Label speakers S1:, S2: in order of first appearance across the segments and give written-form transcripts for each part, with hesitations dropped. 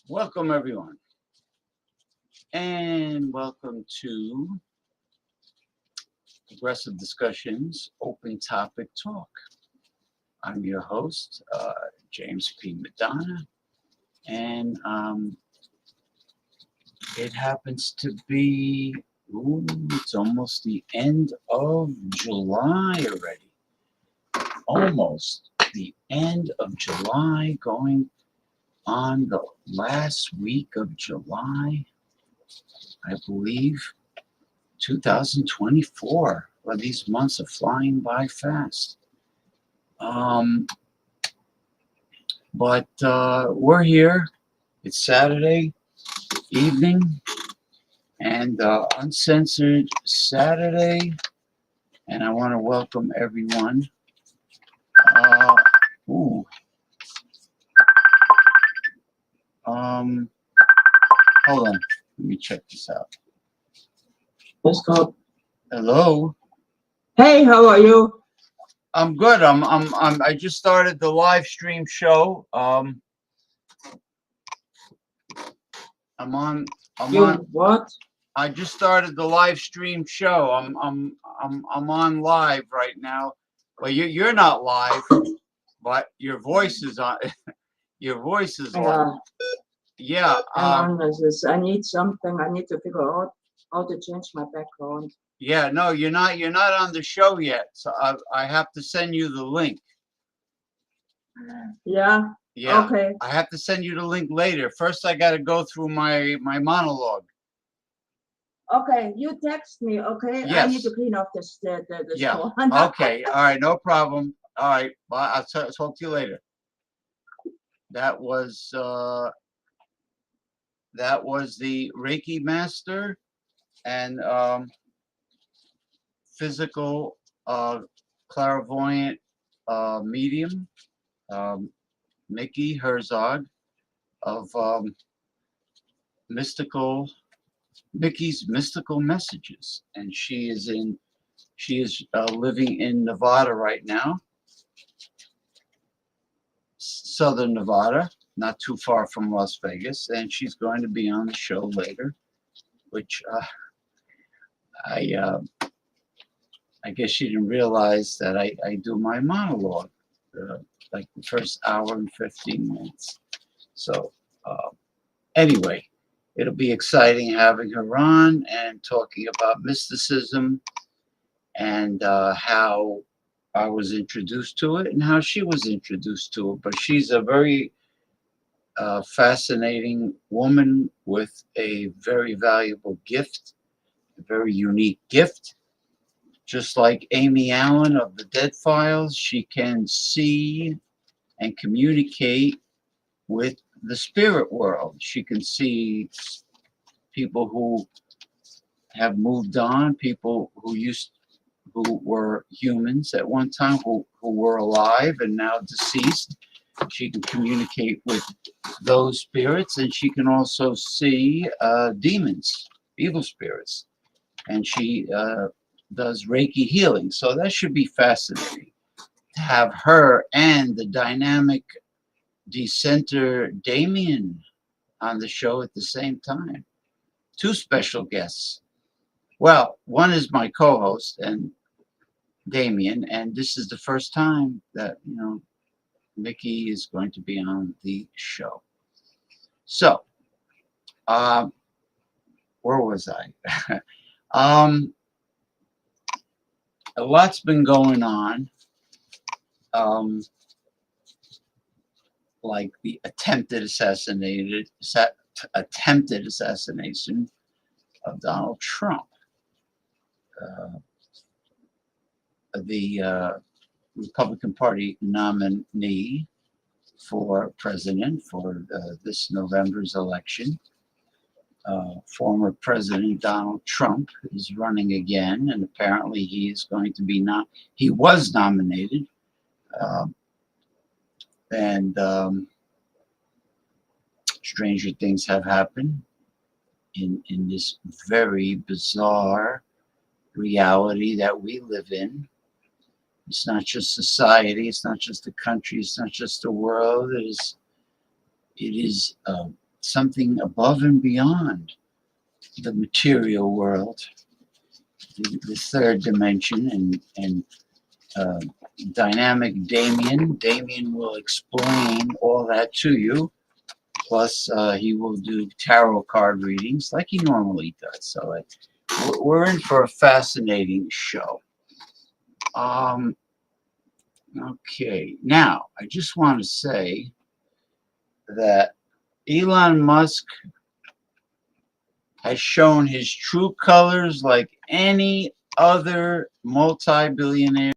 S1: Welcome, everyone, and welcome to Aggressive Discussions, Open Topic Talk. I'm your host, James P. Madonna, and it happens to be, it's almost the end of July already. Almost the end of July, going on the last week of July, I believe, 2024. Well, these months are flying by fast. But we're here. It's Saturday evening, and Uncensored Saturday, and I want to welcome everyone. Hold on. Let me check this out.
S2: Let's go.
S1: Hello.
S2: Hey, how are you?
S1: I'm good. I just started the live stream show. I'm on
S2: what?
S1: I just started the live stream show. I'm on live right now. Well, you're not live, but your voice is on. Your voice is on. Yeah.
S2: I need something. I need to figure out how to change my background.
S1: Yeah, no, you're not on the show yet. So I have to send you the link.
S2: Yeah.
S1: Yeah.
S2: Okay.
S1: I have to send you the link later. First, I got to go through my monologue.
S2: Okay, you text me, okay? I need
S1: Yes.
S2: to clean off the
S1: Yeah.
S2: store.
S1: Okay. All right. No problem. All right. Well, I'll talk to you later. That was the Reikki Master and physical clairvoyant medium, Mikki Herzog of mystical Mickey's Mystical Messages, and she is living in Nevada right now, southern Nevada, not too far from Las Vegas, and she's going to be on the show later, which I guess she didn't realize that I do my monologue like the first hour and 15 minutes. So anyway, it'll be exciting having her on and talking about mysticism and how I was introduced to it and how she was introduced to it. But she's a very fascinating woman with a very valuable gift, a very unique gift. Just like Amy Allen of the Dead Files, she can see and communicate with the spirit world. She can see people who have moved on, people who were humans at one time, who were alive and now deceased. She can communicate with those spirits, and she can also see demons, evil spirits. And she does Reiki healing. So that should be fascinating to have her and the dynamic dissenter Damien on the show at the same time. Two special guests. Well, one is my co-host and Damien, and this is the first time that Mikki is going to be on the show. So, where was I? A lot's been going on, like the attempted assassination of Donald Trump. The Republican Party nominee for president for this November's election, former President Donald Trump, is running again, and apparently he is going to be he was nominated, and stranger things have happened in this very bizarre reality that we live in. It's not just society, it's not just the country, it's not just the world. It is something above and beyond the material world, the third dimension, and dynamic Damien. Damien will explain all that to you. Plus, he will do tarot card readings like he normally does. So we're in for a fascinating show. Okay, now I just want to say that Elon Musk has shown his true colors like any other multi-billionaire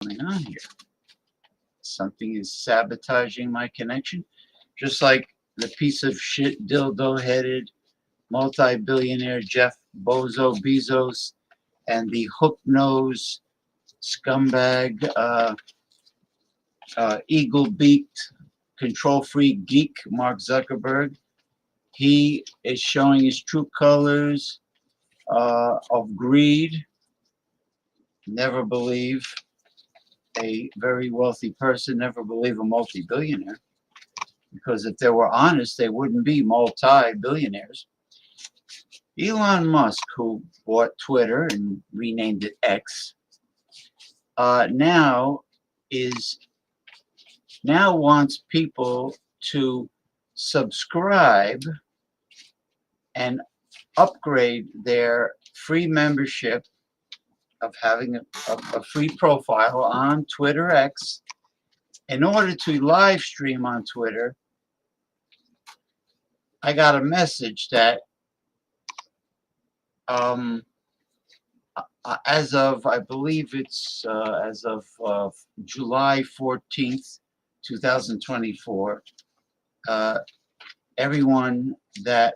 S1: going on here. Something is sabotaging my connection, just like the piece of shit dildo-headed multi-billionaire Jeff Bezos and the hook-nosed scumbag eagle-beaked control-freak geek Mark Zuckerberg. He is showing his true colors of greed. Never believe a very wealthy person, never believe a multi-billionaire, because if they were honest, they wouldn't be multi-billionaires. Elon Musk, who bought Twitter and renamed it X, now wants people to subscribe and upgrade their free membership of having a free profile on Twitter X. In order to live stream on Twitter, I got a message that as of, I believe it's as of July 14th, 2024, everyone that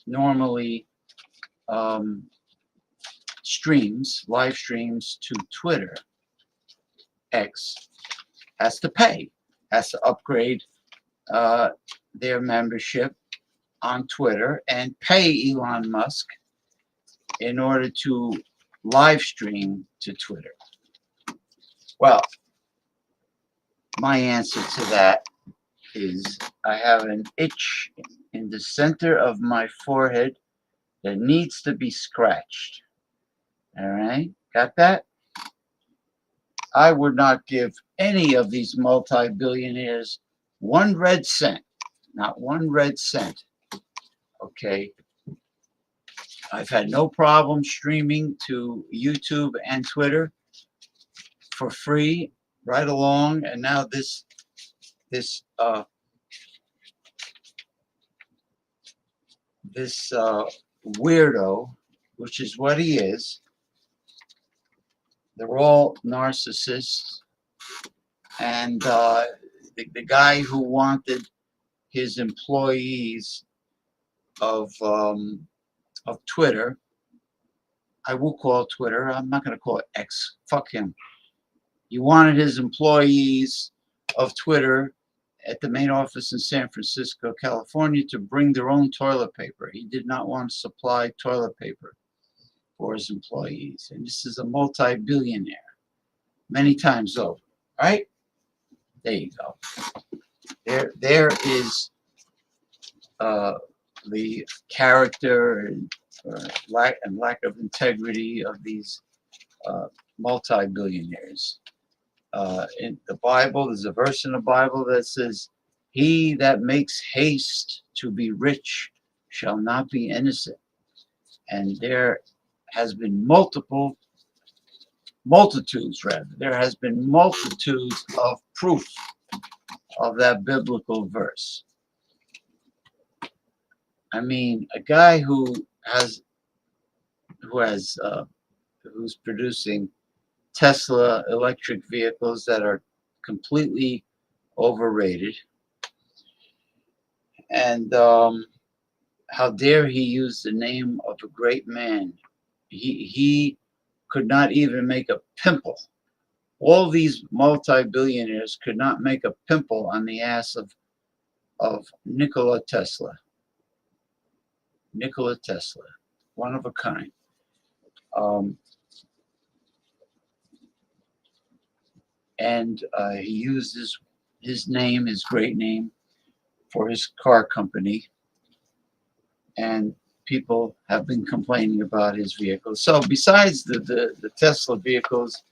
S1: normally live streams to Twitter X has to pay, has to upgrade their membership on Twitter and pay Elon Musk in order to live stream to Twitter. Well, my answer to that is I have an itch in the center of my forehead that needs to be scratched. All right, got that? I would not give any of these multi-billionaires 1 red cent, not 1 red cent. Okay, I've had no problem streaming to YouTube and Twitter for free right along, and now this weirdo, which is what he is. They're all narcissists, and the guy who wanted his employees of Twitter, I will call Twitter, I'm not going to call it X, fuck him. He wanted his employees of Twitter at the main office in San Francisco, California, to bring their own toilet paper. He did not want to supply toilet paper for his employees. And this is a multi-billionaire, many times over. All right? There you go. There is the character and lack of integrity of these multi-billionaires. In the Bible, there's a verse in the Bible that says, "He that makes haste to be rich shall not be innocent." And there has been multitudes of proof of that biblical verse. I mean, a guy who's producing Tesla electric vehicles that are completely overrated, and how dare he use the name of a great man? He could not even make a pimple. All these multi-billionaires could not make a pimple on the ass of Nikola Tesla. Nikola Tesla, one of a kind. And he used his name, his great name, for his car company. And people have been complaining about his vehicles. So besides the Tesla vehicles,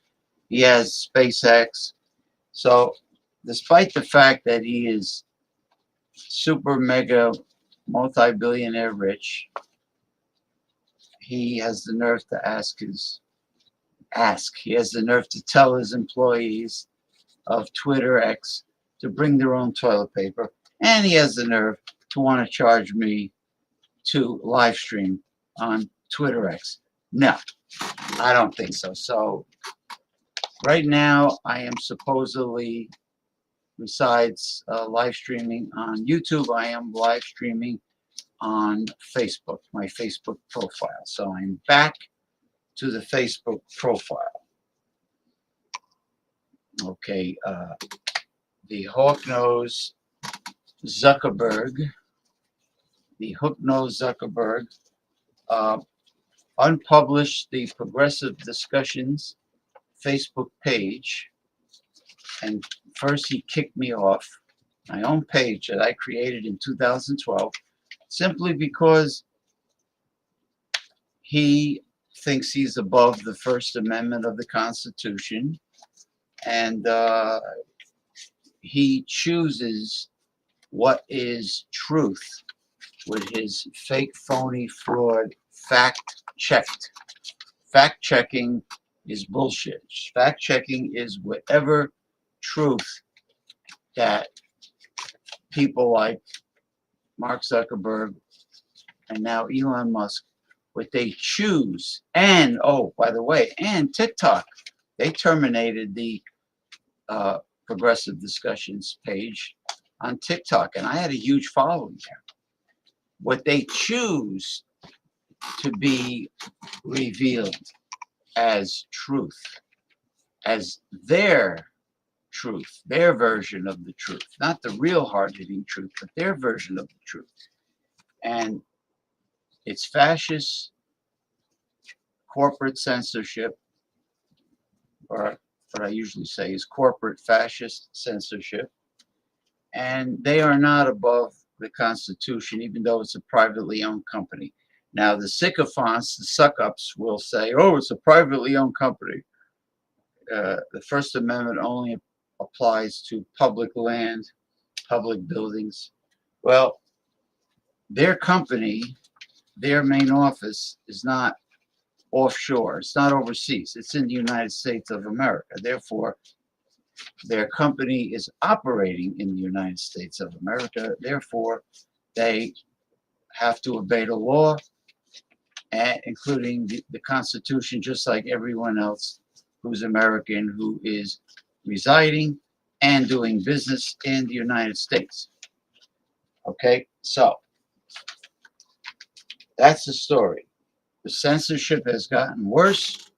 S1: he has SpaceX. So despite the fact that he is super mega multi-billionaire rich, he has the nerve to he has the nerve to tell his employees of Twitter X to bring their own toilet paper, and he has the nerve to want to charge me to live stream on Twitter X. No, I don't think so. So right now I am supposedly, besides live streaming on YouTube, I am live streaming on Facebook, my Facebook profile. So I'm back to the Facebook profile. Okay, the hook-nosed Zuckerberg, unpublished the Progressive Discussions Facebook page, and first he kicked me off my own page that I created in 2012, simply because he thinks he's above the First Amendment of the Constitution, and he chooses what is truth with his fake, phony, fraud, fact-checking is bullshit. Fact checking is whatever truth that people like Mark Zuckerberg and now Elon Musk, what they choose. And, oh, by the way, and TikTok, they terminated the Progressive Discussions page on TikTok, and I had a huge following there. What they choose to be revealed as truth, as their truth, their version of the truth, not the real hard-hitting truth, but their version of the truth. And it's fascist corporate censorship, or what I usually say is corporate fascist censorship. And they are not above the Constitution, even though it's a privately owned company. Now, the sycophants, the suck-ups, will say, oh, it's a privately owned company. The First Amendment only applies to public land, public buildings. Well, their company, their main office is not offshore. It's not overseas. It's in the United States of America. Therefore, their company is operating in the United States of America. Therefore, they have to obey the law, including the Constitution, just like everyone else who's American, who is residing and doing business in the United States. Okay, so that's the story. The censorship has gotten worse.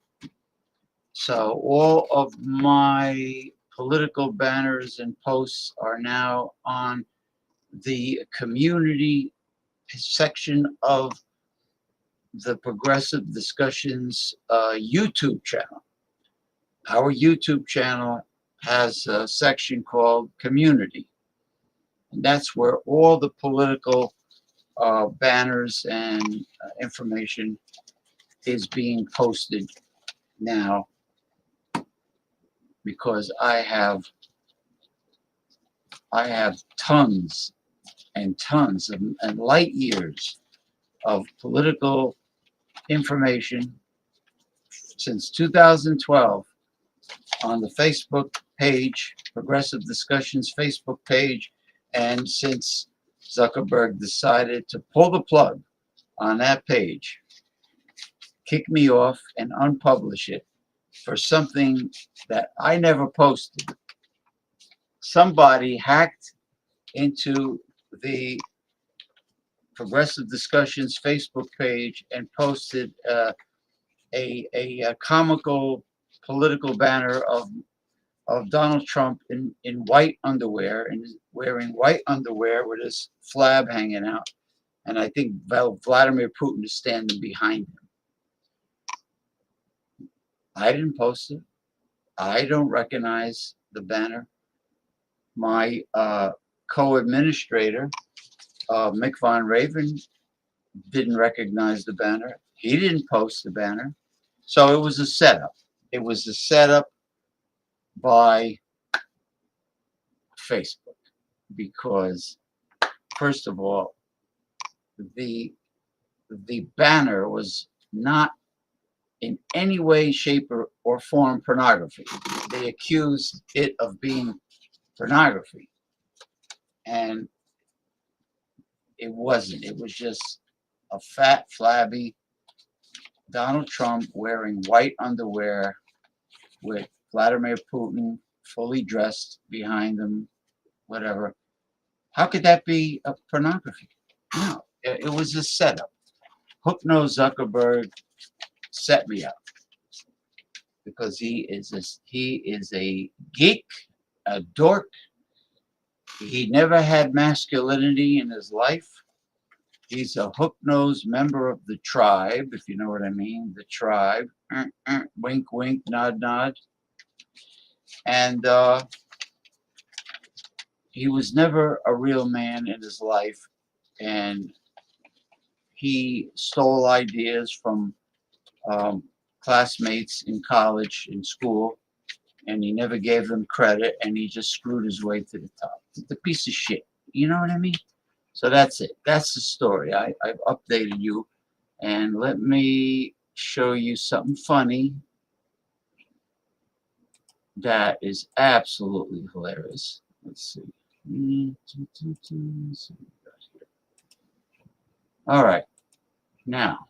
S1: So all of my political banners and posts are now on the community section of the Progressive Discussions YouTube channel. Our YouTube channel has a section called Community. And that's where all the political banners and information is being posted now, because I have tons and tons and light years of political information since 2012 on the Facebook page, Progressive Discussions Facebook page, and since Zuckerberg decided to pull the plug on that page, kick me off and unpublish it for something that I never posted. Somebody hacked into the Progressive Discussions Facebook page and posted a comical political banner of Donald Trump in white underwear, and wearing white underwear with his flab hanging out. And I think Vladimir Putin is standing behind him. I didn't post it. I don't recognize the banner. My co-administrator, Mick Von Raven, didn't recognize the banner. He didn't post the banner. So it was a setup. It was a setup by Facebook, because, first of all, the banner was not in any way, shape, or form pornography. They accused it of being pornography, and it wasn't. It was just a fat, flabby Donald Trump wearing white underwear with Vladimir Putin fully dressed behind him, whatever. How could that be a pornography? No, it was a setup. Hook-nosed Zuckerberg set me up because he is a geek, a dork. He never had masculinity in his life. He's a hook-nosed member of the tribe, if you know what I mean, the tribe. Wink, wink, nod, nod. And he was never a real man in his life. And he stole ideas from classmates in college, in school, and he never gave them credit, and he just screwed his way to the top. It's a piece of shit. You know what I mean? So that's it. That's the story. I've updated you. And let me show you something funny That is absolutely hilarious. Let's see. All right. Now,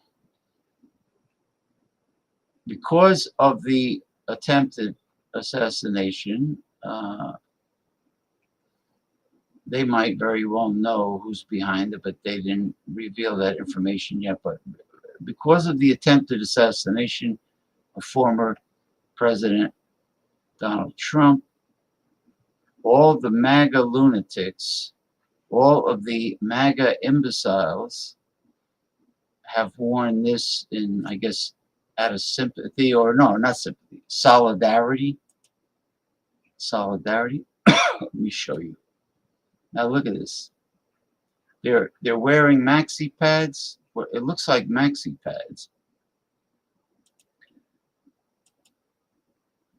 S1: because of the attempted assassination, they might very well know who's behind it, but they didn't reveal that information yet. But because of the attempted assassination of former President Donald Trump, all the MAGA lunatics, all of the MAGA imbeciles have worn this in, I guess, out of sympathy, or no, not sympathy, solidarity. Solidarity. Let me show you. Now look at this. They're wearing maxi pads. It looks like maxi pads.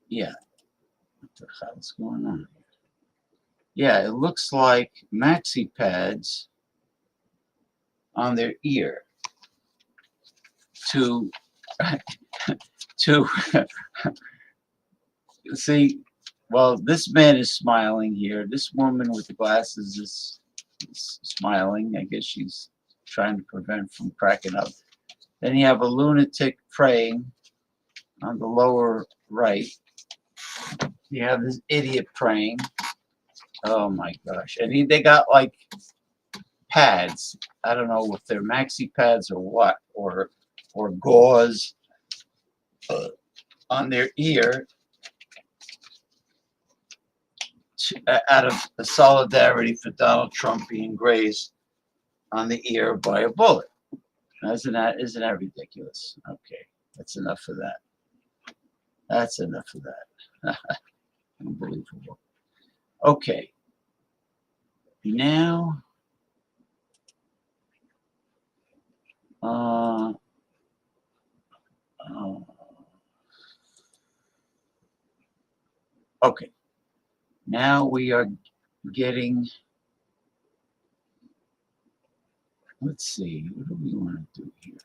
S1: Yeah. What the hell's going on here? Yeah, it looks like maxi pads on their ear to see. Well, this man is smiling here. This woman with the glasses is smiling. I guess she's trying to prevent from cracking up. Then you have a lunatic praying on the lower right. You have this idiot praying. Oh my gosh. And they got like pads. I don't know if they're maxi pads or what, or gauze on their ear out of the solidarity for Donald Trump being grazed on the ear by a bullet. Isn't that ridiculous? Okay, that's enough of that. That's enough of that. Unbelievable. Okay. Now, okay. Now we are getting, let's see, what do we want to do here?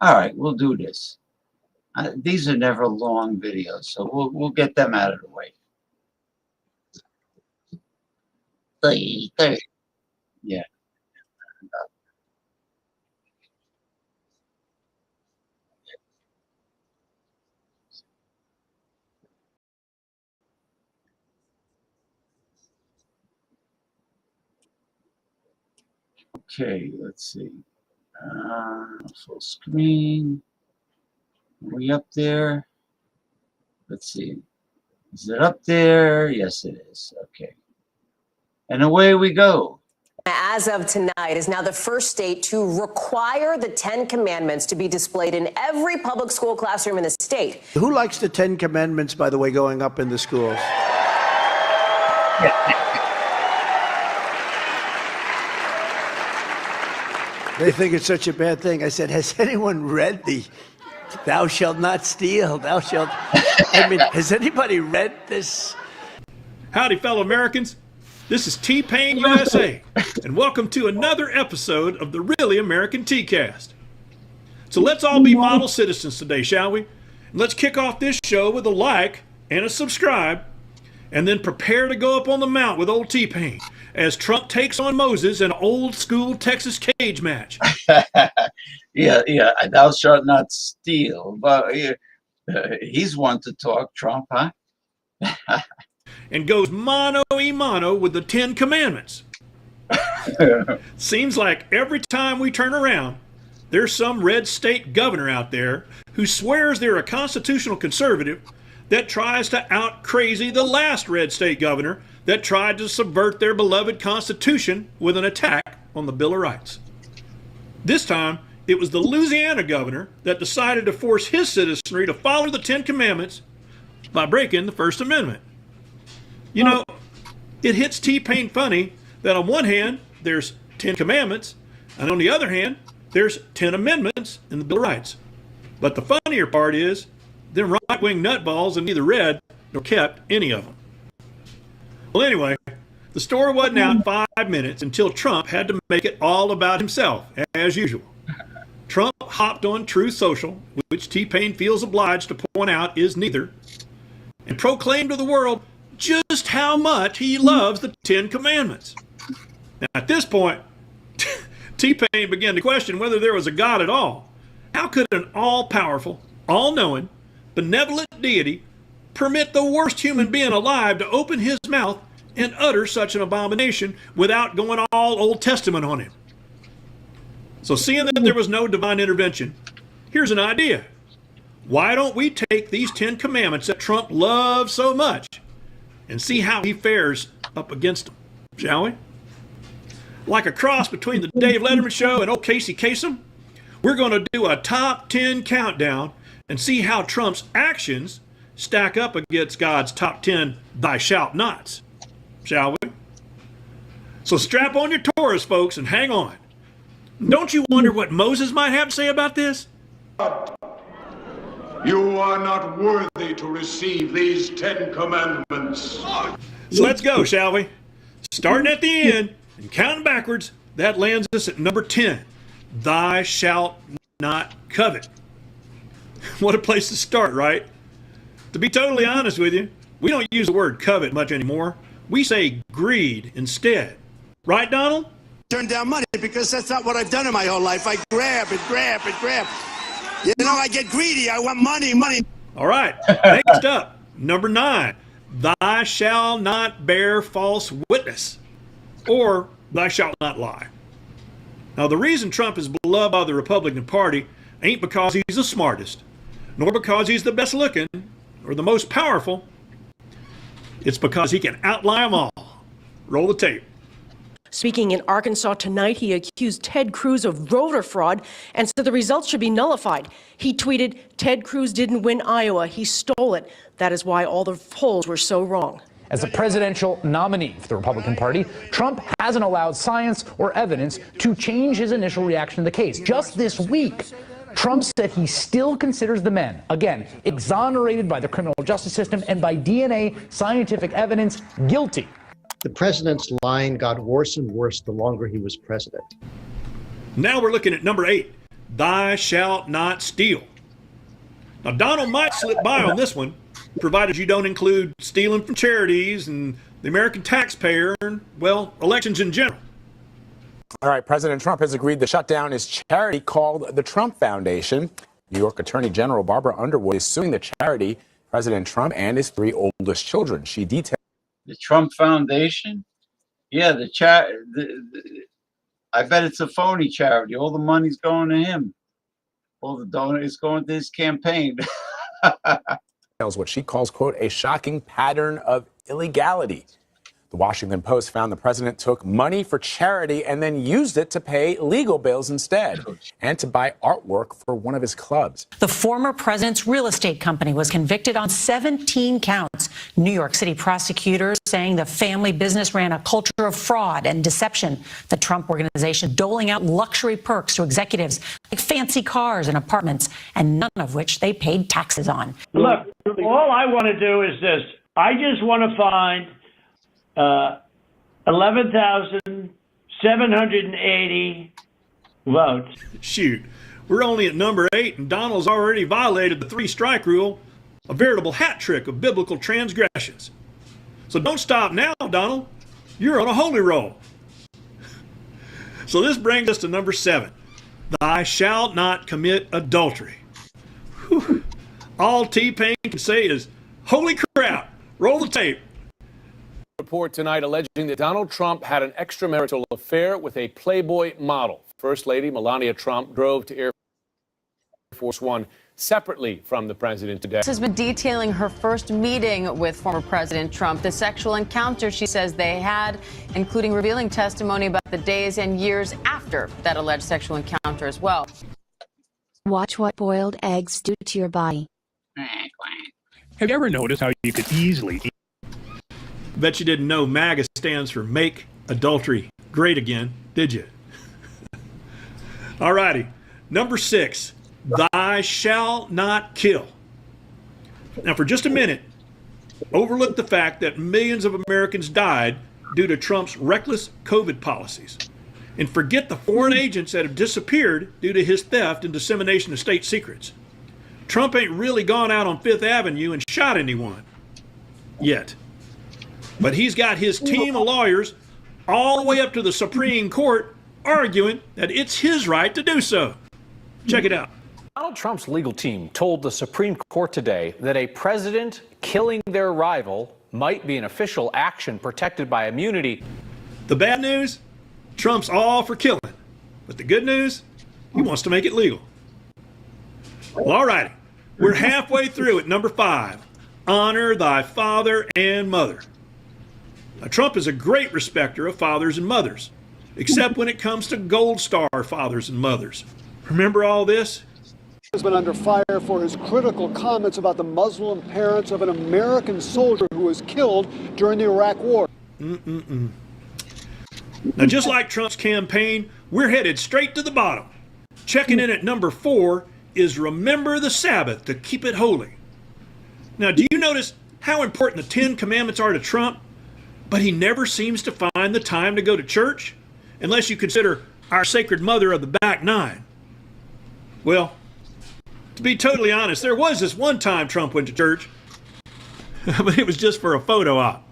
S1: All right, we'll do this. These are never long videos, so we'll get them out of the way. Yeah. Okay, let's see. Full screen. Are we up there? Let's see. Is it up there? Yes, it is. Okay. And away we go.
S3: As of tonight, is now the first state to require the 10 Commandments to be displayed in every public school classroom in the state.
S4: Who likes the 10 Commandments, by the way, going up in the schools? They think it's such a bad thing. I said, has anyone read the "Thou shalt not steal, thou shalt"? I mean, has anybody read this?
S5: Howdy, fellow Americans. This is T-Pain USA, and welcome to another episode of the Really American T-Cast. So let's all be model citizens today, shall we? And let's kick off this show with a like and a subscribe, and then prepare to go up on the mount with old T-Pain as Trump takes on Moses in an old-school Texas cage match.
S1: Yeah, thou shalt not steal. But he's one to talk, Trump, huh?
S5: And goes mano-a-mano with the 10 Commandments. Seems like every time we turn around, there's some red state governor out there who swears they're a constitutional conservative that tries to out-crazy the last red state governor that tried to subvert their beloved Constitution with an attack on the Bill of Rights. This time, it was the Louisiana governor that decided to force his citizenry to follow the 10 Commandments by breaking the First Amendment. You know, it hits T-Pain funny that on one hand, there's 10 Commandments, and on the other hand, there's 10 amendments in the Bill of Rights. But the funnier part is, them right-wing nutballs have neither read nor kept any of them. Well, anyway, the story wasn't out 5 minutes until Trump had to make it all about himself, as usual. Trump hopped on Truth Social, which T-Pain feels obliged to point out is neither. and proclaim to the world just how much he loves the Ten Commandments. Now, at this point, T-Pain began to question whether there was a God at all. How could an all-powerful, all-knowing, benevolent deity permit the worst human being alive to open his mouth and utter such an abomination without going all Old Testament on him? So seeing that there was no divine intervention, here's an idea. Why don't we take these 10 commandments that Trump loves so much and see how he fares up against them, shall we? Like a cross between the Dave Letterman Show and old Casey Kasem, we're going to do a top 10 countdown and see how Trump's actions stack up against God's top 10 thou shalt nots, shall we? So strap on your Taurus, folks, and hang on. Don't you wonder what Moses might have to say about this?
S6: You are not worthy to receive these 10 commandments.
S5: So let's go, shall we? Starting at the end and counting backwards, that lands us at number 10. Thou shalt not covet. What a place to start, right? To be totally honest with you, we don't use the word covet much anymore. We say greed instead. Right, Donald?
S7: Turn down money because that's not what I've done in my whole life. I grab and grab and grab. You know, I get greedy. I want money, money.
S5: All right. Next up, number 9. Thou shalt not bear false witness, or thou shalt not lie. Now, the reason Trump is beloved by the Republican Party ain't because he's the smartest, nor because he's the best looking or the most powerful. It's because he can outlie them all. Roll the tape.
S8: Speaking in Arkansas tonight, he accused Ted Cruz of voter fraud and said the results should be nullified. He tweeted, "Ted Cruz didn't win Iowa, he stole it. That is why all the polls were so wrong."
S9: As a presidential nominee for the Republican Party, Trump hasn't allowed science or evidence to change his initial reaction to the case. Just this week, Trump said he still considers the men, again, exonerated by the criminal justice system and by DNA scientific evidence, guilty.
S10: The president's line got worse and worse the longer he was president.
S5: Now we're looking at number 8. Thou shalt not steal. Now, Donald might slip by on this one, provided you don't include stealing from charities and the American taxpayer and, well, elections in general.
S11: All right, President Trump has agreed to shut down his charity called the Trump Foundation. New York Attorney General Barbara Underwood is suing the charity, President Trump and his 3 oldest children. She detailed
S1: The Trump Foundation? Yeah, I bet it's a phony charity. All the money's going to him. All the donors going to his campaign.
S11: tells what she calls, quote, a shocking pattern of illegality. The Washington Post found the president took money for charity and then used it to pay legal bills instead and to buy artwork for one of his clubs.
S12: The former president's real estate company was convicted on 17 counts. New York City prosecutors saying the family business ran a culture of fraud and deception. The Trump organization doling out luxury perks to executives like fancy cars and apartments, and none of which they paid taxes on.
S13: Look, all I want to do is this. I just want to find 11,780 votes.
S5: Shoot, we're only at number 8, and Donald's already violated the 3-strike rule, a veritable hat trick of biblical transgressions. So don't stop now, Donald. You're on a holy roll. So this brings us to number 7. Thou shalt not commit adultery. Whew. All T-Pain can say is, holy crap, roll the tape.
S14: Report tonight alleging that Donald Trump had an extramarital affair with a Playboy model. First Lady Melania Trump drove to Air Force One separately from the president today.
S15: This has been detailing her first meeting with former President Trump, the sexual encounter she says they had, including revealing testimony about the days and years after that alleged sexual encounter as well.
S16: Watch what boiled eggs do to your body.
S17: Have you ever noticed how you could easily
S5: Bet you didn't know MAGA stands for Make Adultery Great Again, did you? All righty. Number 6, thou shalt not kill. Now, for just a minute, overlook the fact that millions of Americans died due to Trump's reckless COVID policies. And forget the foreign agents that have disappeared due to his theft and dissemination of state secrets. Trump ain't really gone out on Fifth Avenue and shot anyone. yet. But he's got his team of lawyers all the way up to the Supreme Court arguing that it's his right to do so. Check it out.
S18: Donald Trump's legal team told the Supreme Court today that a president killing their rival might be an official action protected by immunity.
S5: The bad news? Trump's all for killing. But the good news? He wants to make it legal. Well, all righty. We're halfway through at number 5. Honor thy father and mother. Now, Trump is a great respecter of fathers and mothers, except when it comes to Gold Star fathers and mothers. Remember all this?
S19: Has been under fire for his critical comments about the Muslim parents of an American soldier who was killed during the Iraq War.
S5: Now, just like Trump's campaign, we're headed straight to the bottom. Checking in at number 4 is remember the Sabbath to keep it holy. Now, do you notice how important the 10 Commandments are to Trump? But he never seems to find the time to go to church, unless you consider our sacred mother of the back nine. Well, to be totally honest, there was this one time Trump went to church, but it was just for a photo op.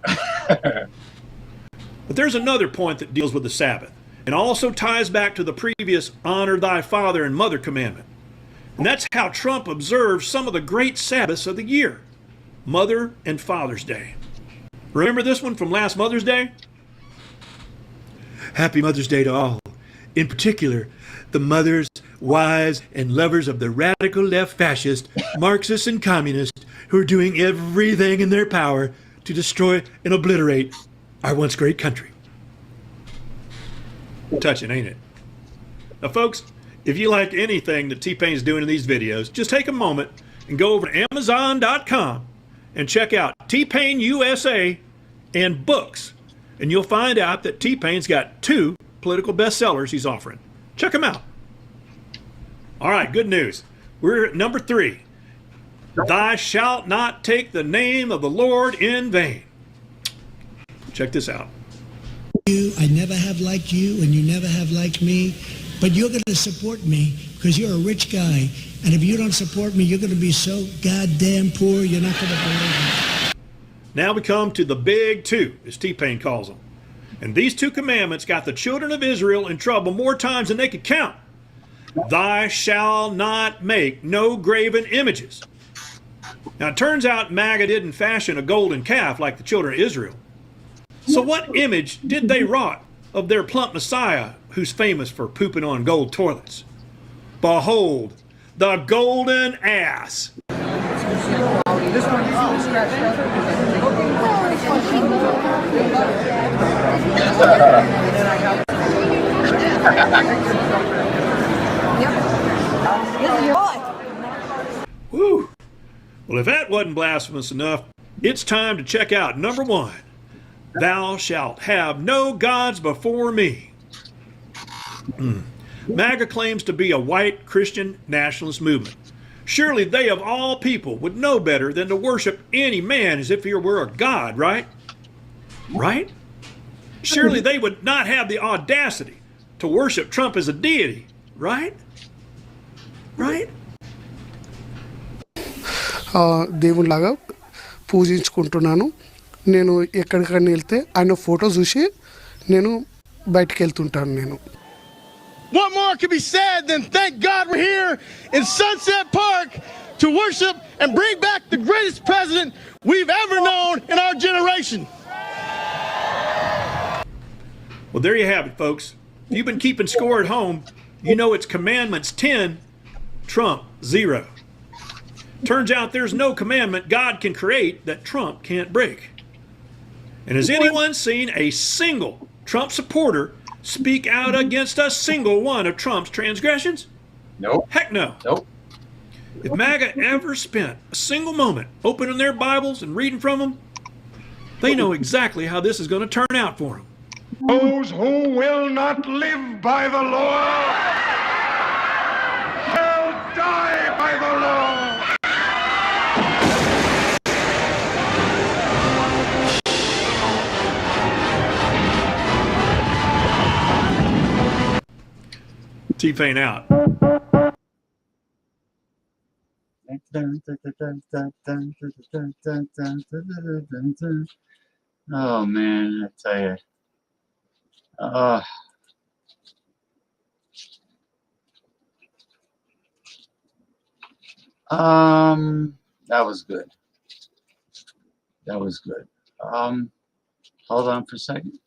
S5: But there's another point that deals with the Sabbath, and also ties back to the previous honor thy father and mother commandment. And that's how Trump observes some of the great Sabbaths of the year, Mother and Father's Day. Remember this one from last Mother's Day? Happy Mother's Day to all. In particular, the mothers, wives, and lovers of the radical left fascist, Marxists, and communists who are doing everything in their power to destroy and obliterate our once great country. Touching, ain't it? Now, folks, if you like anything that T-Pain's doing in these videos, just take a moment and go over to Amazon.com and check out T-Pain USA and books. And you'll find out that T-Pain's got 2 political bestsellers he's offering. Check them out. All right, good news. We're at number 3. Thou shalt not take the name of the Lord in vain. Check this out.
S20: I never have liked you, and you never have liked me, but you're going to support me because you're a rich guy. And if you don't support me, you're going to be so goddamn poor, you're not going to believe it.
S5: Now we come to the big 2, as T-Pain calls them. And these 2 commandments got the children of Israel in trouble more times than they could count. Thou shalt not make no graven images. Now it turns out MAGA didn't fashion a golden calf like the children of Israel. So what image did they wrought of their plump Messiah who's famous for pooping on gold toilets? Behold, the golden ass. Woo. Well, if that wasn't blasphemous enough, it's time to check out number 1. Thou shalt have no gods before me. MAGA claims to be a white Christian nationalist movement. Surely they of all people would know better than to worship any man as if he were a god, right? Right? Surely they would not have the audacity to worship Trump as a deity, right? Right?
S21: దేవునిలాగా పూజించుకుంటున్నాను. నేను ఎక్కడికైనా వెళ్తే ఆయన photo చూసి నేను బయటికి వెళ్తుంటాను నేను.
S22: What more can be said than thank God we're here in Sunset Park to worship and bring back the greatest president we've ever known in our generation.
S5: Well, there you have it, folks. If you've been keeping score at home, you know it's Commandments 10, Trump 0. Turns out there's no commandment God can create that Trump can't break. And has anyone seen a single Trump supporter speak out against a single one of Trump's transgressions?
S1: Nope.
S5: Heck no.
S1: Nope.
S5: If MAGA ever spent a single moment opening their Bibles and reading from them, they know exactly how this is going to turn out for them.
S6: Those who will not live by the law will die by the law.
S5: T-Pain out.
S1: Oh man, I tell you. That was good. That was good. Hold on for a second.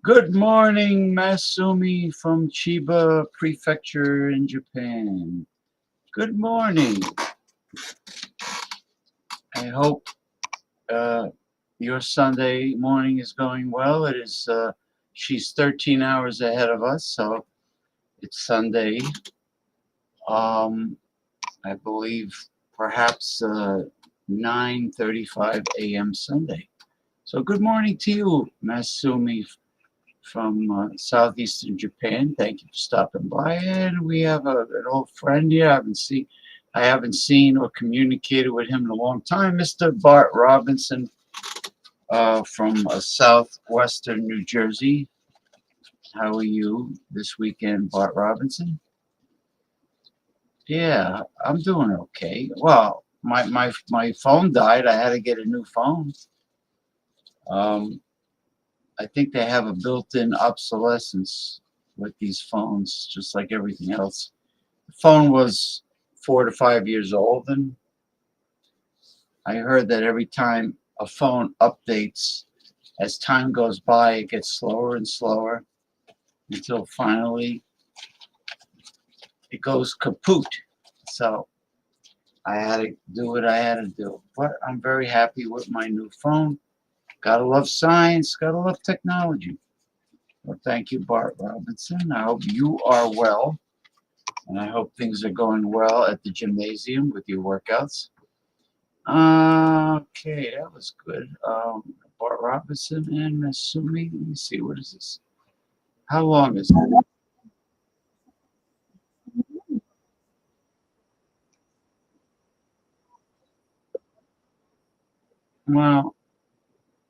S1: Good morning, Masumi from Chiba Prefecture in Japan. Good morning. I hope your Sunday morning is going well. It is. She's 13 hours ahead of us, so it's Sunday. I believe perhaps 9:35 a.m. Sunday. So good morning to you, Masumi from southeastern Japan. Thank you for stopping by. And we have an old friend here. I haven't seen or communicated with him in a long time, Mr. Bart Robinson from southwestern New Jersey. How are you this weekend, Bart Robinson? Yeah, I'm doing okay. Well, my phone died. I had to get a new phone. I think they have a built-in obsolescence with these phones, just like everything else. The phone was 4 to 5 years old, and I heard that every time a phone updates, as time goes by, it gets slower and slower until finally it goes kaput. So I had to do what I had to do. But I'm very happy with my new phone. Gotta love science, gotta love technology. Well, thank you, Bart Robinson. I hope you are well. And I hope things are going well at the gymnasium with your workouts. Okay, that was good. Bart Robinson and Masumi. Let me see, what is this? How long is it? Well,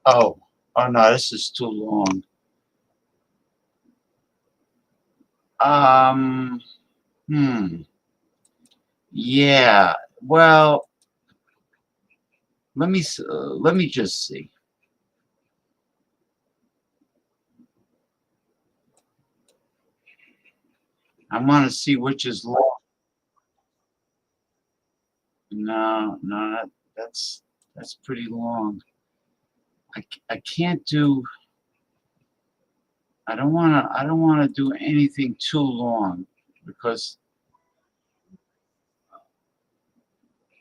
S1: oh no, this is too long. Um, yeah. Well, let me just see. I want to see which is long. No, that's pretty long. I can't do. I don't want to do anything too long because.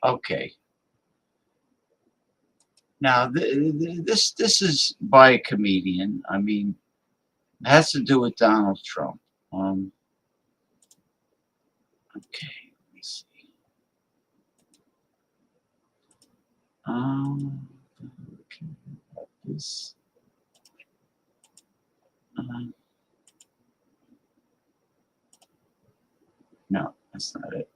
S1: Okay. Now this is by a comedian. I mean, it has to do with Donald Trump. Okay. Let me see. Okay, like this. No, that's not it.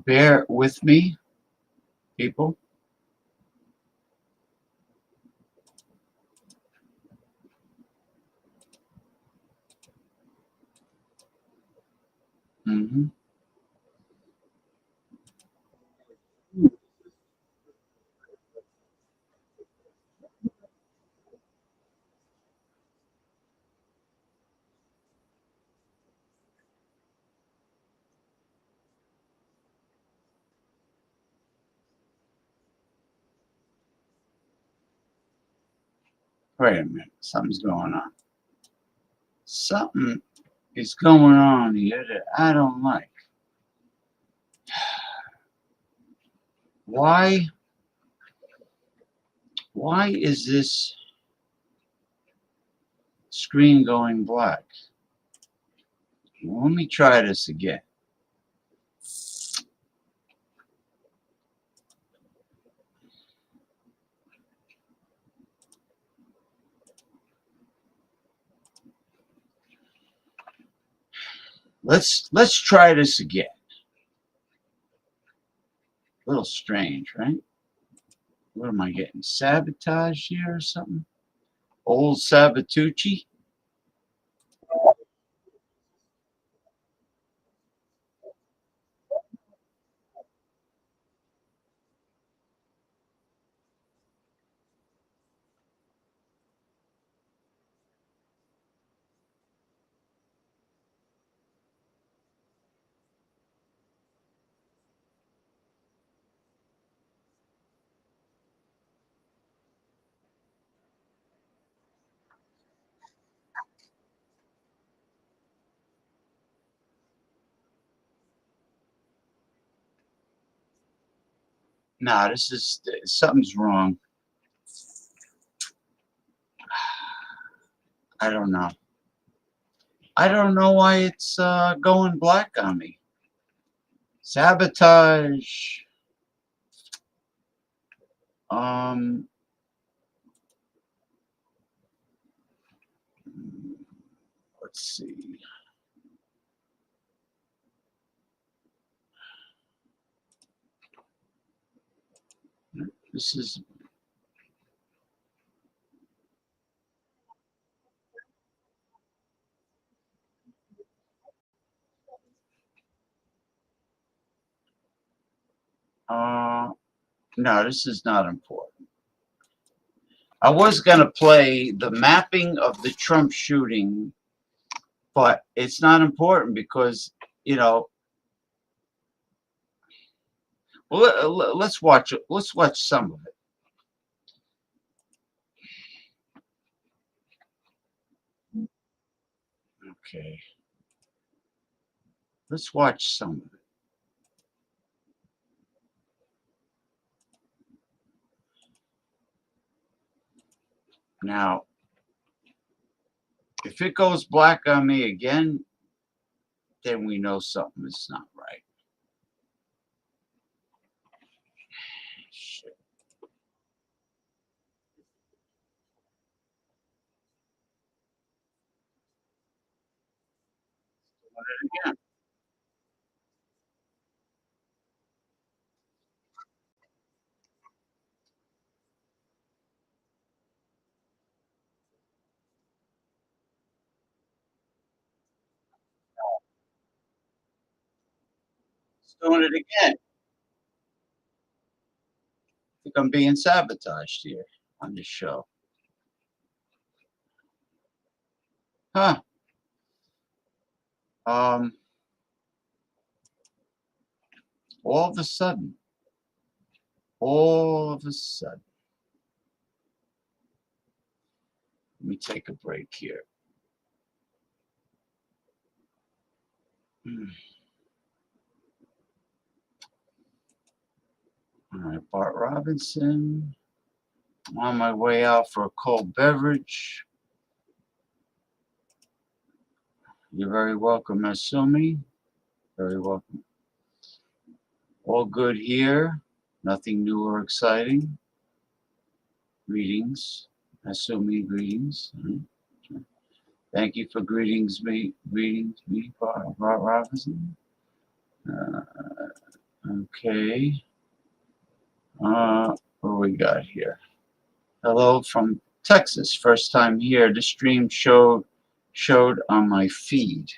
S1: Bear with me, people. Wait a minute, something's going on. Something is going on here that I don't like. Why is this screen going black? Let me try this again. Let's try this again. little strange, right? What am I getting? Sabotage here or something? Old Sabatucci? Nah, this is something's wrong. I don't know. I don't know why it's going black on me. Sabotage. Let's see. This is no, this is not important. I was going to play the mapping of the Trump shooting, but it's not important because, you know, well, let's watch it. Let's watch some of it. Okay. Let's watch some of it. Now, if it goes black on me again, then we know something is not right. Shit. Doing it again. It's doing it again. I think I'm being sabotaged here on this show. Huh. All of a sudden, let me take a break here. All right, Bart Robinson. On my way out for a cold beverage. You're very welcome, Asumi. Very welcome. All good here. Nothing new or exciting. Greetings. Asumi, greetings. Thank you for greetings me, Bart Robinson. Okay. What we got here? Hello from Texas. First time here. The stream showed on my feed.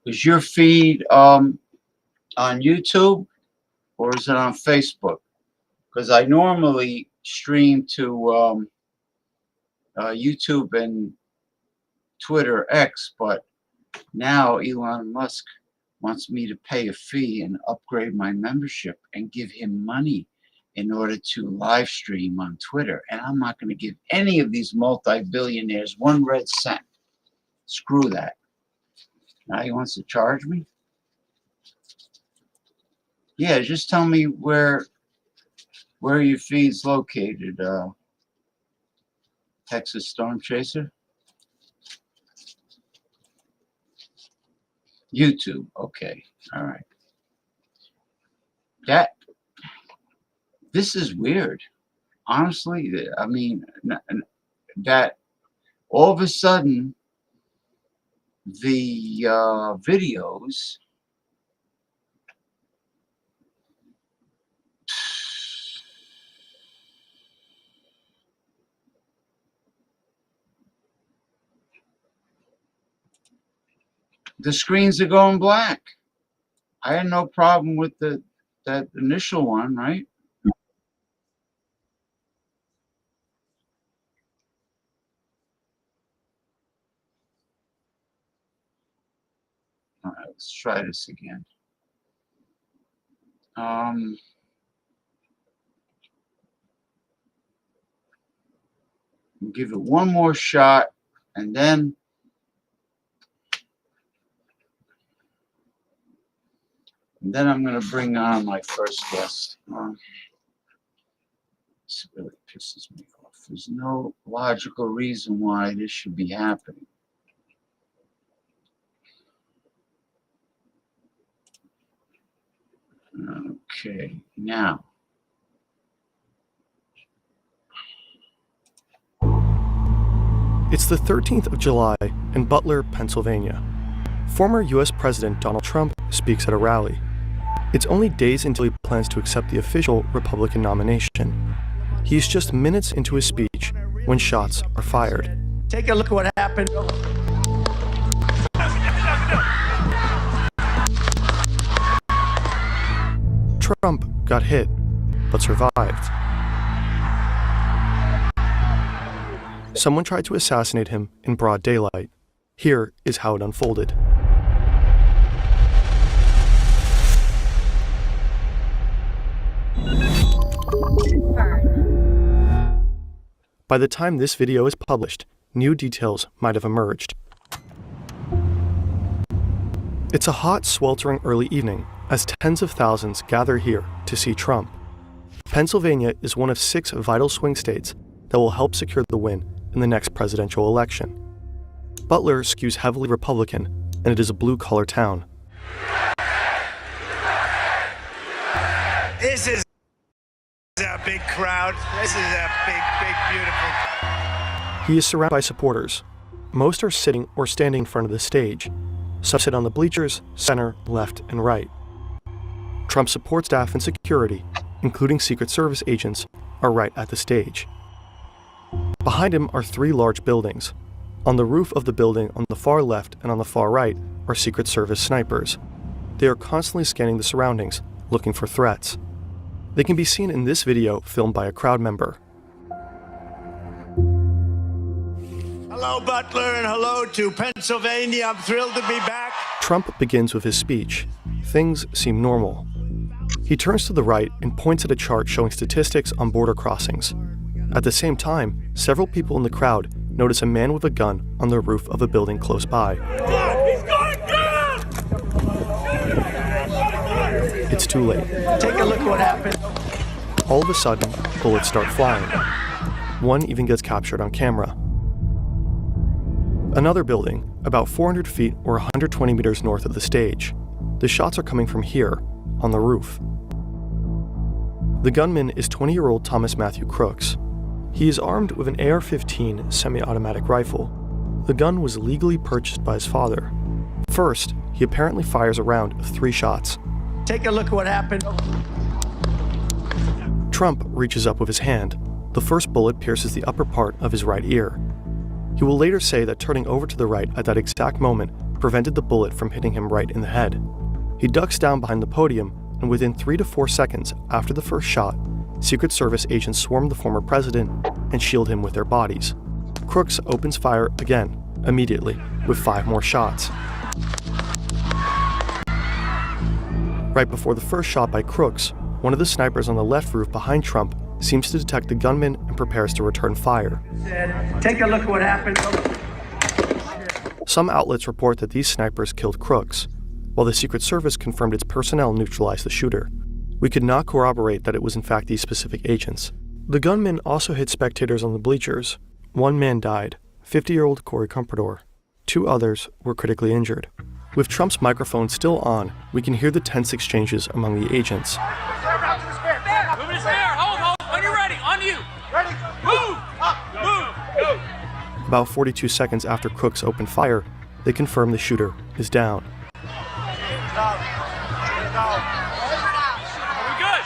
S1: Is your feed on YouTube or is it on Facebook? Because I normally stream to YouTube and Twitter X, but now Elon Musk wants me to pay a fee and upgrade my membership and give him money in order to live stream on Twitter. And I'm not going to give any of these multi-billionaires 1 red cent. Screw that. Now he wants to charge me? Yeah, just tell me where your feed's located, Texas Storm Chaser. YouTube. Okay. All right. This is weird. Honestly, I mean, that all of a sudden the videos the screens are going black. I had no problem with that initial one, right? All right, let's try this again. Give it one more shot, and then I'm going to bring on my first guest. This really pisses me off. There's no logical reason why this should be happening. Okay, now.
S2: It's the 13th of July in Butler, Pennsylvania. Former U.S. President Donald Trump speaks at a rally. It's only days until he plans to accept the official Republican nomination. He's just minutes into his speech when shots are fired.
S4: Take a look at what happened.
S2: Trump got hit, but survived. Someone tried to assassinate him in broad daylight. Here is how it unfolded. By the time this video is published, new details might have emerged. It's a hot, sweltering early evening as tens of thousands gather here to see Trump. Pennsylvania is one of 6 vital swing states that will help secure the win in the next presidential election. Butler skews heavily Republican, and it is a blue-collar town.
S7: This is a big crowd. This is a big, beautiful.
S2: He is surrounded by supporters. Most are sitting or standing in front of the stage. Some sit on the bleachers, center, left, and right. Trump's support staff and security, including Secret Service agents, are right at the stage. Behind him are 3 large buildings. On the roof of the building on the far left and on the far right are Secret Service snipers. They are constantly scanning the surroundings, looking for threats. They can be seen in this video filmed by a crowd member.
S7: Hello, Butler, and hello to Pennsylvania. I'm thrilled to be back.
S2: Trump begins with his speech. Things seem normal. He turns to the right and points at a chart showing statistics on border crossings. At the same time, several people in the crowd notice a man with a gun on the roof of a building close by. It's too late.
S4: Take a look at what happened.
S2: All of a sudden, bullets start flying. One even gets captured on camera. Another building, about 400 feet or 120 meters north of the stage. The shots are coming from here, on the roof. The gunman is 20-year-old Thomas Matthew Crooks. He is armed with an AR-15 semi-automatic rifle. The gun was legally purchased by his father. First, he apparently fires a round of 3 shots.
S4: Take a look at what happened.
S2: Trump reaches up with his hand. The first bullet pierces the upper part of his right ear. He will later say that turning over to the right at that exact moment prevented the bullet from hitting him right in the head. He ducks down behind the podium, and within 3 to 4 seconds after the first shot, Secret Service agents swarm the former president and shield him with their bodies. Crooks opens fire again, immediately, with 5 more shots. Right before the first shot by Crooks, one of the snipers on the left roof behind Trump seems to detect the gunman and prepares to return fire.
S4: Take a look at what happened.
S2: Some outlets report that these snipers killed Crooks, while the Secret Service confirmed its personnel neutralized the shooter. We could not corroborate that it was in fact these specific agents. The gunman also hit spectators on the bleachers. 1 man died, 50-year-old Corey Comprador. 2 others were critically injured. With Trump's microphone still on, we can hear the tense exchanges among the agents. About 42 seconds after Crooks opened fire, they confirm the shooter is down.
S3: Are we good?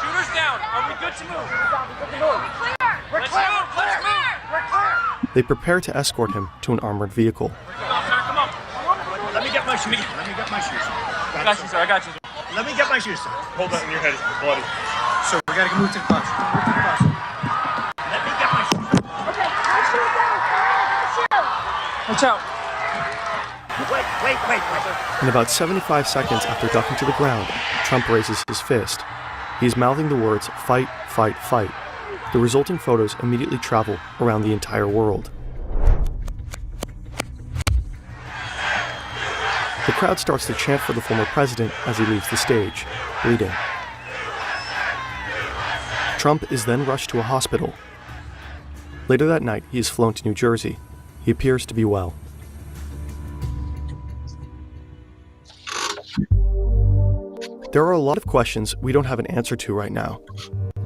S3: Shooter's down. Are we good to move? Let's move.
S2: They prepare to escort him to an armored vehicle.
S3: got you. Let me get my shoes. I got you, sir. I got you.
S19: Let me get my shoes, sir.
S3: Hold that in your head. It's bloody.
S19: Sir, we gotta move to the classroom. Move to the classroom. Let me get my shoes.
S3: Okay, my shoes down. Watch out.
S19: Wait.
S2: In about 75 seconds after ducking to the ground, Trump raises his fist. He's mouthing the words, "Fight, fight, fight." The resulting photos immediately travel around the entire world. The crowd starts to chant for the former president as he leaves the stage, bleeding. Trump is then rushed to a hospital. Later that night, he is flown to New Jersey. He appears to be well. There are a lot of questions we don't have an answer to right now.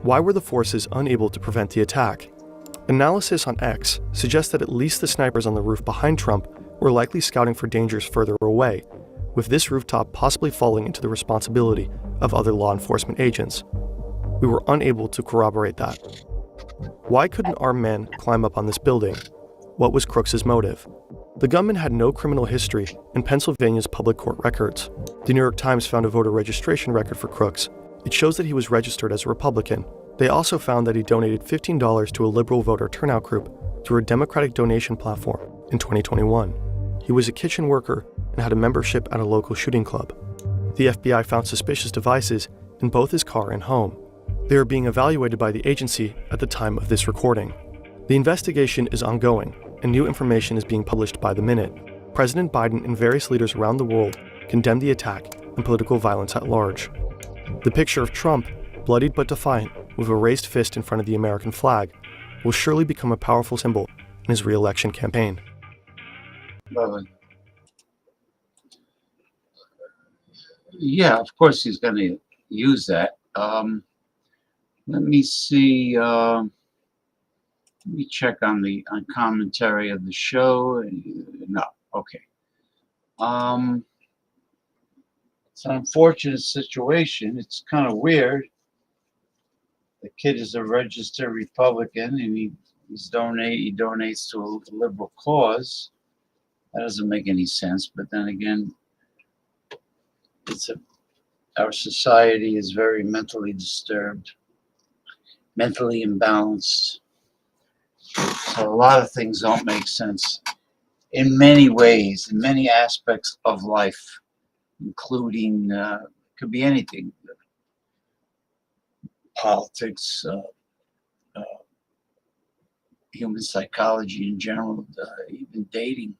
S2: Why were the forces unable to prevent the attack? Analysis on X suggests that at least the snipers on the roof behind Trump were likely scouting for dangers further away, with this rooftop possibly falling into the responsibility of other law enforcement agents. We were unable to corroborate that. Why couldn't armed men climb up on this building? What was Crooks' motive? The gunman had no criminal history in Pennsylvania's public court records. The New York Times found a voter registration record for Crooks. It shows that he was registered as a Republican. They also found that he donated $15 to a liberal voter turnout group through a Democratic donation platform in 2021. He was a kitchen worker and had a membership at a local shooting club. The FBI found suspicious devices in both his car and home. They are being evaluated by the agency at the time of this recording. The investigation is ongoing, and new information is being published by the minute. President Biden and various leaders around the world condemned the attack and political violence at large. The picture of Trump, bloodied but defiant, with a raised fist in front of the American flag, will surely become a powerful symbol in his re-election campaign.
S1: Yeah, of course he's going to use that. Let me see. Let me check on commentary of the show. No, okay. It's an unfortunate situation. It's kind of weird. The kid is a registered Republican, and he donates to a liberal cause. That doesn't make any sense. But then again, our society is very mentally disturbed, mentally imbalanced. So a lot of things don't make sense in many ways, in many aspects of life, including could be anything, politics, human psychology in general, even dating.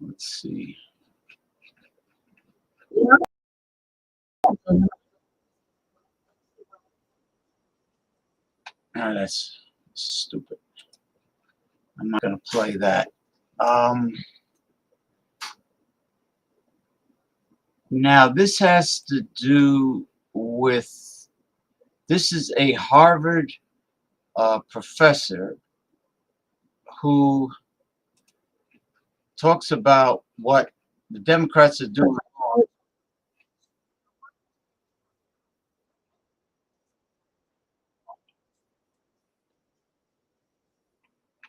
S1: Let's see. Oh, that's stupid. I'm not going to play that. Now, this has to do with, this is a Harvard professor who talks about what the Democrats are doing.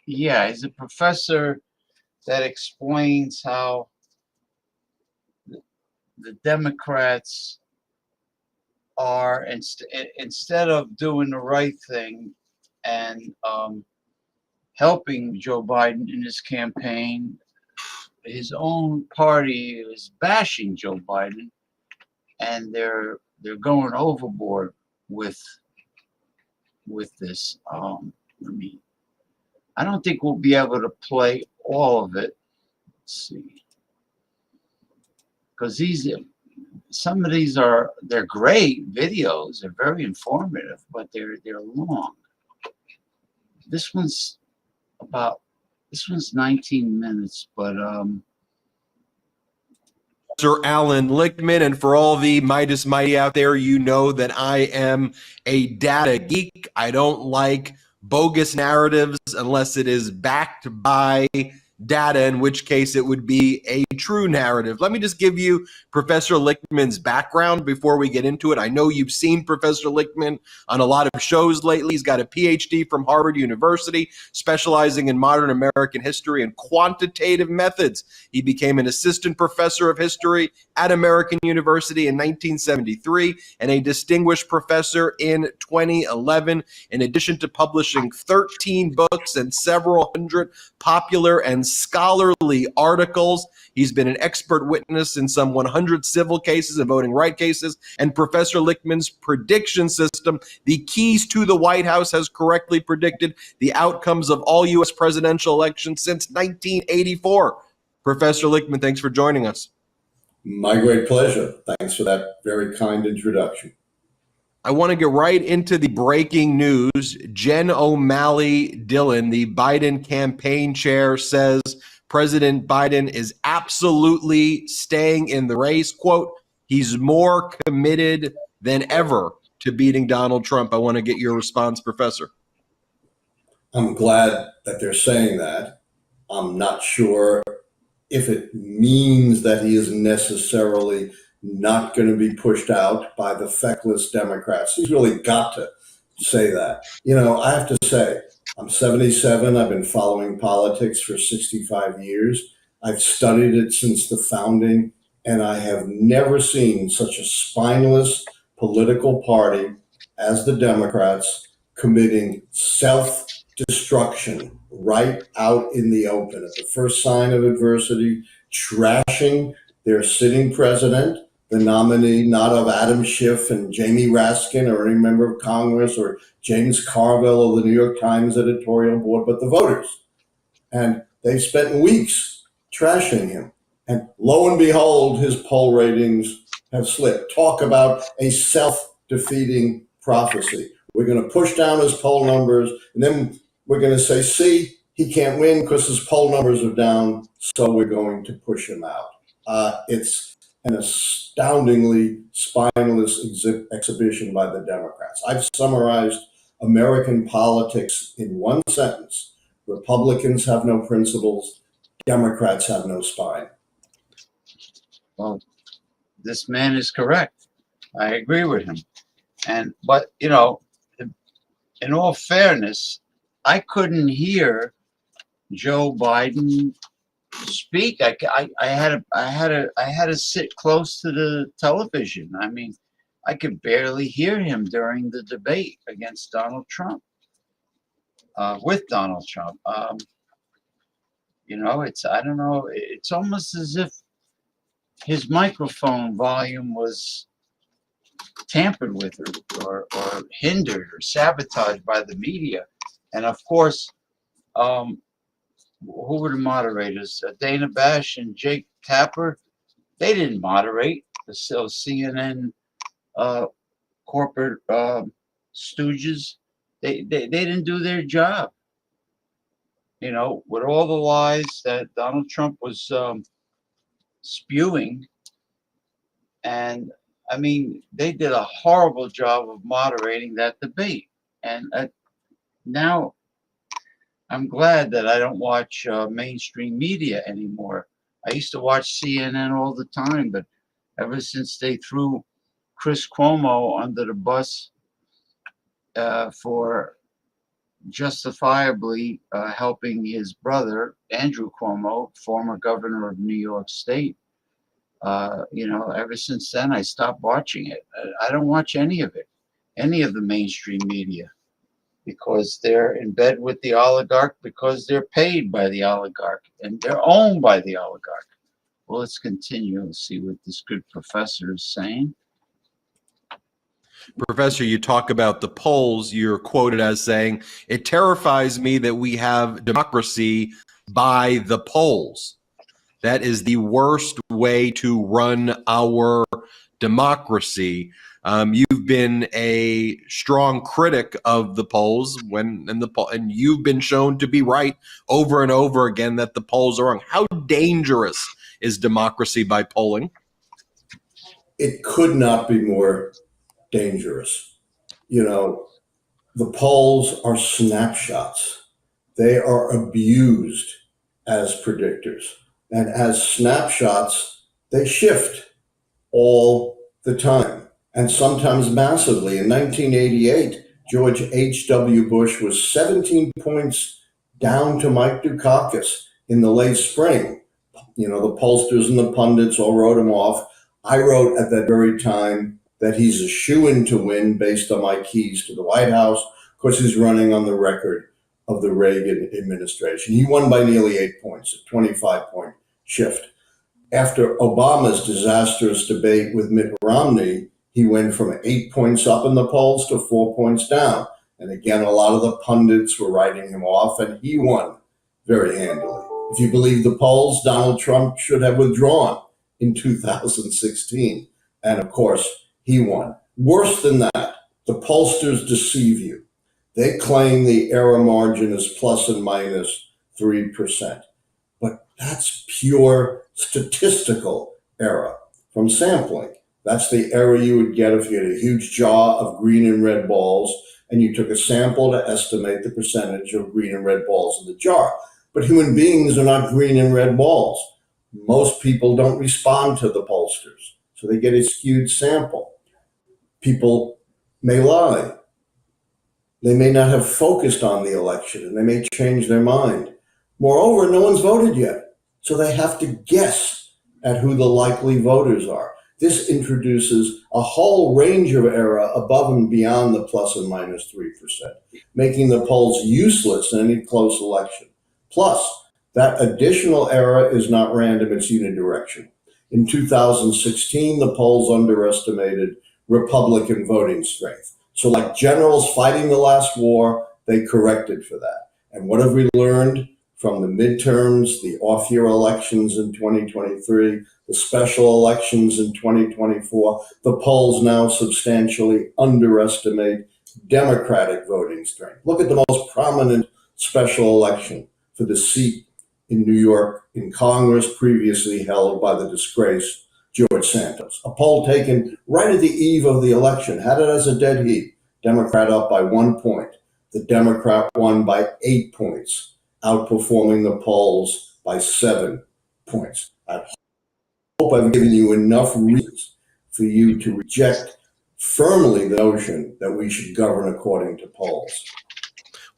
S1: Yeah, he's a professor that explains how the Democrats are, instead of doing the right thing and helping Joe Biden in his campaign, his own party is bashing Joe Biden, and they're going overboard with this. I don't think we'll be able to play all of it. Let's see, because some of these they're great videos. They're very informative, but they're long. This one's 19 minutes, but
S8: Sir Alan Lichtman, and for all the Midas Mighty out there, you know that I am a data geek. I don't like bogus narratives unless it is backed by data, in which case it would be a true narrative. Let me just give you Professor Lichtman's background before we get into it. I know you've seen Professor Lichtman on a lot of shows lately. He's got a PhD from Harvard University, specializing in modern American history and quantitative methods. He became an assistant professor of history at American University in 1973 and a distinguished professor in 2011. In addition to publishing 13 books and several hundred popular and scholarly articles, he's been an expert witness in some 100 civil cases and voting rights cases. And Professor Lichtman's prediction system, the keys to the White House, has correctly predicted the outcomes of all U.S. presidential elections since 1984. Professor Lichtman, thanks for joining us.
S9: My great pleasure. Thanks for that very kind introduction.
S8: I want to get right into the breaking news. Jen O'Malley Dillon, the Biden campaign chair, says President Biden is absolutely staying in the race. Quote, he's more committed than ever to beating Donald Trump. I want to get your response, Professor.
S9: I'm glad that they're saying that. I'm not sure if it means that he is necessarily not going to be pushed out by the feckless Democrats. He's really got to say that. You know, I have to say, I'm 77. I've been following politics for 65 years. I've studied it since the founding, and I have never seen such a spineless political party as the Democrats committing self-destruction right out in the open at the first sign of adversity, trashing their sitting president, the nominee not of Adam Schiff and Jamie Raskin or any member of Congress or James Carville of the New York Times editorial board, but the voters. And they've spent weeks trashing him. And lo and behold, his poll ratings have slipped. Talk about a self-defeating prophecy. We're going to push down his poll numbers, and then we're going to say, see, he can't win because his poll numbers are down, so we're going to push him out. It's an astoundingly spineless exhibition by the Democrats. I've summarized American politics in one sentence. Republicans have no principles. Democrats have no spine.
S1: Well, this man is correct. I agree with him. But, you know, in all fairness, I couldn't hear Joe Biden speak. I had to sit close to the television. I mean, I could barely hear him during the debate against Donald Trump, with Donald Trump. You know, I don't know, it's almost as if his microphone volume was tampered with or hindered or sabotaged by the media. And of course, who were the moderators? Dana Bash and Jake Tapper. They didn't moderate. The CNN corporate stooges. They didn't do their job. You know, with all the lies that Donald Trump was spewing. And I mean, they did a horrible job of moderating that debate. And now I'm glad that I don't watch mainstream media anymore. I used to watch CNN all the time, but ever since they threw Chris Cuomo under the bus for justifiably helping his brother, Andrew Cuomo, former governor of New York State, you know, ever since then, I stopped watching it. I don't watch any of it, any of the mainstream media, because they're in bed with the oligarch, because they're paid by the oligarch and they're owned by the oligarch. Well, let's continue and see what this good professor is saying.
S8: Professor, you talk about the polls. You're quoted as saying, it terrifies me that we have democracy by the polls. That is the worst way to run our democracy. You've been a strong critic of the polls and you've been shown to be right over and over again that the polls are wrong. How dangerous is democracy by polling?
S9: It could not be more dangerous. You know, the polls are snapshots. They are abused as predictors. And as snapshots, they shift all the time, and sometimes massively. In 1988, George H.W. Bush was 17 points down to Mike Dukakis in the late spring. You know, the pollsters and the pundits all wrote him off. I wrote at that very time that he's a shoo-in to win based on my keys to the White House. Of course, he's running on the record of the Reagan administration. He won by nearly 8 points, a 25-point shift. After Obama's disastrous debate with Mitt Romney, he went from 8 points up in the polls to 4 points down. And again, a lot of the pundits were writing him off, and he won very handily. If you believe the polls, Donald Trump should have withdrawn in 2016. And of course, he won. Worse than that, the pollsters deceive you. They claim the error margin is plus and minus 3%. But that's pure statistical error from sampling. That's the error you would get if you had a huge jar of green and red balls and you took a sample to estimate the percentage of green and red balls in the jar. But human beings are not green and red balls. Most people don't respond to the pollsters, so they get a skewed sample. People may lie. They may not have focused on the election, and they may change their mind. Moreover, no one's voted yet, so they have to guess at who the likely voters are. This introduces a whole range of error above and beyond the plus and minus 3%, making the polls useless in any close election. Plus, that additional error is not random, it's unidirectional. In 2016, the polls underestimated Republican voting strength. So like generals fighting the last war, they corrected for that. And what have we learned from the midterms, the off-year elections in 2023, the special elections in 2024? The polls now substantially underestimate Democratic voting strength. Look at the most prominent special election for the seat in New York in Congress, previously held by the disgraced George Santos. A poll taken right at the eve of the election had it as a dead heat. Democrat up by 1 point. The Democrat won by 8 points, outperforming the polls by 7 points. I hope I've given you enough reasons for you to reject firmly the notion that we should govern according to polls.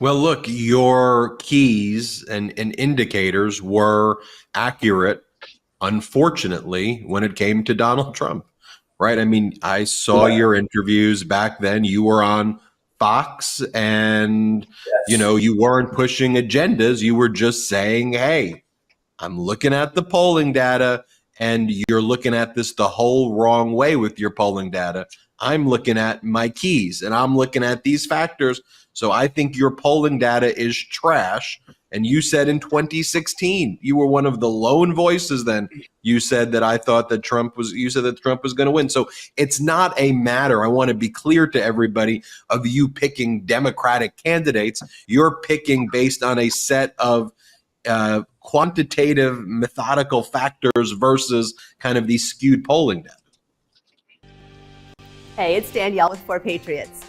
S8: Well, look, your keys and indicators were accurate, unfortunately, when it came to Donald Trump, right? I mean, I saw your interviews back then. You were on Fox and, you know, you weren't pushing agendas. You were just saying, hey, I'm looking at the polling data and you're looking at this the whole wrong way with your polling data. I'm looking at my keys and I'm looking at these factors. So I think your polling data is trash. And you said in 2016, you were one of the lone voices then. You said that I thought that Trump was going to win. So it's not a matter, I want to be clear to everybody, of you picking Democratic candidates. You're picking based on a set of quantitative, methodical factors versus kind of these skewed polling data.
S10: Hey, it's Danielle with 4 Patriots.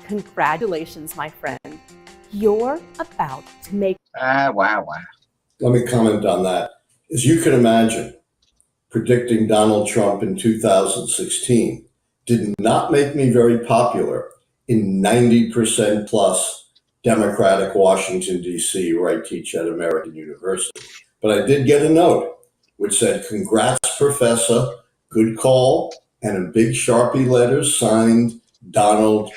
S10: Congratulations, my friend. You're about to make...
S1: Wow.
S9: Let me comment on that. As you can imagine, predicting Donald Trump in 2016 did not make me very popular in 90% plus Democratic Washington, D.C., where I teach at American University. But I did get a note which said, "Congrats, Professor, good call," and in big Sharpie letters signed Donald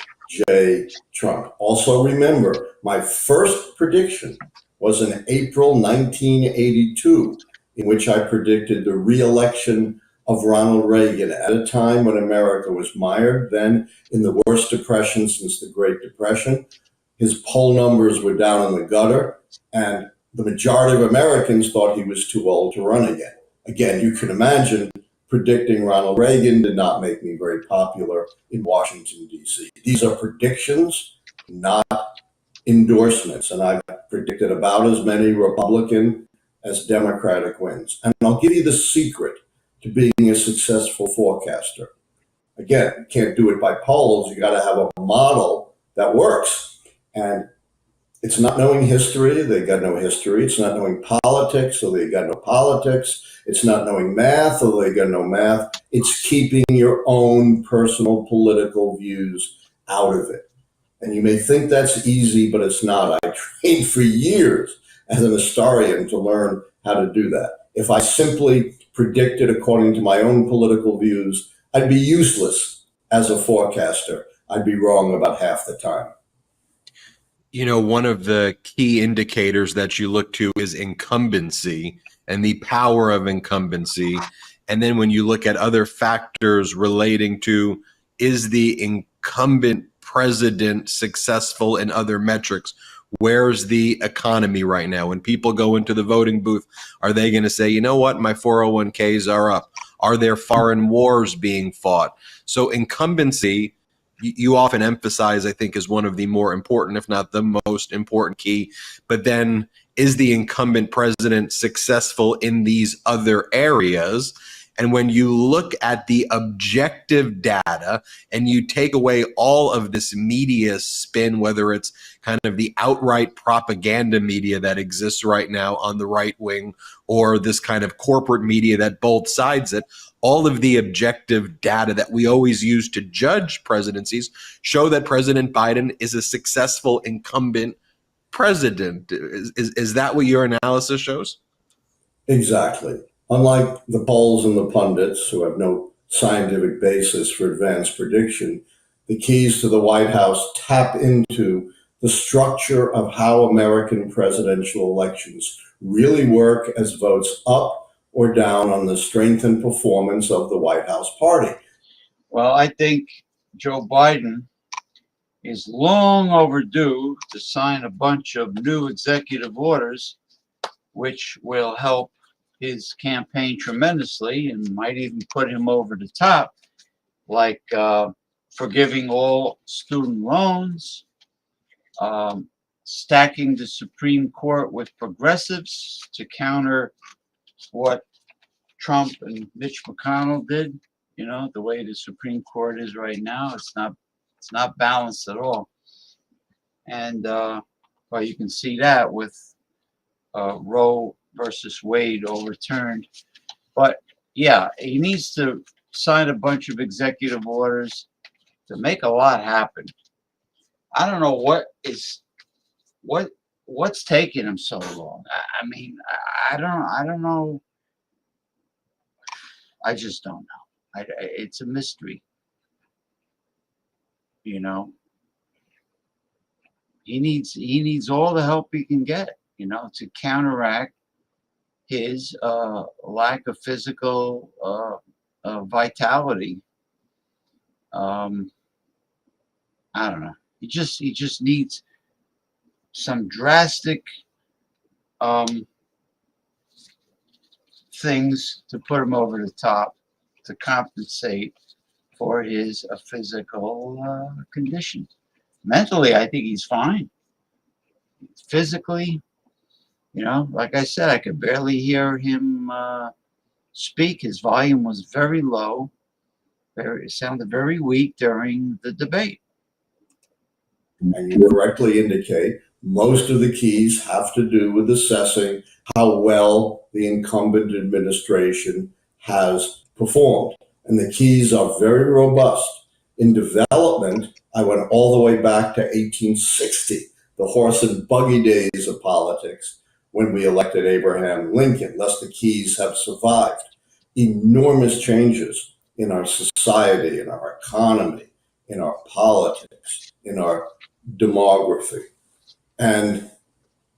S9: J. Trump. Also remember, my first prediction was in April 1982, in which I predicted the re-election of Ronald Reagan at a time when America was mired then in the worst depression since the Great Depression. His poll numbers were down in the gutter, and the majority of Americans thought he was too old to run again. Again, you can imagine predicting Ronald Reagan did not make me very popular in Washington, D.C. These are predictions, not endorsements, and I've predicted about as many Republican as Democratic wins. And I'll give you the secret to being a successful forecaster. Again, you can't do it by polls. You got to have a model that works. And It's not knowing history, they got no history. It's not knowing politics, so they got no politics. It's not knowing math, or they got no math. It's keeping your own personal political views out of it. And you may think that's easy, but it's not. I trained for years as an historian to learn how to do that. If I simply predicted according to my own political views, I'd be useless as a forecaster. I'd be wrong about half the time.
S8: You know, one of the key indicators that you look to is incumbency and the power of incumbency. And then when you look at other factors relating to, is the incumbent president successful in other metrics? Where's the economy right now? When people go into the voting booth, are they going to say, you know what, my 401ks are up? Are there foreign wars being fought? So incumbency, you often emphasize, I think, is one of the more important, if not the most important key. But then, is the incumbent president successful in these other areas? And when you look at the objective data and you take away all of this media spin, whether it's kind of the outright propaganda media that exists right now on the right wing, or this kind of corporate media that both sides it, all of the objective data that we always use to judge presidencies show that President Biden is a successful incumbent president. Is that what your analysis shows?
S9: Exactly. Unlike the polls and the pundits, who have no scientific basis for advanced prediction, the keys to the White House tap into the structure of how American presidential elections really work as votes up or down on the strength and performance of the White House party.
S1: Well, I think Joe Biden is long overdue to sign a bunch of new executive orders, which will help his campaign tremendously and might even put him over the top, like forgiving all student loans, stacking the Supreme Court with progressives to counter what Trump and Mitch McConnell did. You know, the way the Supreme Court is right now, it's not balanced at all. And well, you can see that with Roe versus Wade overturned. But yeah, he needs to sign a bunch of executive orders to make a lot happen. I don't know what's taking him so long. I mean, I don't know. I just don't know. It's a mystery. You know, he needs all the help he can get, you know, to counteract his lack of physical vitality. I don't know. He just needs some drastic things to put him over the top to compensate for his physical condition. Mentally, I think he's fine. Physically, you know, like I said, I could barely hear him speak. His volume was very low. It sounded very weak during the debate.
S9: And you correctly indicate most of the keys have to do with assessing how well the incumbent administration has performed. And the keys are very robust. In development, I went all the way back to 1860, the horse and buggy days of politics, when we elected Abraham Lincoln. Thus, the keys have survived. Enormous changes in our society, in our economy, in our politics, in our demography. And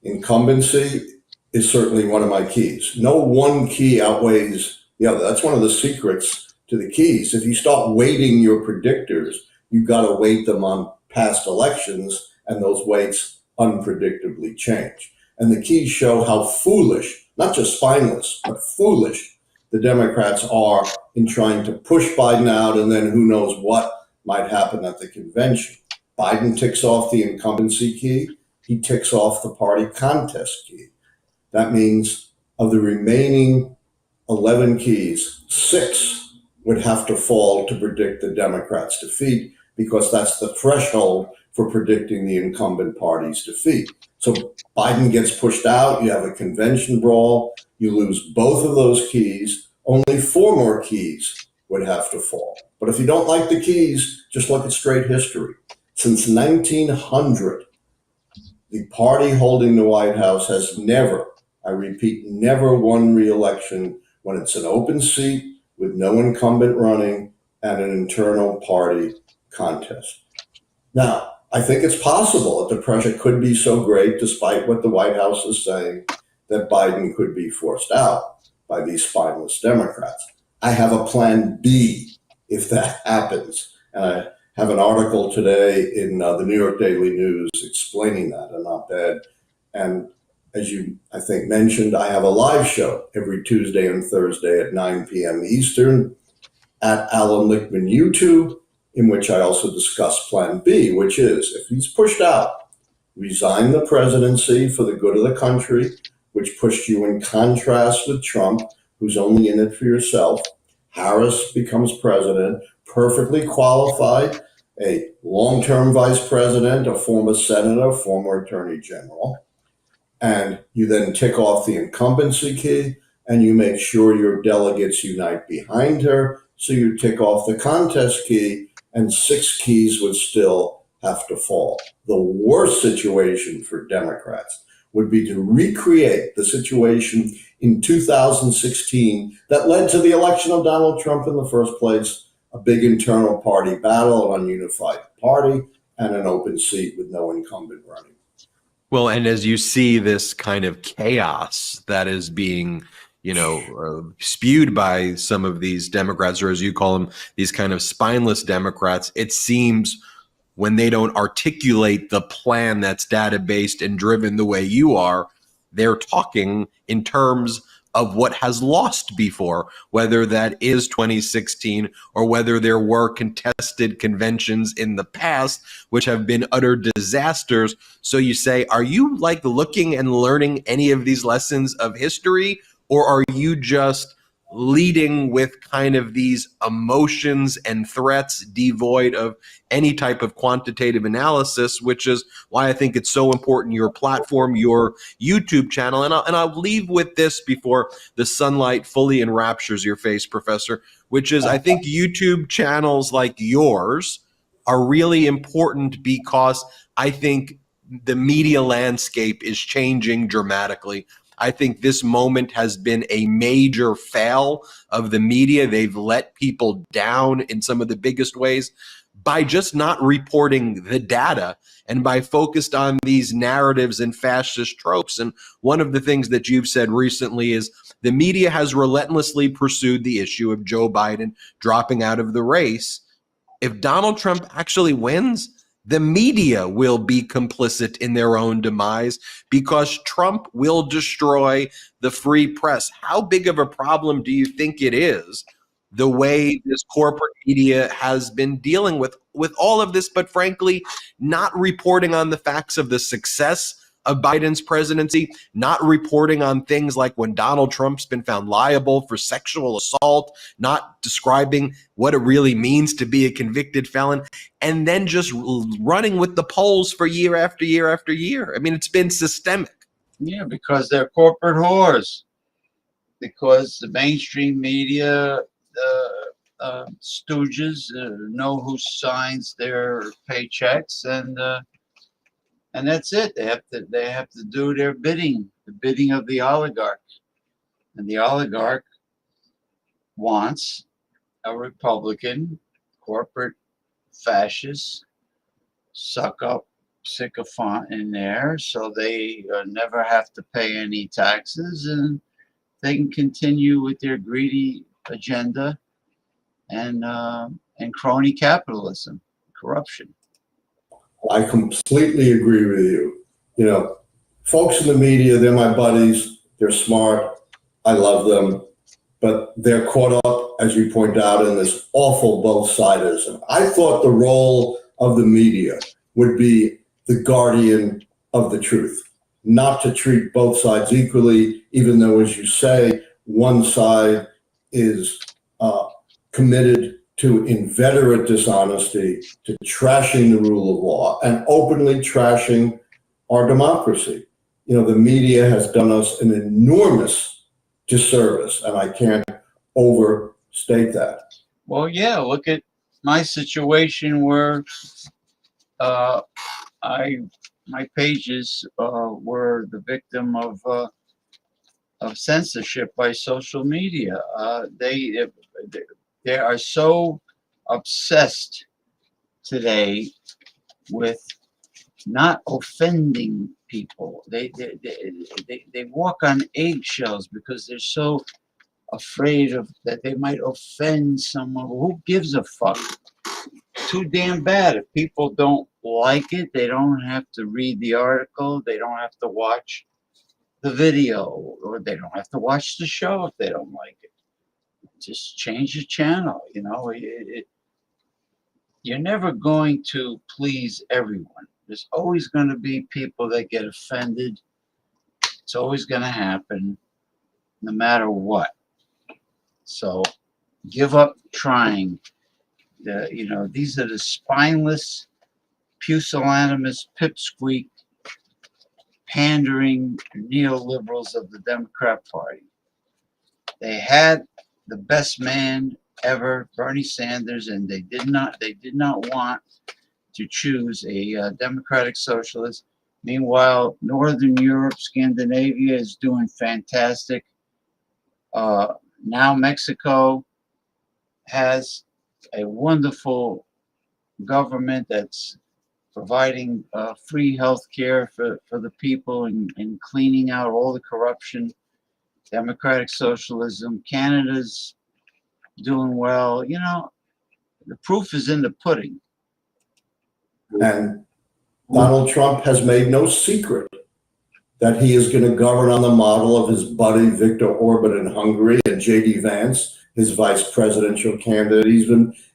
S9: incumbency is certainly one of my keys. No one key outweighs the other. That's one of the secrets to the keys. If you start weighting your predictors, you've got to weight them on past elections, and those weights unpredictably change. And the keys show how foolish, not just spineless, but foolish the Democrats are in trying to push Biden out, and then who knows what might happen at the convention. Biden ticks off the incumbency key. He ticks off the party contest key. That means of the remaining 11 keys, 6 would have to fall to predict the Democrats' defeat, because that's the threshold for predicting the incumbent party's defeat. So Biden gets pushed out, you have a convention brawl, you lose both of those keys, only 4 more keys would have to fall. But if you don't like the keys, just look at straight history. Since 1900, the party holding the White House has never, I repeat, never won re-election when it's an open seat with no incumbent running and an internal party contest. Now, I think it's possible that the pressure could be so great, despite what the White House is saying, that Biden could be forced out by these spineless Democrats. I have a plan B if that happens. And I have an article today in the New York Daily News explaining that, an op-ed. And as you, I think, mentioned, I have a live show every Tuesday and Thursday at 9 p.m. Eastern at Alan Lichtman YouTube, in which I also discuss Plan B, which is, if he's pushed out, resign the presidency for the good of the country, which pushed you in contrast with Trump, who's only in it for yourself. Harris becomes president, perfectly qualified, a long-term vice president, a former senator, former attorney general. And you then tick off the incumbency key, and you make sure your delegates unite behind her. So you tick off the contest key, and 6 keys would still have to fall. The worst situation for Democrats would be to recreate the situation in 2016 that led to the election of Donald Trump in the first place, a big internal party battle, an ununified party, and an open seat with no incumbent running.
S8: Well, and as you see this kind of chaos that is being, spewed by some of these Democrats, or as you call them, these kind of spineless Democrats, it seems when they don't articulate the plan that's data-based and driven the way you are, they're talking in terms of what has lost before, whether that is 2016 or whether there were contested conventions in the past, which have been utter disasters. So you say, are you like looking and learning any of these lessons of history, or are you just leading with kind of these emotions and threats devoid of any type of quantitative analysis, which is why I think it's so important, your platform, your YouTube channel. And I'll leave with this before the sunlight fully enraptures your face, Professor, which is I think YouTube channels like yours are really important because I think the media landscape is changing dramatically. I think this moment has been a major fail of the media. They've let people down in some of the biggest ways by just not reporting the data and by focused on these narratives and fascist tropes. And one of the things that you've said recently is the media has relentlessly pursued the issue of Joe Biden dropping out of the race. If Donald Trump actually wins, the media will be complicit in their own demise because Trump will destroy the free press. How big of a problem do you think it is, the way this corporate media has been dealing with all of this, but frankly, not reporting on the facts of the success of Biden's presidency, not reporting on things like when Donald Trump's been found liable for sexual assault, not describing what it really means to be a convicted felon, and then just running with the polls for year after year after year. I mean, it's been systemic.
S1: Yeah, because they're corporate whores. Because the mainstream media, stooges, know who signs their paychecks, and that's it. They have to do their bidding, the bidding of the oligarch. And the oligarch wants a Republican corporate fascist suck up sycophant in there, so they never have to pay any taxes, and they can continue with their greedy agenda and crony capitalism, corruption.
S9: I completely agree with you. Folks in the media, they're my buddies. They're smart. I love them. But they're caught up, as you point out, in this awful both-sidism. I thought the role of the media would be the guardian of the truth, not to treat both sides equally, even though, as you say, one side is committed to inveterate dishonesty, to trashing the rule of law, and openly trashing our democracy. You know, the media has done us an enormous disservice, and I can't overstate that.
S1: Well, yeah, look at my situation where my pages were the victim of censorship by social media. They are so obsessed today with not offending people. They walk on eggshells because they're so afraid of that they might offend someone. Who gives a fuck? Too damn bad. If people don't like it, they don't have to read the article. They don't have to watch the video, or they don't have to watch the show if they don't like it. Just change the channel. You know, you're never going to please everyone. There's always going to be people that get offended. It's always going to happen, no matter what. So give up trying. You know, these are the spineless, pusillanimous, pipsqueak, pandering neoliberals of the Democrat Party. They had the best man ever, Bernie Sanders, and they did not want to choose a democratic socialist. Meanwhile, Northern Europe, Scandinavia is doing fantastic. Now Mexico has a wonderful government that's providing free health care for the people and cleaning out all the corruption. Democratic socialism. Canada's doing well. You know, the proof is in the pudding.
S9: And Donald Trump has made no secret that he is going to govern on the model of his buddy Viktor Orban in Hungary, and J.D. Vance, his vice presidential candidate,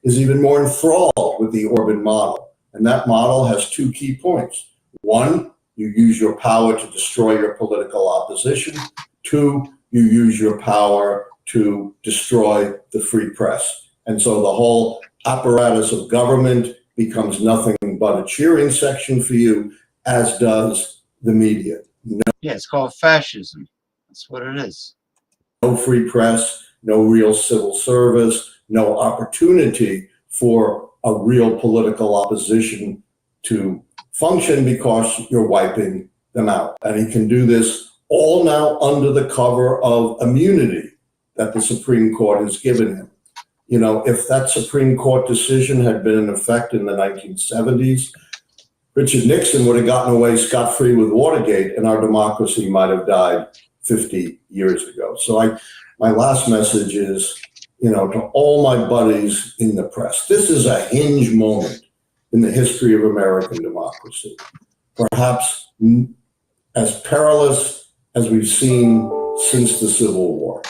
S9: is even more enthralled with the Orban model. And that model has two key points. One, you use your power to destroy your political opposition. Two, you use your power to destroy the free press. And so the whole apparatus of government becomes nothing but a cheering section for you, as does the media.
S1: Yeah, it's called fascism. That's what it is.
S9: No free press, no real civil service, no opportunity for a real political opposition to function because you're wiping them out. And he can do this all now under the cover of immunity that the Supreme Court has given him. You know, if that Supreme Court decision had been in effect in the 1970s, Richard Nixon would have gotten away scot-free with Watergate, and our democracy might have died 50 years ago. So my last message is, you know, to all my buddies in the press, this is a hinge moment in the history of American democracy. Perhaps as perilous as we've seen since the Civil War.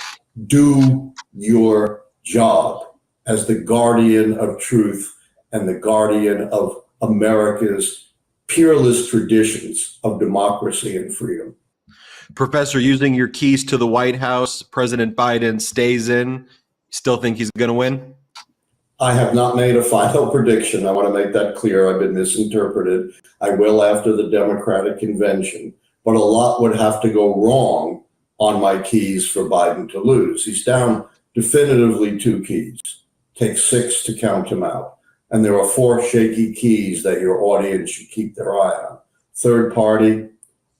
S9: Do your job as the guardian of truth and the guardian of America's peerless traditions of democracy and freedom.
S8: Professor, using your keys to the White House, President Biden stays in. Still think he's going to win?
S9: I have not made a final prediction. I want to make that clear. I've been misinterpreted. I will after the Democratic convention, but a lot would have to go wrong on my keys for Biden to lose. He's down definitively 2 keys. Take 6 to count him out. And there are 4 shaky keys that your audience should keep their eye on. Third party,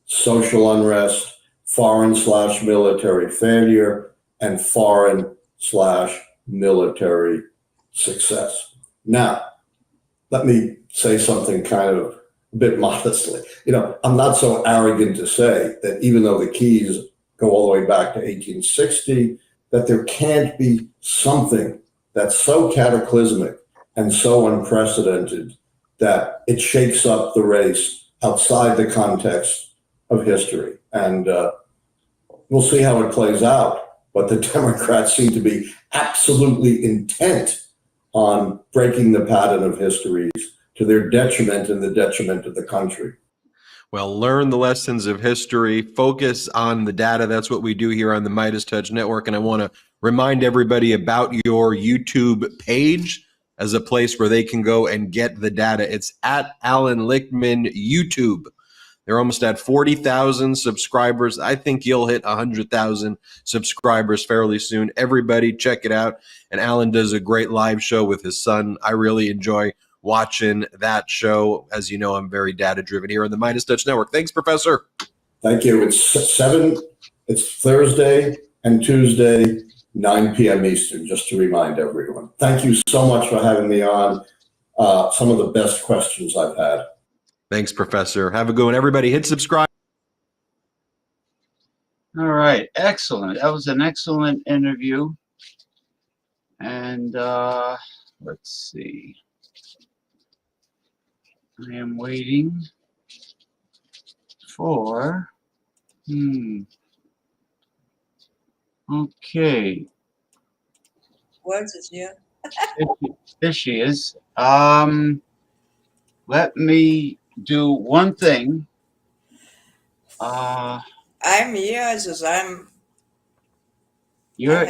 S9: social unrest, foreign/military failure, and foreign/military success. Now, let me say something kind of a bit modestly. You know, I'm not so arrogant to say that even though the keys go all the way back to 1860, that there can't be something that's so cataclysmic and so unprecedented that it shakes up the race outside the context of history. And we'll see how it plays out. But the Democrats seem to be absolutely intent on breaking the pattern of histories to their detriment and the detriment of the country.
S8: Well, learn the lessons of history, focus on the data. That's what we do here on the Midas Touch Network. And I want to remind everybody about your YouTube page as a place where they can go and get the data. It's at Alan Lichtman YouTube. They're almost at 40,000 subscribers. I think you'll hit 100,000 subscribers fairly soon. Everybody check it out. And Alan does a great live show with his son. I really enjoy watching that show. As you know, I'm very data-driven here on the Midas Touch Network. Thanks, Professor.
S9: Thank you. It's Thursday and Tuesday, 9 p.m. Eastern, just to remind everyone. Thank you so much for having me on. Some of the best questions I've had.
S8: Thanks, Professor. Have a good one. Everybody hit subscribe.
S1: All right. Excellent. That was an excellent interview. And let's see. I am waiting for... Okay.
S11: What is here?
S1: There she is. Let me do one thing.
S11: I'm here, so
S1: You're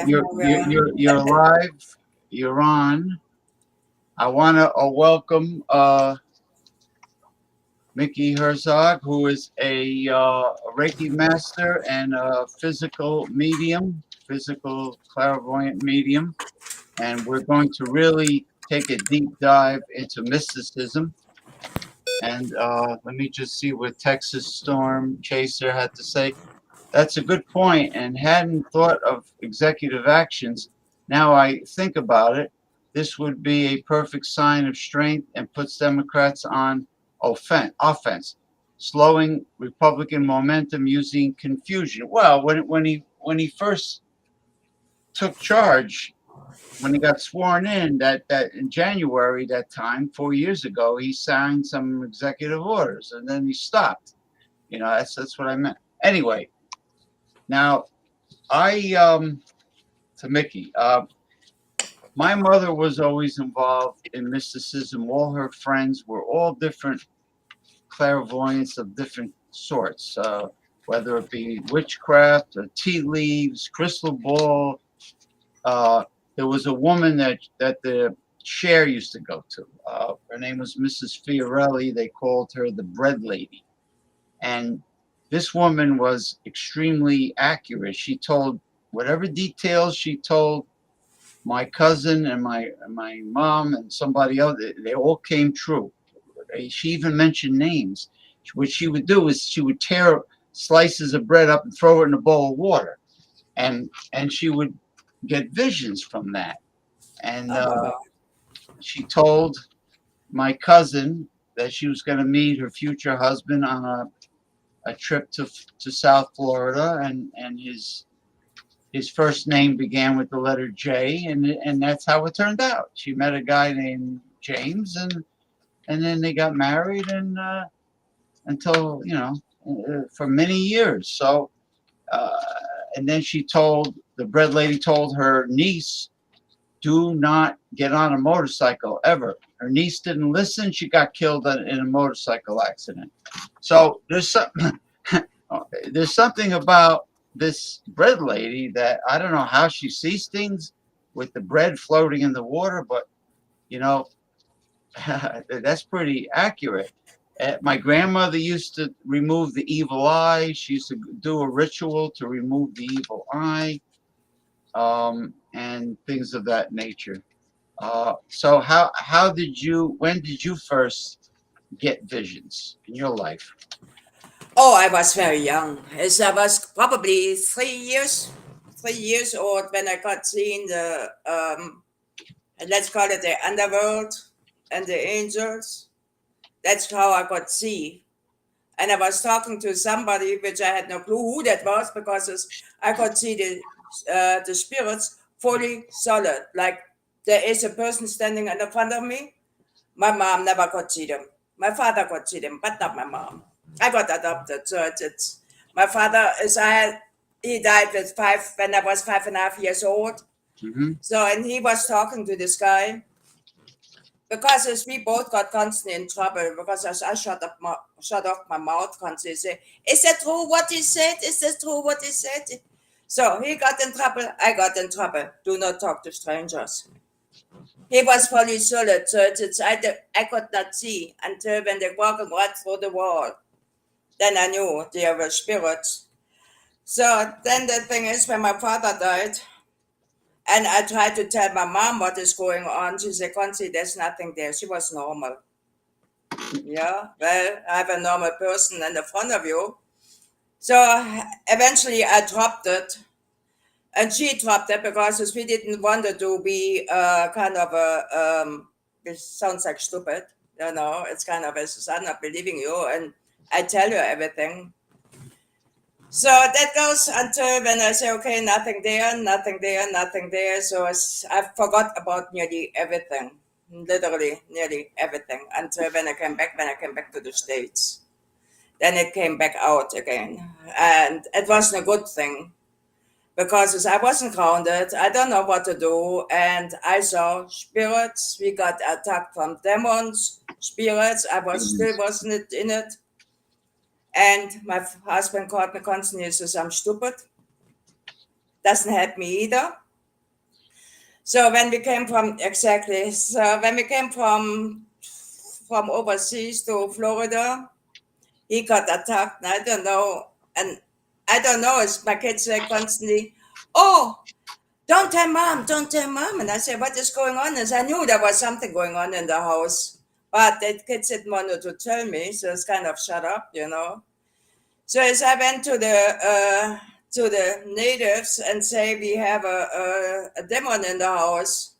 S1: live. You're on. I want to welcome Mikki Herzog, who is a Reikki master and a physical clairvoyant medium, and we're going to really take a deep dive into mysticism. And let me just see what Texas Storm Chaser had to say. That's a good point, and hadn't thought of executive actions. Now I think about it, this would be a perfect sign of strength and puts Democrats on offense, slowing Republican momentum using confusion. Well, when he first took charge, when he got sworn in, that in January, that time 4 years ago, he signed some executive orders and then he stopped. You know, that's what I meant. Anyway, now to Mikki, my mother was always involved in mysticism. All her friends were all different clairvoyants of different sorts, whether it be witchcraft or tea leaves, crystal ball. There was a woman that the Cher used to go to. Her name was Mrs. Fiorelli. They called her the bread lady. And this woman was extremely accurate. She told whatever details she told my cousin and my mom and somebody else, they all came true. She even mentioned names. What she would do is she would tear slices of bread up and throw it in a bowl of water. And she would get visions from that. And she told my cousin that she was going to meet her future husband on a trip to South Florida, and his first name began with the letter J, and that's how it turned out. She met a guy named James, and then they got married, and until for many years. So and then the bread lady told her niece, do not get on a motorcycle ever. Her niece didn't listen. She got killed in a motorcycle accident. So there's something about this bread lady that I don't know how she sees things with the bread floating in the water, but that's pretty accurate. My grandmother used to remove the evil eye. She used to do a ritual to remove the evil eye, and things of that nature. So when did you first get visions in your life?
S11: Oh, I was very young. As I was probably 3 years old when I got seen the let's call it the underworld and the angels. That's how I got see. And I was talking to somebody which I had no clue who that was, because I could see the spirits fully solid. Like there is a person standing in front of me. My mom never could see them. My father could see them, but not my mom. I got adopted, so my father he died when I was 5.5 years old.
S1: Mm-hmm.
S11: So, and he was talking to this guy, because we both got constantly in trouble, because I shut off my mouth constantly. Say, is that true what he said? Is that true what he said? So he got in trouble, I got in trouble. Do not talk to strangers. He was fully solid, so I could not see until when they walking right through the wall. Then I knew they were spirits. So then the thing is, when my father died, and I tried to tell my mom what is going on, she said, Concy, there's nothing there. She was normal. Yeah, well, I have a normal person in the front of you. So eventually I dropped it. And she dropped it because we didn't want it to be kind of a, it sounds like stupid, you know, it's kind of, I'm not believing you, and I tell you everything. So that goes until when I say, okay, nothing there, nothing there, nothing there. So I forgot about nearly everything, literally nearly everything, until when I came back to the States. Then it came back out again. And it wasn't a good thing, because I wasn't grounded, I don't know what to do, and I saw spirits. We got attacked from demons, spirits. I still wasn't in it. And my husband called me constantly and says, I'm stupid. Doesn't help me either. So when we came from overseas to Florida, he got attacked, and I don't know. And I don't know, as my kids say constantly, oh, don't tell mom. And I said, what is going on? And I knew there was something going on in the house, but the kids didn't want to tell me, so it's kind of shut up, you know. So as I went to the natives and say, we have a demon in the house,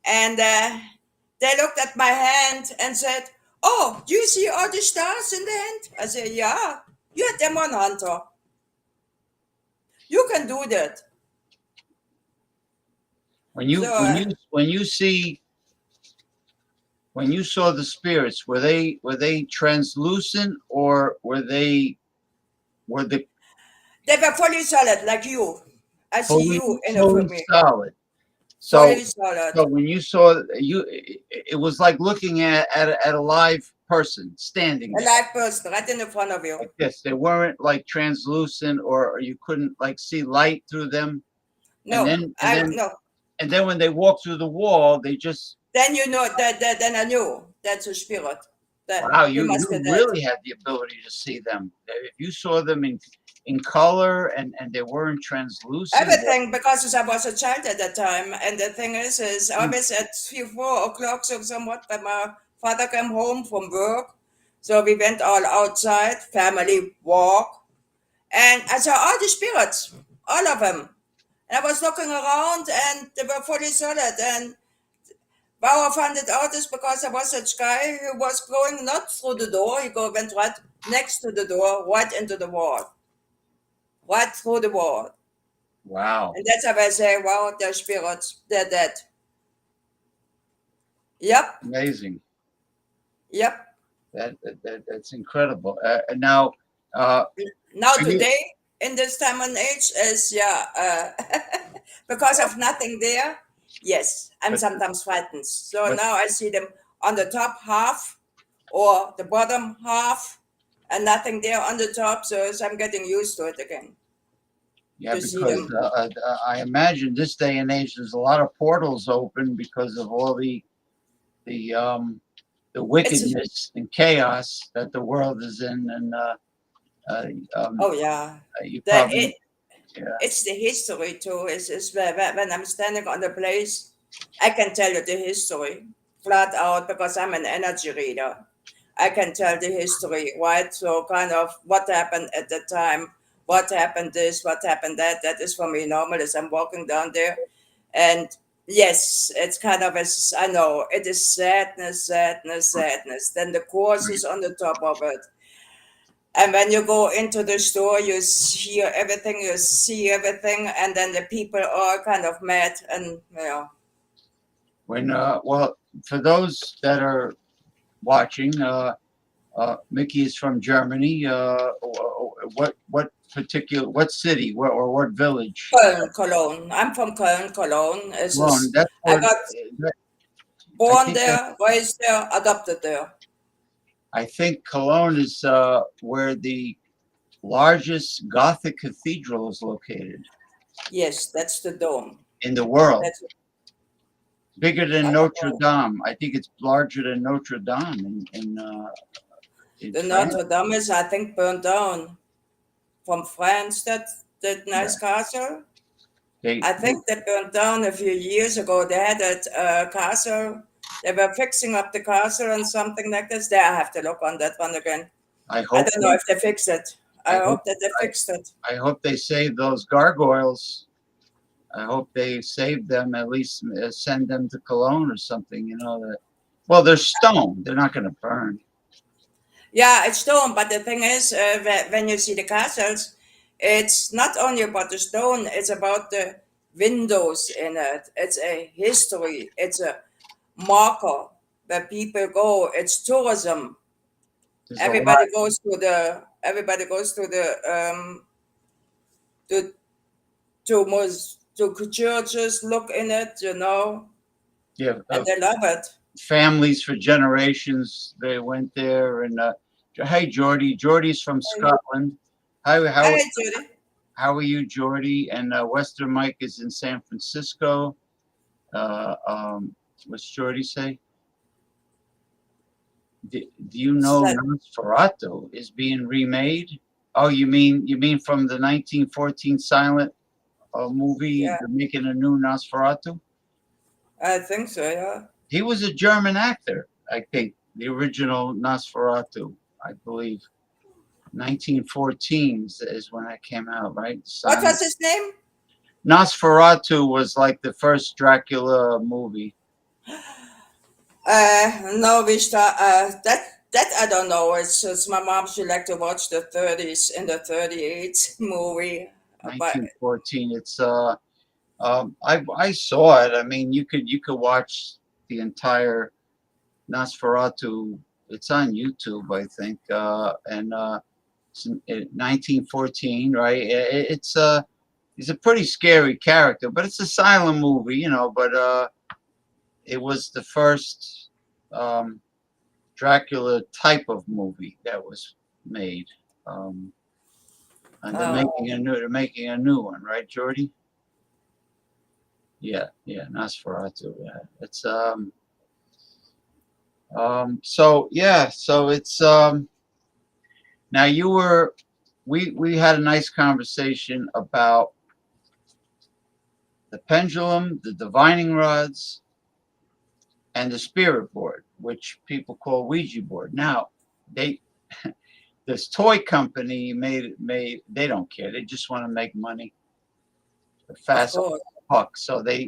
S11: and they looked at my hand and said, oh, do you see all the stars in the hand? I said, yeah, you're a demon hunter. You can do that.
S1: When you saw the spirits, were they translucent, or were they
S11: They were fully solid, like you. I see you in a
S1: fully solid?
S11: Fully solid.
S1: So when you saw it was like looking at a live person standing
S11: A
S1: there.
S11: live person right in the front of you.
S1: Like this. They weren't like translucent, or you couldn't like see light through them.
S11: No,
S1: no. And then when they walked through the wall, they just.
S11: Then you know then I knew that's a spirit.
S1: Wow, you really had the ability to see them. If you saw them in color and they weren't translucent.
S11: Everything, because I was a child at that time, and the thing is always at 4 o'clock or somewhat when my father came home from work. So we went all outside, family walk, and I saw all the spirits, all of them. And I was looking around, and they were fully solid. And how I found it out is because there was such guy who was going not through the door, he went right next to the door, right into the wall. Right through the wall.
S1: Wow.
S11: And that's how I say, wow, they're spirits, they're dead. Yep.
S1: Amazing.
S11: Yep.
S1: That's incredible. Now
S11: today, in this time and age, is because of nothing there. Yes, I'm sometimes frightened. So now I see them on the top half or the bottom half, and nothing there on the top. So I'm getting used to it again.
S1: Yeah, because I imagine this day and age, there's a lot of portals open because of all the wickedness and chaos that the world is in, and
S11: it's the history too. It's when I'm standing on the place, I can tell you the history flat out because I'm an energy reader. I can tell the history, right? So kind of what happened at the time, what happened this, what happened that. That is for me normal as I'm walking down there. And yes, it's kind of, I know, it is sadness. Then the course is on the top of it. And when you go into the store, you hear everything, you see everything, and then the people are kind of mad, and
S1: When well, for those that are watching, Mikki is from Germany. What city or what village?
S11: Cologne. I'm from Cologne. Cologne.
S1: I
S11: got born there, raised there, adopted there.
S1: I think Cologne is where the largest Gothic cathedral is located
S11: Yes, that's the dome.
S1: in the world.
S11: That's
S1: Bigger than Notre Dame. I think it's larger than Notre Dame in
S11: the
S1: France.
S11: Notre Dame is, I think, burned down from France. That nice castle. I think that burned down a few years ago. They had that castle. They were fixing up the castle and something like this. There, I have to look on that one again.
S1: I
S11: I don't know if they fixed it. I hope that they fixed it.
S1: I hope they saved those gargoyles. I hope they saved them, at least send them to Cologne or something, you know. Well, they're stone. They're not going to burn.
S11: Yeah, it's stone, but the thing is, when you see the castles, it's not only about the stone, it's about the windows in it. It's a history. It's a marker where people go. It's tourism. Everybody goes to the to churches, look in it, you know.
S1: Yeah,
S11: and they love it.
S1: Families for generations, they went there. And hey, Jordy. Jordy's from Scotland. Hi,
S11: Jordy.
S1: How are you, Jordy? And Western Mike is in San Francisco. What's Jordy say? Do you know Nosferatu is being remade? Oh, you mean from the 1914 silent movie?
S11: Yeah.
S1: They're making a new Nosferatu?
S11: I think so, yeah.
S1: He was a German actor, I think. The original Nosferatu, I believe. 1914 is when that came out, right?
S11: What was his name?
S1: Nosferatu was like the first Dracula movie.
S11: No, we start that I don't know. It's my mom. She liked to watch the 30s and the 38 movie.
S1: 1914. It's I saw it. I mean, you could watch the entire Nosferatu. It's on YouTube, I think. And it's 1914, right? He's a pretty scary character, but it's a silent movie, you know. But it was the first Dracula type of movie that was made. And they're making a new one, right, Jordy? Yeah, Nosferatu. Yeah, it's so it's now we had a nice conversation about the pendulum, the divining rods, and the spirit board, which people call Ouija board. Now, this toy company made they don't care. They just want to make money. The fast buck. So they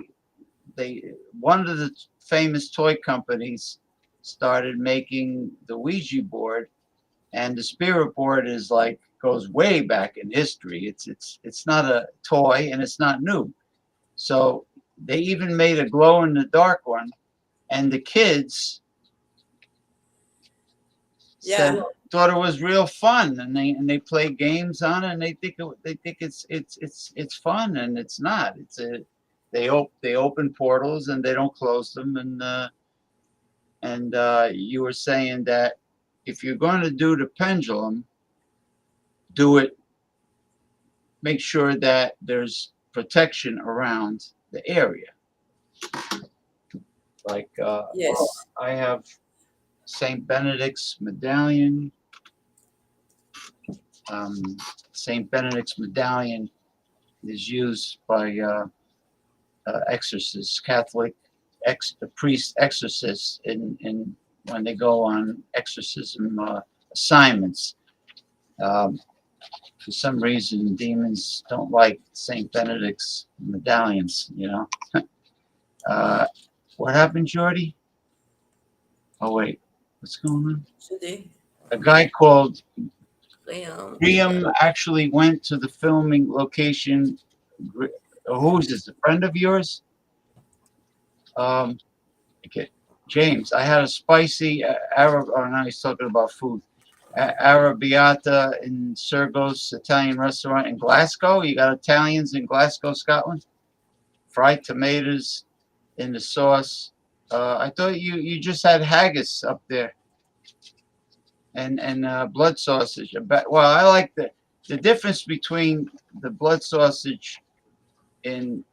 S1: one of the famous toy companies started making the Ouija board, and the spirit board is like goes way back in history. It's not a toy and it's not new. So they even made a glow in the dark one. And the kids thought it was real fun, and they play games on it, and they think it's fun, and it's not. They open portals and they don't close them, and you were saying that if you're going to do the pendulum, do it. Make sure that there's protection around the area. Like
S11: yes,
S1: I have Saint Benedict's medallion. Saint Benedict's medallion is used by exorcists, Catholic priest exorcists, in when they go on exorcism assignments. For some reason, demons don't like Saint Benedict's medallions. You know. What happened, Jordy? Oh, wait. What's going on? A guy called Liam actually went to the filming location. Who is this? A friend of yours? Okay. James, I had a spicy Arab. Oh, now he's talking about food. Arrabbiata in Sergos Italian restaurant in Glasgow. You got Italians in Glasgow, Scotland? Fried tomatoes in the sauce. I thought you just had haggis up there, and blood sausage. Well, I like the difference between the blood sausage in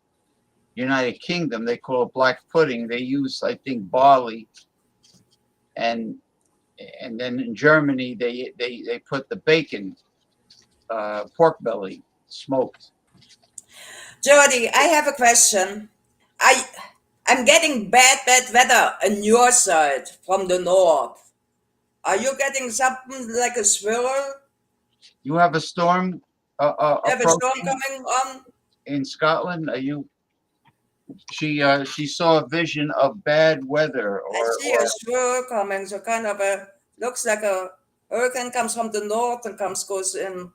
S1: United Kingdom, they call it black pudding. They use, I think, barley, and then in Germany they put the bacon, pork belly, smoked.
S11: Jody, I have a question. I'm getting bad weather on your side from the north. Are you getting something like a swirl?
S1: You have a storm
S11: You have a storm
S1: approaching
S11: coming on?
S1: in Scotland? Are you? She saw a vision of bad weather,
S11: I see a swirl coming, so kind of looks like a hurricane comes from the north and goes in.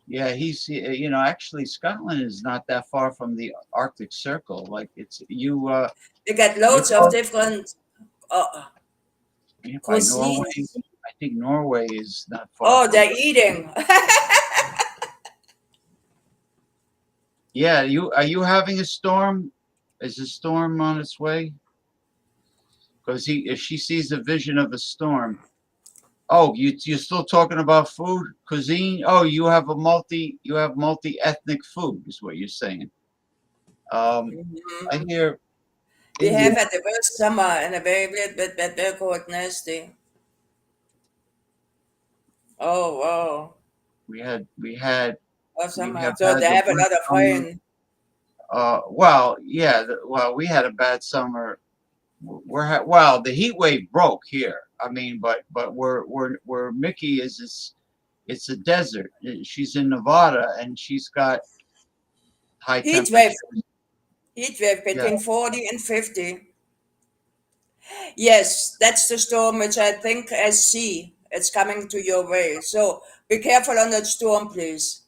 S1: yeah, actually Scotland is not that far from the Arctic Circle. Like it's you.
S11: You get loads of different
S1: By Norway,
S11: cuisines.
S1: I think Norway is not far.
S11: Oh, they're eating.
S1: Yeah, are you having a storm? Is a storm on its way? Because if she sees a vision of a storm. Oh, you're still talking about food, cuisine? Oh, you have multi-ethnic food, is what you're saying. I hear
S11: We
S1: India.
S11: have had the worst summer and a very cold, nasty. Oh wow.
S1: We had
S11: Oh, summer.
S1: have
S11: So
S1: had
S11: they
S1: the
S11: have a
S1: worst
S11: lot of
S1: summer.
S11: rain.
S1: Well, yeah. Well, we had a bad summer. Well, the heat wave broke here. I mean, but where Mickey is, it's a desert. She's in Nevada, and she's got high
S11: Heat
S1: temperatures.
S11: wave. Heat wave between
S1: Yeah.
S11: 40 and 50. Yes, that's the storm which I think I see. It's coming to your way. So be careful on that storm, please.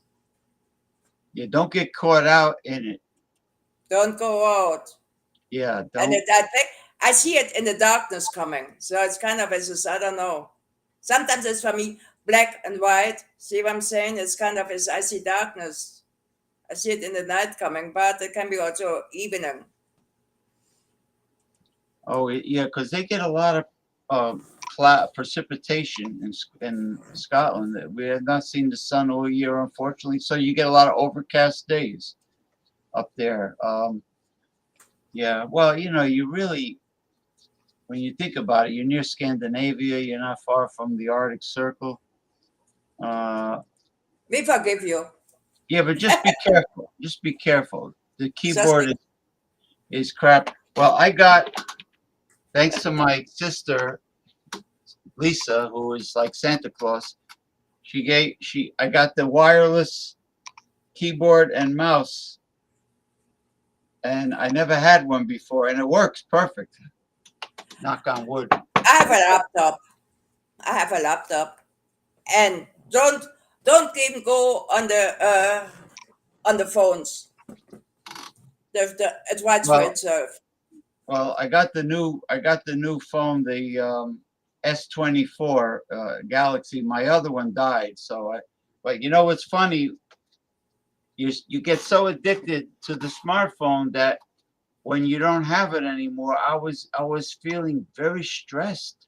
S1: Yeah, don't get caught out in it.
S11: Don't go out.
S1: Yeah,
S11: And
S1: don't.
S11: I think I see it in the darkness coming. So it's kind of as I don't know. Sometimes it's for me black and white. See what I'm saying? It's kind of as I see darkness. I see it in the night coming, but it can be also evening.
S1: Oh, yeah, because they get a lot of precipitation in Scotland. We have not seen the sun all year, unfortunately. So you get a lot of overcast days up there. Yeah, well, you really, when you think about it, you're near Scandinavia. You're not far from the Arctic Circle.
S11: We forgive you.
S1: Yeah, but just be careful. Just be careful. The keyboard is crap. Well, thanks to my sister Lisa, who is like Santa Claus, I got the wireless keyboard and mouse, and I never had one before, and it works perfect. Knock on wood.
S11: I have a laptop. And don't even go on the phones. It's widespread serve.
S1: Well, I got the new phone, the S24 Galaxy. My other one died, but you know what's funny? You get so addicted to the smartphone that when you don't have it anymore, I was feeling very stressed,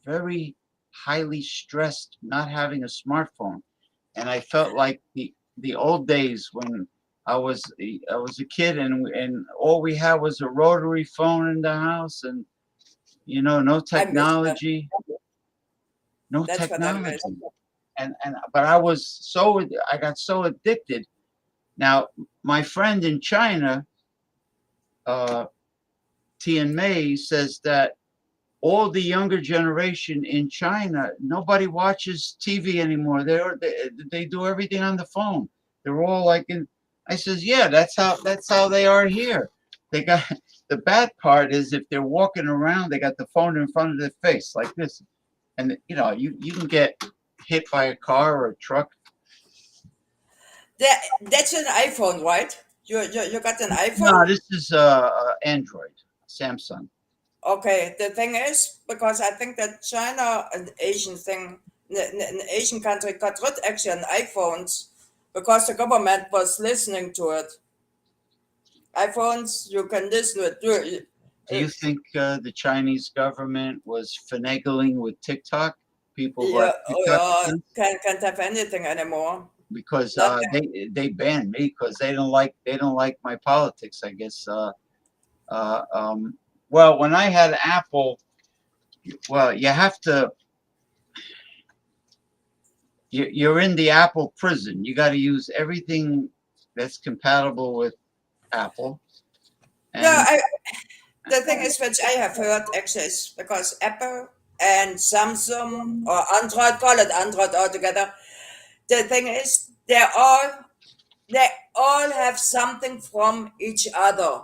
S1: very highly stressed, not having a smartphone, and I felt like the old days when I was a kid, and all we had was a rotary phone in the house, and no technology,
S11: That's
S1: technology,
S11: what I miss.
S1: but I got so addicted. Now my friend in China, Tian Mei, says that all the younger generation in China, nobody watches TV anymore. They do everything on the phone. They're all like in. I says, yeah, that's how they are here. They got the bad part is if they're walking around, they got the phone in front of their face like this, and you can get hit by a car or a truck.
S11: That's an iPhone, right? You got an iPhone?
S1: No, this is Android, Samsung.
S11: Okay, the thing is, because I think that China, an Asian thing, an Asian country, got rid actually on iPhones because the government was listening to it. iPhones, you can listen to it.
S1: Do you think the Chinese government was finagling with TikTok? people
S11: Yeah,
S1: like
S11: can't have anything anymore.
S1: because
S11: Nothing.
S1: they banned me because they don't like my politics, I guess. Well, when I had Apple, well, you have to. You're in the Apple prison. You got to use everything that's compatible with Apple.
S11: No, the thing is, which I have heard exists because Apple and Samsung or Android, call it Android altogether. The thing is, they all have something from each other.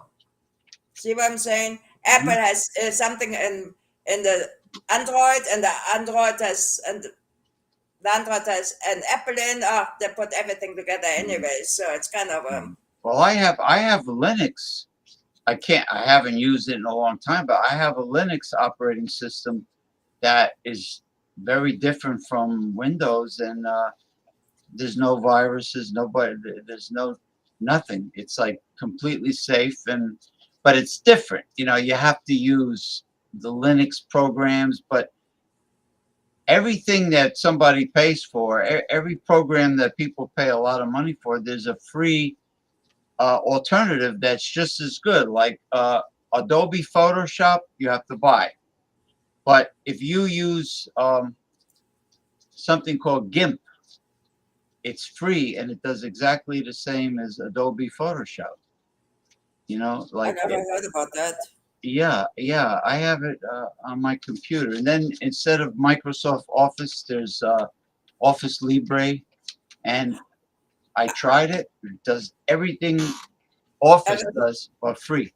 S11: See what I'm saying? Apple has something in the Android, and the Android has an Apple in. They put everything together anyway, so it's kind of
S1: Well, I have Linux. I haven't used it in a long time, but I have a Linux operating system that is very different from Windows, and there's no viruses, there's nothing. It's like completely safe, but it's different. You know, you have to use the Linux programs, but everything that somebody pays for, every program that people pay a lot of money for, there's a free alternative that's just as good. Like Adobe Photoshop, you have to buy. But if you use something called GIMP, it's free and it does exactly the same as Adobe Photoshop. You know, like
S11: I never heard about that.
S1: Yeah, I have it on my computer. And then instead of Microsoft Office, there's Office Libre, and I tried it. It does everything Office does, but free.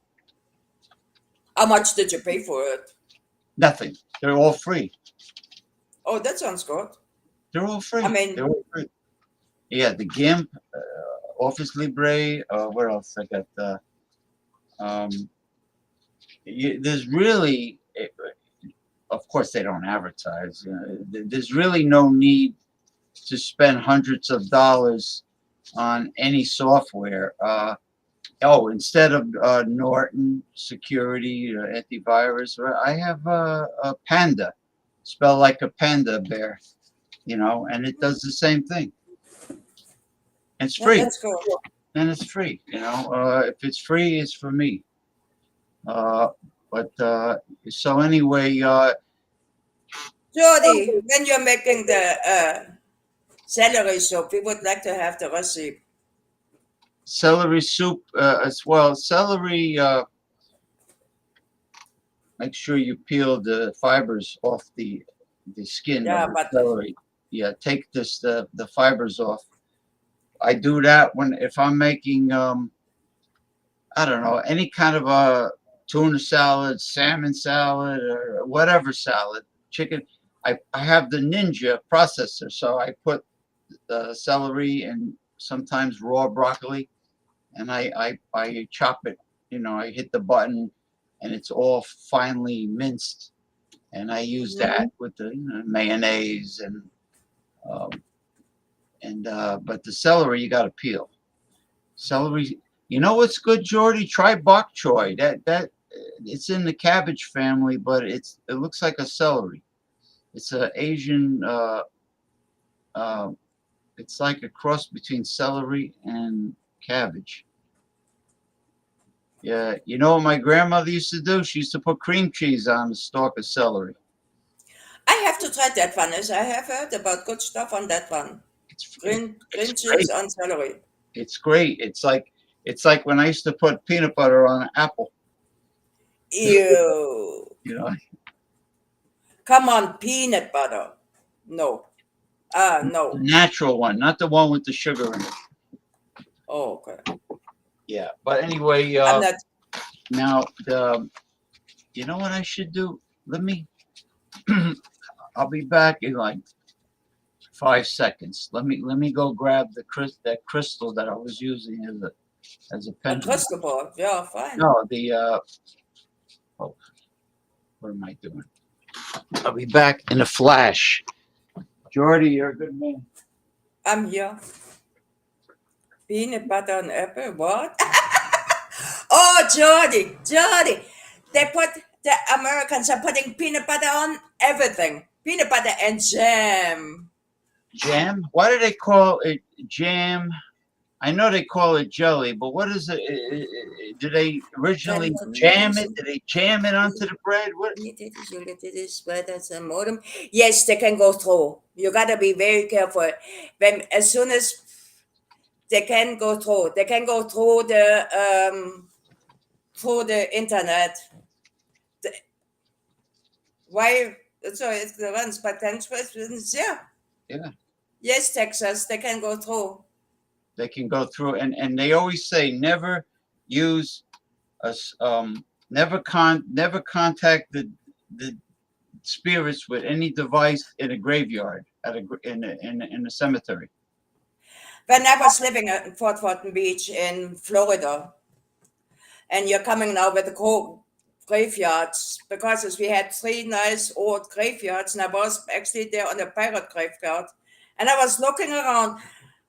S11: How much did you pay for it?
S1: Nothing. They're all free.
S11: Oh, that sounds good.
S1: They're all free.
S11: I mean,
S1: they're all free. Yeah, the GIMP, Office Libre. What else? I got there's really, of course, they don't advertise. There's really no need to spend hundreds of dollars on any software. Instead of Norton Security or antivirus, I have a Panda, spelled like a panda bear, you know, and it does the same thing. It's free.
S11: Yeah, that's cool.
S1: And it's free, you know. If it's free, it's for me. So anyway,
S11: Jody, when you're making the celery soup, we would like to have the recipe.
S1: celery soup as well. Celery, make sure you peel the fibers off the skin of the celery. Yeah, take the fibers off. I do that if I'm making I don't know, any kind of a tuna salad, salmon salad, or whatever salad, chicken. I have the Ninja processor, so I put the celery and sometimes raw broccoli, and I chop it. You know, I hit the button, and it's all finely minced, and I use that with the mayonnaise but the celery you got to peel. Celery. You know what's good, Jordy? Try bok choy. That it's in the cabbage family, but it looks like a celery. It's an Asian. It's like a cross between celery and cabbage. Yeah, you know what my grandmother used to do? She used to put cream cheese on the stalk of celery.
S11: I have to try that one. As I have heard about good stuff on that one. Green cheese on celery.
S1: It's great. It's like when I used to put peanut butter on an apple.
S11: Ew.
S1: You know.
S11: Come on, peanut butter. No. No.
S1: The natural one, not the one with the sugar in it.
S11: Oh, okay.
S1: Yeah, but anyway, now you know what I should do? Let me. I'll be back in like 5 seconds. Let me go grab that crystal that I was using as a pen.
S11: A crystal ball. Yeah, fine.
S1: No, what am I doing? I'll be back in a flash. Jordy, you're a good man.
S11: I'm here. Peanut butter and apple. What? Oh, Jordy. The Americans are putting peanut butter on everything. peanut butter and jam.
S1: Jam? Why do they call it jam? I know they call it jelly, but what is it? Do they originally jam it? Do they jam it onto the bread? What?
S11: Yes, they can go through. You gotta be very careful. As soon as they can go through through the internet. Why? So it's the ones, but yeah.
S1: Yeah.
S11: Yes, Texas, they can go through.
S1: They can go through, and they always say never use never contact the spirits with any device in a graveyard in a cemetery.
S11: When I was living in Fort Walton Beach in Florida, and you're coming now with the graveyards, because we had 3 nice old graveyards, and I was actually there on a pirate graveyard, and I was looking around,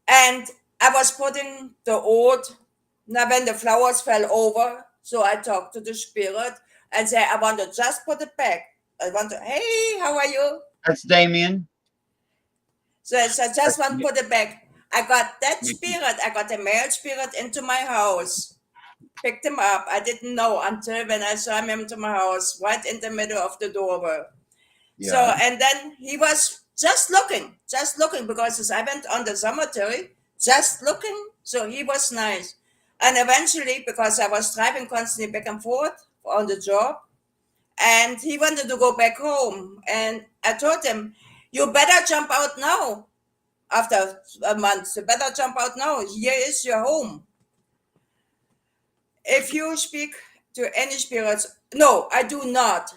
S11: and I was putting the old, now when the flowers fell over, so I talked to the spirit and say, I want to just put it back. I want to, hey, how are you?
S1: That's Damien.
S11: So I just want to put it back. I got that spirit, I got a male spirit into my house, picked him up. I didn't know until when I saw him into my house, right in the middle of the doorway. Yeah. So, and then he was just looking because I went on the cemetery, just looking. So he was nice. And eventually, because I was driving constantly back and forth on the job, and he wanted to go back home. And I told him, you better jump out now. After a month, you better jump out now. Here is your home. If you speak to any spirits, no, I do not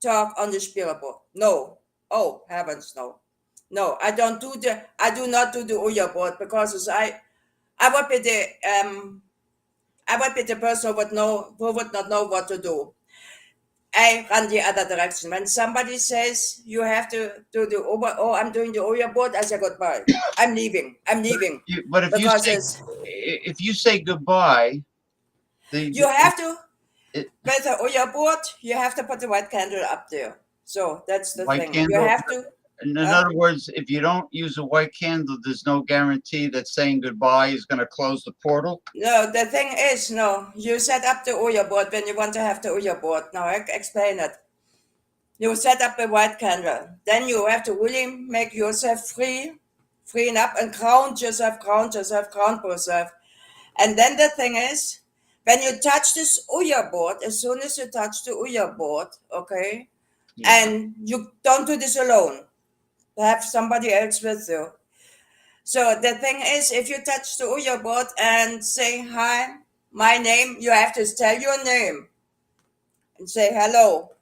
S11: talk on the spirit board. No. Oh, heavens, no. No, I do not do the Ouija board because I would be the person who would not know what to do. I run the other direction. When somebody says you have to do the I'm doing the Ouija board, I say goodbye. I'm leaving.
S1: But if you say goodbye,
S11: you have to. With the Ouija board, you have to put the white candle up there. So that's the thing.
S1: Candle,
S11: you have to.
S1: In other words, if you don't use a white candle, there's no guarantee that saying goodbye is going to close the portal?
S11: No, the thing is, no. You set up the Ouija board when you want to have the Ouija board. Now, I explain it. You set up the white candle. Then you have to really make yourself free enough, and ground yourself. And then the thing is, when you touch this Ouija board, as soon as you touch the Ouija board, okay, and you don't do this alone. Have somebody else with you. So the thing is, if you touch the Ouija board and say, hi, my name, you have to tell your name and say hello.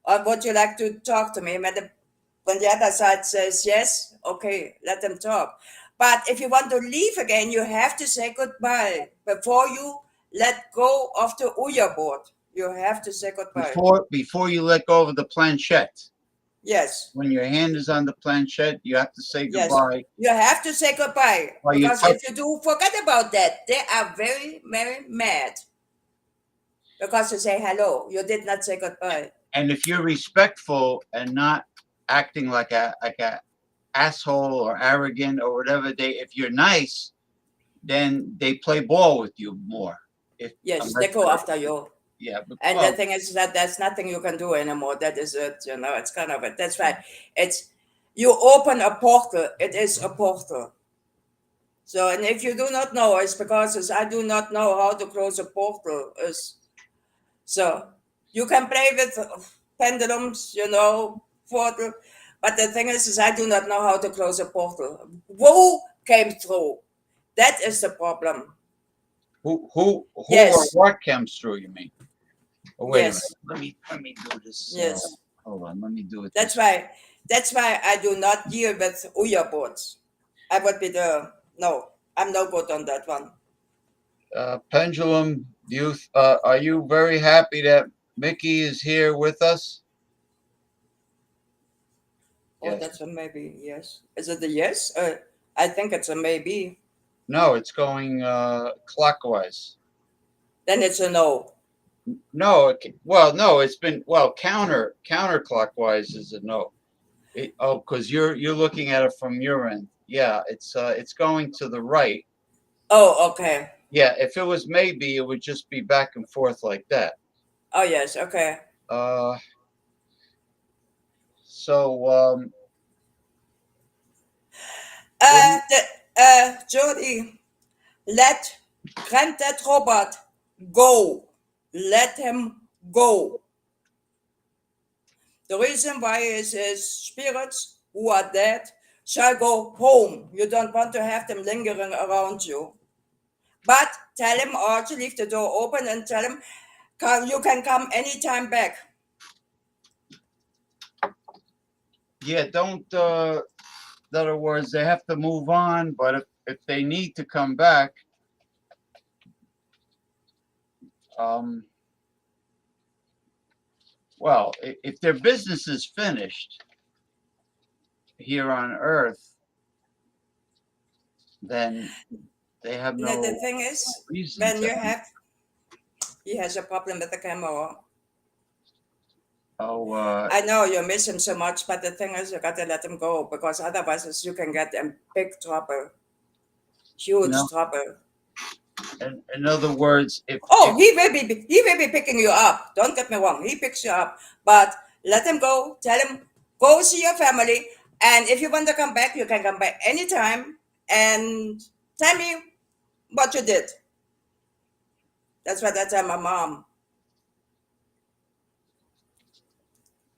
S11: Or would you like to talk to me? When the other side says yes, okay, let them talk. But if you want to leave again, you have to say goodbye before you let go of the Ouija board. You have to say goodbye.
S1: Before you let go of the planchette.
S11: Yes.
S1: When your hand is on the planchette, you have to say goodbye.
S11: Yes. You have to say goodbye. Because if you do forget about that, they are very, very mad. Because you say hello, you did not say goodbye.
S1: And if you're respectful and not acting like a asshole or arrogant or whatever, if you're nice, then they play ball with you more.
S11: Yes, they go after you.
S1: Yeah,
S11: and the thing is that there's nothing you can do anymore. That is it, it's kind of it. That's right. It's you open a portal, it is a portal. So, and if you do not know, it's because I do not know how to close a portal. So you can play with pendulums, portal, but the thing is I do not know how to close a portal. Who came through? That is the problem.
S1: Who
S11: yes.
S1: or what comes through, you mean? Oh, wait
S11: yes.
S1: a minute. Let me do this.
S11: Yes.
S1: Hold on. Let me do it.
S11: That's why I do not deal with Ouija boards. I would be no. I'm no good on that one.
S1: Pendulum Youth, are you very happy that Mikki is here with us?
S11: Oh, yes. That's a maybe. Yes. Is it a yes? I think it's a maybe.
S1: No, it's going clockwise.
S11: Then it's a no.
S1: No, well, no, it's been counterclockwise is a no. Because you're looking at it from your end. Yeah, it's going to the right.
S11: Oh, okay.
S1: Yeah, if it was maybe, it would just be back and forth like that.
S11: Oh, yes, okay.
S1: So
S11: Jody, let Granddad Robert go. Let him go. The reason why is his spirits who are dead shall go home. You don't want to have them lingering around you. But tell him or to leave the door open and tell him you can come anytime back.
S1: yeah, don't. In other words, they have to move on. But if they need to come back, well, if their business is finished here on Earth, then they have no.
S11: The thing is,
S1: reason
S11: when
S1: to.
S11: he has a problem with the camera.
S1: Oh,
S11: I know you miss him so much, but the thing is, you got to let him go because otherwise, you can get in big trouble, huge trouble.
S1: In other words, if
S11: he will be picking you up. Don't get me wrong, he picks you up, but let him go. Tell him go see your family, and if you want to come back, you can come back anytime. And tell me what you did. That's what I tell my mom.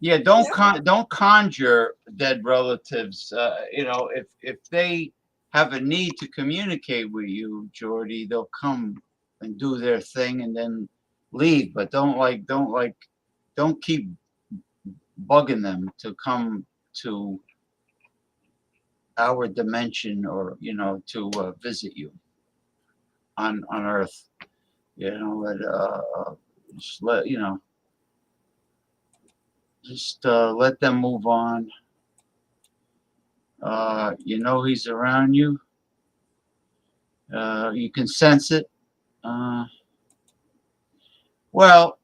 S1: Yeah, don't conjure dead relatives. If they have a need to communicate with you, Jordy, they'll come and do their thing and then leave. But don't keep bugging them to come to our dimension or to visit you on Earth. Just let Just let them move on. He's around you. You can sense it. Well,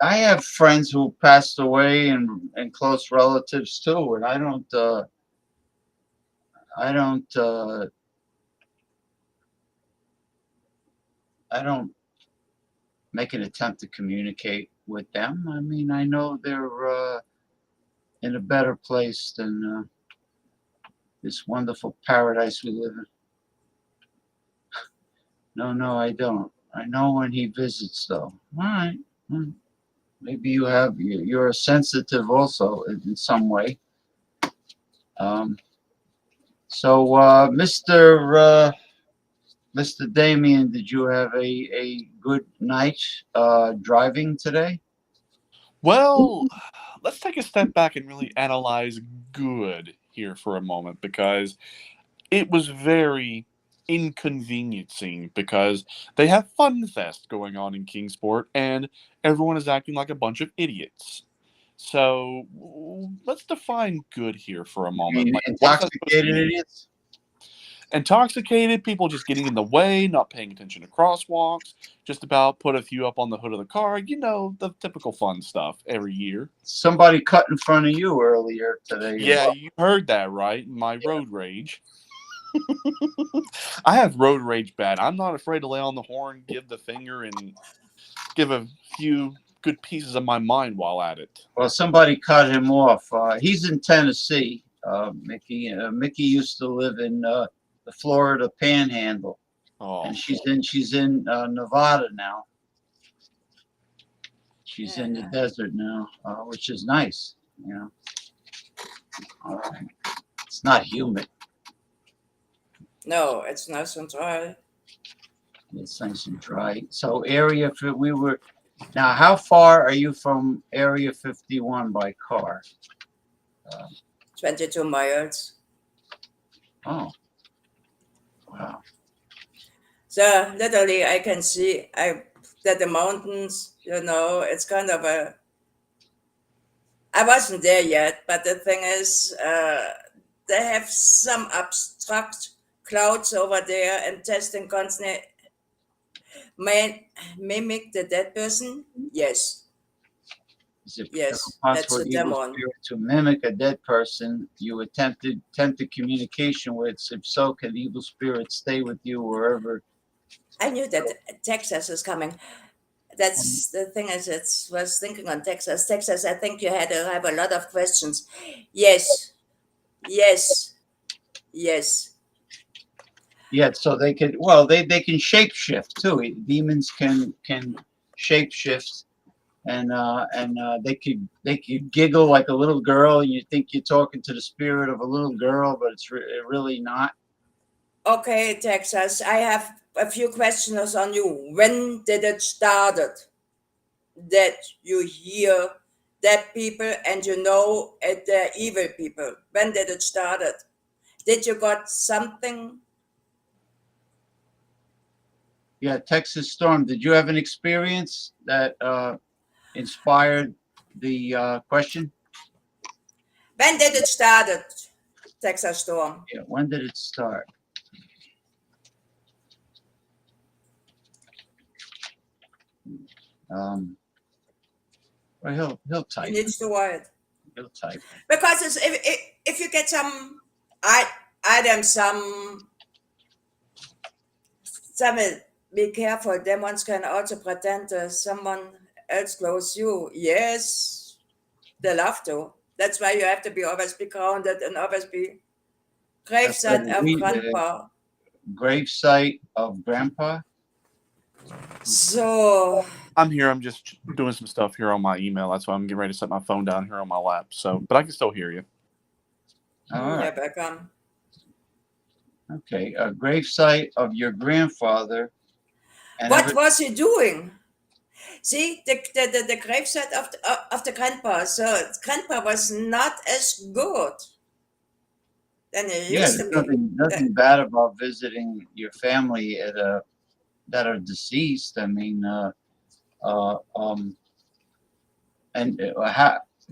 S1: I have friends who passed away and close relatives too, and I don't make an attempt to communicate with them. I mean, I know they're in a better place than this wonderful paradise we live in. No, I don't. I know when he visits, though. All right. Maybe you're sensitive also in some way. So, Mr. Damien, did you have a good night driving today?
S12: Well, let's take a step back and really analyze good here for a moment, because it was very inconveniencing because they have Fun Fest going on in Kingsport and everyone is acting like a bunch of idiots. So let's define good here for a moment.
S1: You mean
S12: What is that supposed to
S1: intoxicated
S12: mean?
S1: idiots?
S12: Intoxicated, people just getting in the way, not paying attention to crosswalks, just about put a few up on the hood of the car, the typical fun stuff every year.
S1: Somebody cut in front of you earlier today.
S12: Yeah, you heard that right. My road rage. I have road rage bad. I'm not afraid to lay on the horn, give the finger, and give a few good pieces of my mind while at it.
S1: Well, somebody cut him off. He's in Tennessee, Mickey. Mickey used to live in the Florida Panhandle, and she's in Nevada now. She's in the desert now, which is nice. It's not humid.
S11: No, it's nice and dry.
S1: It's nice and dry. So now, how far are you from Area 51 by car?
S11: 22 miles.
S1: Oh, wow.
S11: So literally I can see that the mountains, it's kind of I wasn't there yet, but the thing is, they have some abstract clouds over there and testing constantly Mimic the dead person? Yes.
S1: Is it
S11: Yes,
S1: possible
S11: that's
S1: for
S11: a
S1: evil
S11: demon.
S1: spirit to mimic a dead person you attempted communication with? If so, can evil spirits stay with you wherever?
S11: I knew that Texas is coming. That's the thing. Was thinking on Texas. Texas, I think you have a lot of questions. Yes, yes, yes.
S1: Yeah, so they could. They can shapeshift too. Demons can shapeshift, and they could giggle like a little girl, and you think you're talking to the spirit of a little girl, but it's really not.
S11: Okay, Texas, I have a few questions on you. When did it started that you hear dead people and you know the evil people? When did it started? Did you got something?
S1: Yeah, Texas Storm. Did you have an experience that inspired the question?
S11: When did it started, Texas Storm?
S1: Yeah, when did it start? Well, he'll type.
S11: He needs to write.
S1: He'll type.
S11: Because if you get some items, some be careful. Demons can also pretend someone else close you. Yes, they love to. That's why you have to be always be grounded and always be gravesite of grandpa.
S1: Gravesite of grandpa.
S11: So
S12: I'm here. I'm just doing some stuff here on my email. That's why I'm getting ready to set my phone down here on my lap. So, but I can still hear you.
S1: All right.
S11: Yeah, back on.
S1: Okay, a gravesite of your grandfather. And
S11: What was he doing? See, the gravesite of the grandpa. So grandpa was not as good than he
S1: yeah,
S11: used to
S1: there's
S11: be.
S1: nothing bad about visiting your family that are deceased. I mean, how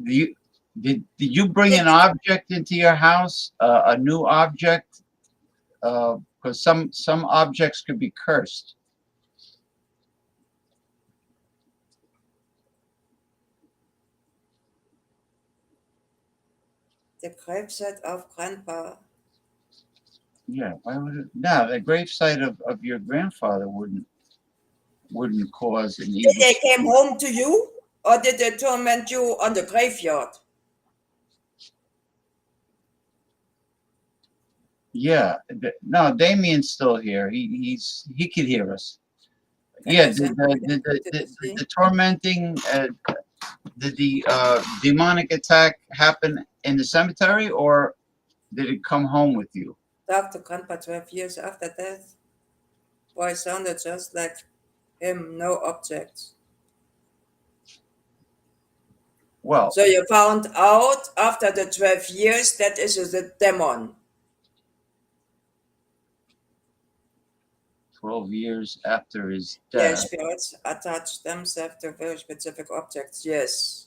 S1: did you bring an object into your house, a new object? Because some objects could be cursed.
S11: The gravesite of grandpa.
S1: Yeah, why would it? No, the gravesite of your grandfather wouldn't cause an evil.
S11: Did they came home to you, or did they torment you on the graveyard?
S1: Yeah, no, Damien's still here. He could hear us. Yeah, the tormenting. Did the demonic attack happen in the cemetery, or did it come home with you?
S11: Talked to grandpa 12 years after death. Boy sounded just like him, no objects.
S1: Well,
S11: so you found out after the 12 years that is a demon.
S1: 12 years after his
S11: Yeah,
S1: death.
S11: spirits attach themselves to very specific objects. Yes.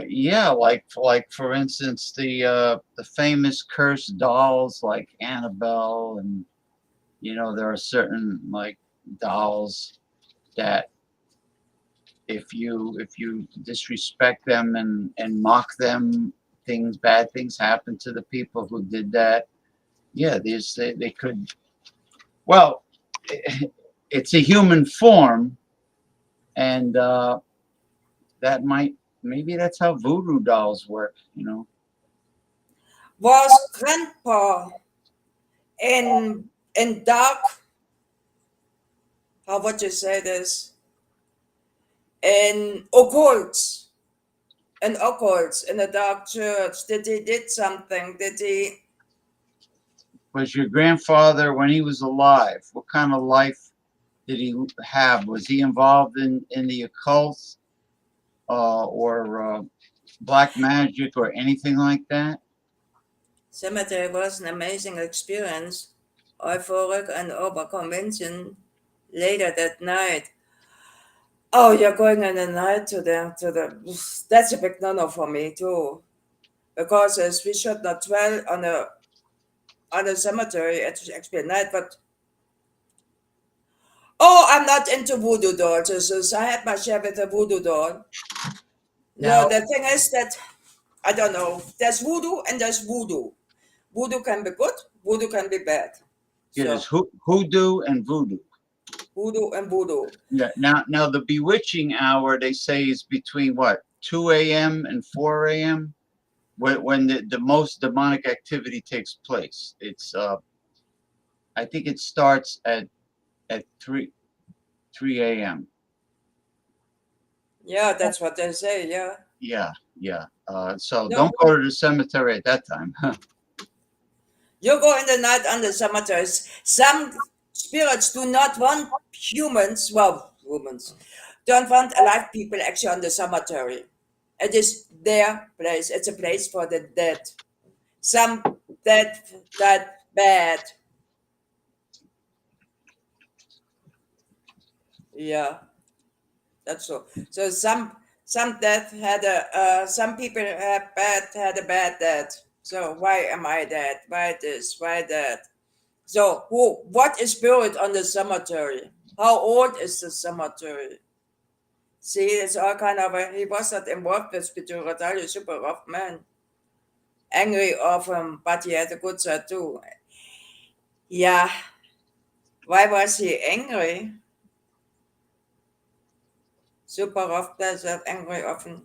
S1: Yeah, like for instance, the famous cursed dolls like Annabelle, and there are certain like dolls that if you disrespect them and mock them, bad things happen to the people who did that. Yeah, they could. Well, it's a human form, and that maybe that's how voodoo dolls work.
S11: Was grandpa in dark? How would you say this? In occults. In occults in a dark church. Did he did something? Did he?
S1: Was your grandfather, when he was alive, what kind of life did he have? Was he involved in the occult or black magic or anything like that?
S11: Cemetery was an amazing experience. Euphoric and overconvincing. Later that night. Oh, you're going in the night to the. That's a big no-no for me too, because we should not dwell on a on the cemetery. It was actually at night, but I'm not into voodoo dolls. So I had my share with a voodoo doll.
S1: Now-
S11: No, the thing is that I don't know. There's voodoo and there's voodoo. Voodoo can be good. Voodoo can be bad.
S1: Yeah, there's hoodoo and voodoo.
S11: Voodoo and voodoo.
S1: Yeah. Now the bewitching hour, they say, is between what, 2 a.m. and 4 a.m. when the most demonic activity takes place. It's I think it starts at 3 a.m.
S11: Yeah, that's what they say. Yeah.
S1: Yeah. So
S11: No.
S1: don't go to the cemetery at that time.
S11: You go in the night on the cemeteries. Some spirits do not want humans, don't want alive people actually on the cemetery. It is their place. It's a place for the dead. Some dead that bad. Yeah, that's so. So some death had some people had a bad death. So why am I dead? Why this? Why that? So what is buried on the cemetery? How old is the cemetery? See, it's all kind of he was not involved with spirituality, super rough man. Angry of him, but he had a good side too. Yeah. Why was he angry? Super rough person, angry often.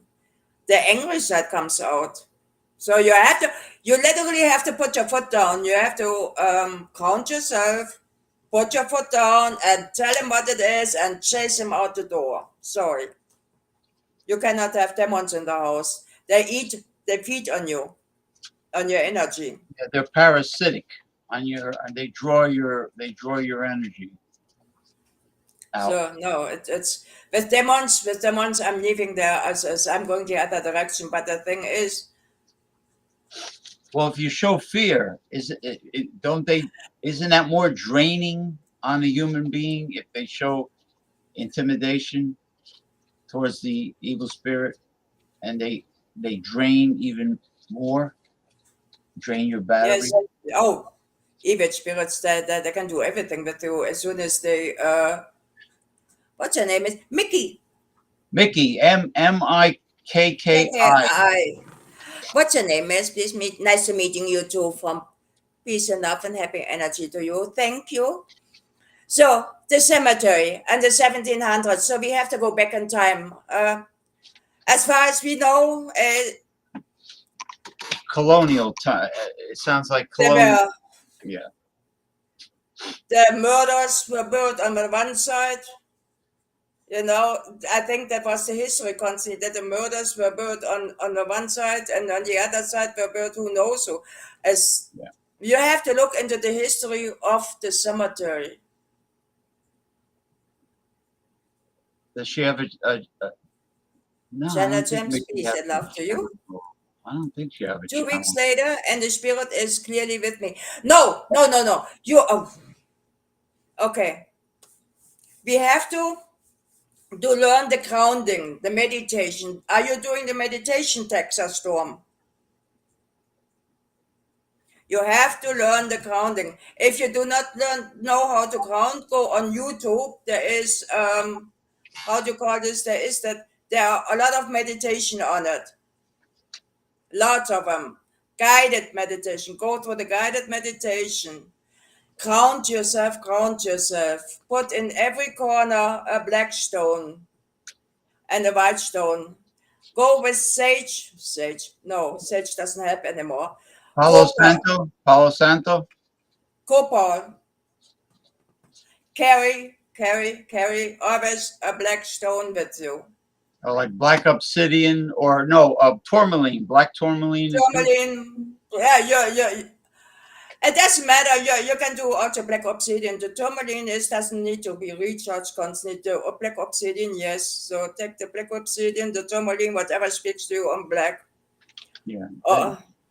S11: The angry side comes out. So you literally have to put your foot down. You have to count yourself, put your foot down and tell him what it is and chase him out the door. Sorry. You cannot have demons in the house. They feed on you, on your energy.
S1: Yeah, they're parasitic on your, and they draw your energy out.
S11: So no, it's with demons. With demons, I'm leaving there as I'm going the other direction. But the thing is,
S1: Well, if you show fear, isn't that more draining on a human being if they show intimidation towards the evil spirit, and they drain even more, drain your battery?
S11: yes, evil spirits that they can do everything with you as soon as they what's your name is Mickey.
S1: Mickey, Mikki.
S11: What's your name is? Please meet. Nice to meeting you too. From peace and love and happy energy to you. Thank you. So the cemetery and the 1700s. So we have to go back in time. As far as we know,
S1: Colonial time. It sounds like
S11: there
S1: colonial.
S11: were
S1: Yeah.
S11: the murders were built on the one side. You know, I think that was the history constantly, that the murders were built on the one side and on the other side were built who knows who. You have to look into the history of the cemetery.
S1: Does she have a no? I
S11: Jenna
S1: don't think
S11: James,
S1: Mickey
S11: peace
S1: has
S11: and love to you.
S1: I don't think she have a
S11: 2 weeks
S1: channel.
S11: later, and the spirit is clearly with me. No. You okay. We have to learn the grounding, the meditation. Are you doing the meditation, Texas Storm? You have to learn the grounding. If you do not know how to ground, go on YouTube. There is how do you call this? There are a lot of meditation on it. Lots of them. Guided meditation. Go through the guided meditation. Ground yourself. Put in every corner a black stone and a white stone. Go with sage. No, sage doesn't help anymore.
S1: Palo
S11: Copper.
S1: Santo.
S11: Copper. Carry always a black stone with you.
S1: Or like black obsidian, or no, tourmaline, black tourmaline.
S11: Tourmaline, yeah. It doesn't matter. You can do also black obsidian. The tourmaline doesn't need to be recharged constantly. The black obsidian, yes. So take the black obsidian, the tourmaline, whatever speaks to you on black.
S1: Yeah.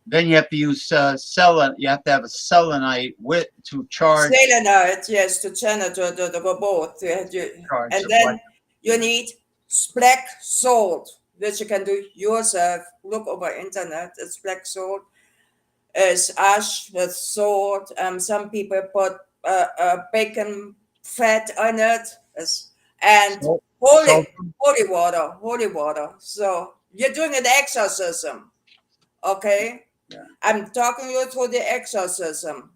S1: Then you have to use selenite. You have to have a selenite to charge.
S11: Selenite, yes, to channel to go both. And then you need black salt, which you can do yourself. Look over internet. It's black salt. is ash with salt. Some people put bacon fat on it, and
S1: Salt-
S11: holy
S1: salt.
S11: holy water. So you're doing an exorcism, okay?
S1: Yeah.
S11: I'm talking you through the exorcism.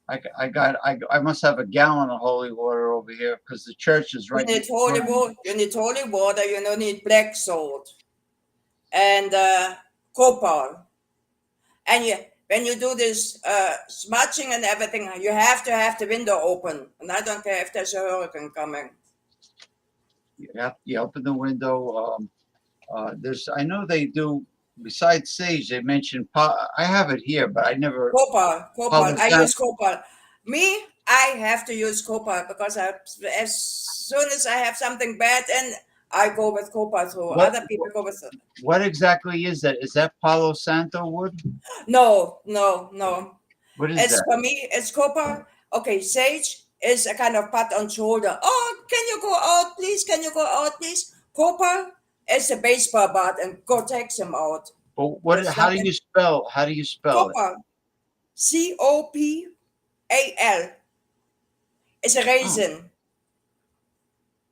S1: I must have a gallon of holy water over here because the church is
S11: You
S1: right.
S11: need holy water. You need holy water. You don't need black salt and copal. And when you do this smudging and everything, you have to have the window open. And I don't care if there's a hurricane coming.
S1: You open the window. I know they do. Besides sage, they mention. I have it here, but I never.
S11: Copal.
S1: Palo
S11: I
S1: Santo.
S11: use copal. Me, I have to use copal because as soon as I have something bad, and I go with copal through. Other people go with.
S1: What exactly is that? Is that Palo Santo wood?
S11: No.
S1: What is
S11: It's
S1: that?
S11: for me, it's copal. Okay, sage is a kind of pat on shoulder. Oh, can you go out, please? Can you go out, please? Copal is a baseball bat and go takes him out.
S1: But what?
S11: There's
S1: How do
S11: nothing-
S1: you spell? How do you spell it?
S11: Copal. COPAL. It's a raisin.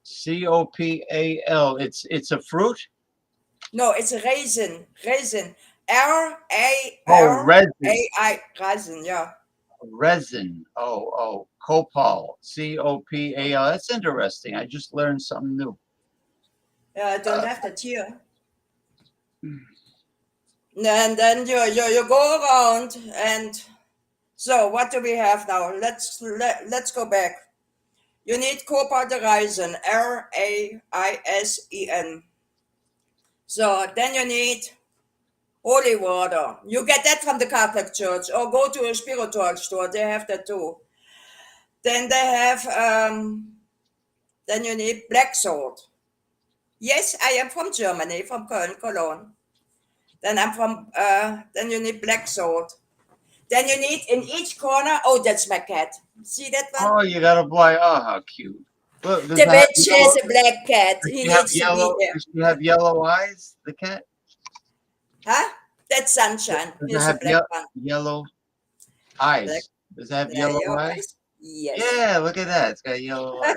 S1: COPAL. It's a fruit.
S11: No, it's a raisin. Raisin. RARAI. Raisin, yeah.
S1: Resin. Oh, copal. COPAL. That's interesting. I just learned something new.
S11: I don't have that here. And then you go around, and so what do we have now? Let's go back. You need copal the raisin, RAISEN. So then you need holy water. You get that from the Catholic Church, or go to a spiritual store. They have that too. Then they have. Then you need black salt. Yes, I am from Germany, from Köln, Cologne. Then then you need black salt. Then you need in each corner. Oh, that's my cat. See that one?
S1: Oh, you got a black. Oh, how cute. Look,
S11: The bitch has a black cat. He needs to be there.
S1: Does she have yellow eyes? The cat.
S11: Huh? That's Sunshine.
S1: Does it
S11: Here's a
S1: have
S11: black one.
S1: yellow eyes?
S11: Black.
S1: Does it have
S11: Yeah,
S1: yellow eyes?
S11: Yes.
S1: Yeah, look at that. It's got yellow eyes.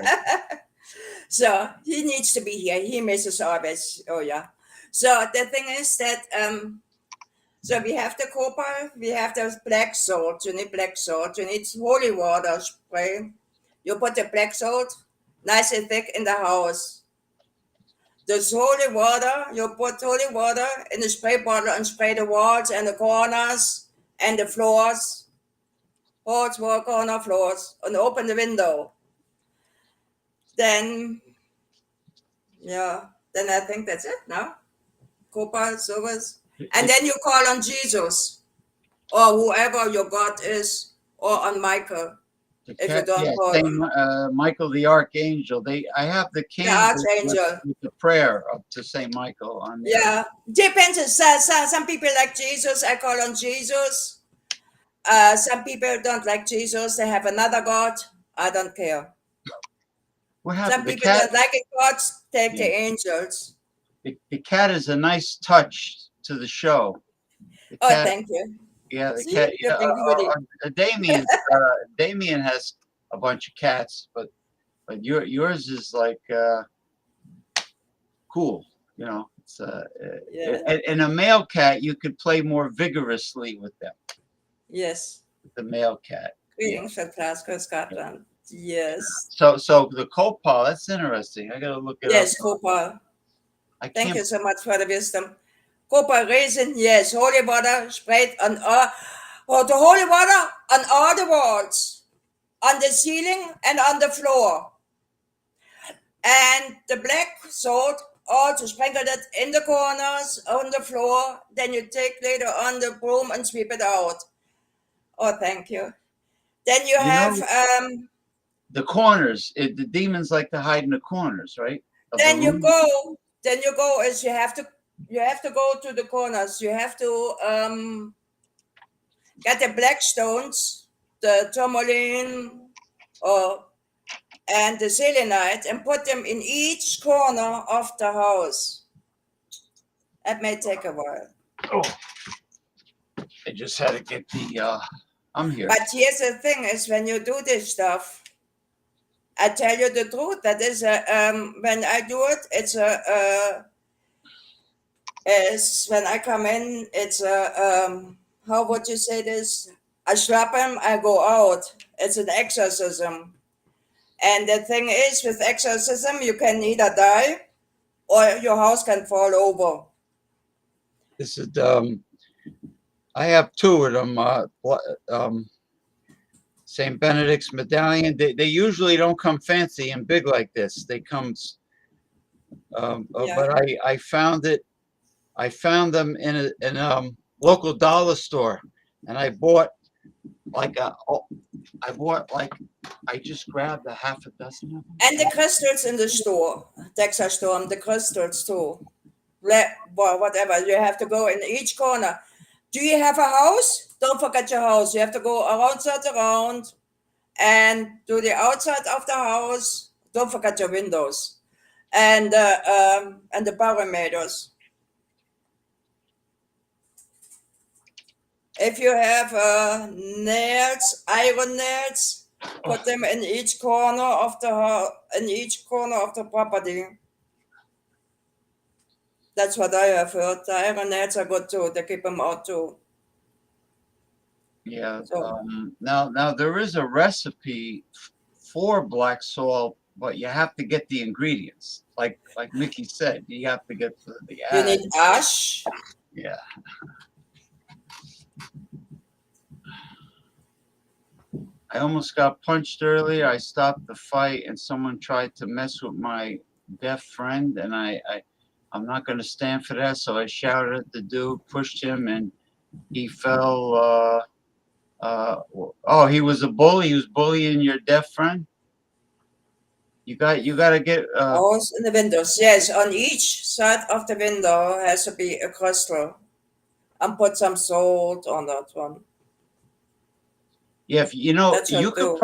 S11: So he needs to be here. He misses always. Oh yeah. So the thing is that so we have the copal, we have the black salt. You need black salt. You need holy water spray. You put the black salt nice and thick in the house. This holy water, you put holy water in the spray bottle and spray the walls and the corners and the floors. Walls, wall, corner, floors, and open the window. Then I think that's it now. Copal, service. And then you call on Jesus or whoever your God is, or on Michael. If you don't call on
S1: Michael the Archangel. I have the candle
S11: Archangel.
S1: with the prayer up to Saint Michael on there.
S11: Yeah, depends. Some people like Jesus. I call on Jesus. Some people don't like Jesus. They have another God. I don't care.
S1: What
S11: Some
S1: happened? The
S11: people
S1: cat.
S11: don't like it. Gods take the angels.
S1: The cat is a nice touch to the show. The
S11: Oh,
S1: cat-
S11: thank you.
S1: Yeah, the
S11: See,
S1: cat.
S11: you're
S1: Yeah,
S11: being goody.
S1: Damien has a bunch of cats, but yours is like cool. You know, it's and a male cat you could play more vigorously with them.
S11: Yes.
S1: The male cat.
S11: Greetings from Glasgow, Scotland. Yes.
S1: So the copal, that's interesting. I gotta look it
S11: Yes,
S1: up.
S11: copal.
S1: I
S11: Thank
S1: can't-
S11: you so much for the wisdom. Copal raisin, yes. Holy water sprayed on the holy water on all the walls, on the ceiling and on the floor. And the black salt, also sprinkled it in the corners, on the floor. Then you take later on the broom and sweep it out. Oh, thank you. Then you have
S1: the corners. The demons like to hide in the corners, right? Of the
S11: then you
S1: room.
S11: go is you have to go to the corners. You have to get the black stones, the tourmaline and the selenite, and put them in each corner of the house. That may take a while.
S1: I just had to get the. I'm here.
S11: But here's the thing: is when you do this stuff, I tell you the truth. That is when I do it, it's is when I come in, it's how would you say this? I slap him, I go out. It's an exorcism. And the thing is, with exorcism, you can either die or your house can fall over.
S1: This is I have two of them. St. Benedict's medallion. They usually don't come fancy and big like this. They come, but I found it. I found them in a local dollar store, and I bought I just grabbed a half a dozen of them.
S11: And the crystals in the store, Texas store, the crystals too. Whatever, you have to go in each corner. Do you have a house? Don't forget your house. You have to go around and do the outside of the house. Don't forget your windows and the parameters. If you have nails, iron nails, put them in each corner of the property. That's what I have heard. The iron nails are good too. They keep them out too.
S1: Yeah. Now there is a recipe for black salt, but you have to get the ingredients. Like Mickey said, you have to get the
S11: ash. You need ash.
S1: Yeah. I almost got punched earlier. I stopped the fight, and someone tried to mess with my deaf friend, and I'm not going to stand for that. So I shouted at the dude, pushed him, and he fell. He was a bully. He was bullying your deaf friend. You got to get.
S11: Holes in the windows. Yes, on each side of the window has to be a crystal, and put some salt on that one.
S1: Yeah, you could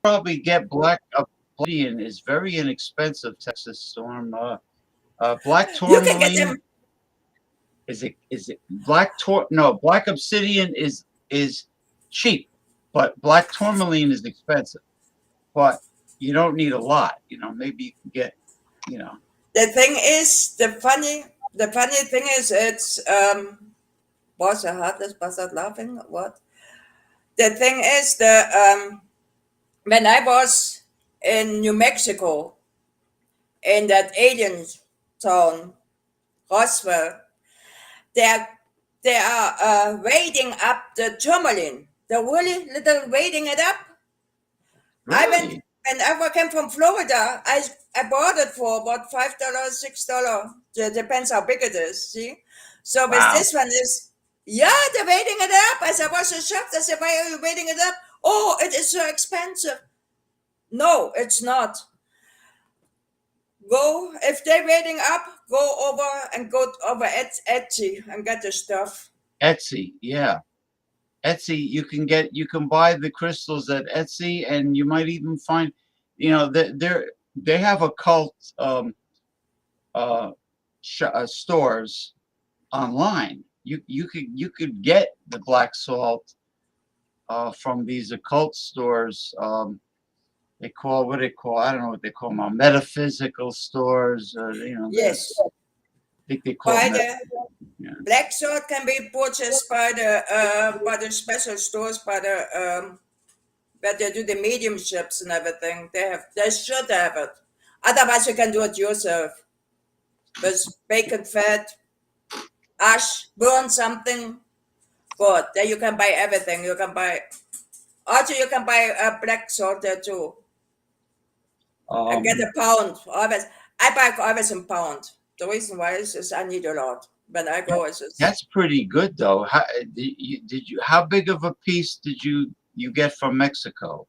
S1: probably get black obsidian is very inexpensive. Texas Storm, black tourmaline. Is it black No, black obsidian is cheap, but black tourmaline is expensive. But you don't need a lot. Maybe you can get.
S11: The thing is, the funny thing is, it's was I laughing? What? The thing is, when I was in New Mexico, in that alien town, Roswell, they are weighting up the tourmaline. They're really little weighting it up.
S1: Really?
S11: When I came from Florida, I bought it for about $5, $6. It depends how big it is. See, so with this one is. Yeah, they're weighting it up. I was so shocked. I said, why are you weighting it up? Oh, it is so expensive. No, it's not. If they're weighting up, go over Etsy and get the stuff.
S1: Etsy, yeah. Etsy, you can buy the crystals at Etsy, and you might even find, they have occult stores online. You could get the black salt from these occult stores. I don't know what they call them, metaphysical stores.
S11: Yes.
S1: I think they call
S11: black salt can be purchased by the special stores, where they do the mediumships and everything. They should have it. Otherwise, you can do it yourself. With bacon fat. Ash, burn something. Good. Then you can buy everything. You can buy black salt there too. I get a pound. I buy always a pound. The reason why is I need a lot. When I go,
S1: that's pretty good though. How big of a piece did you get from Mexico?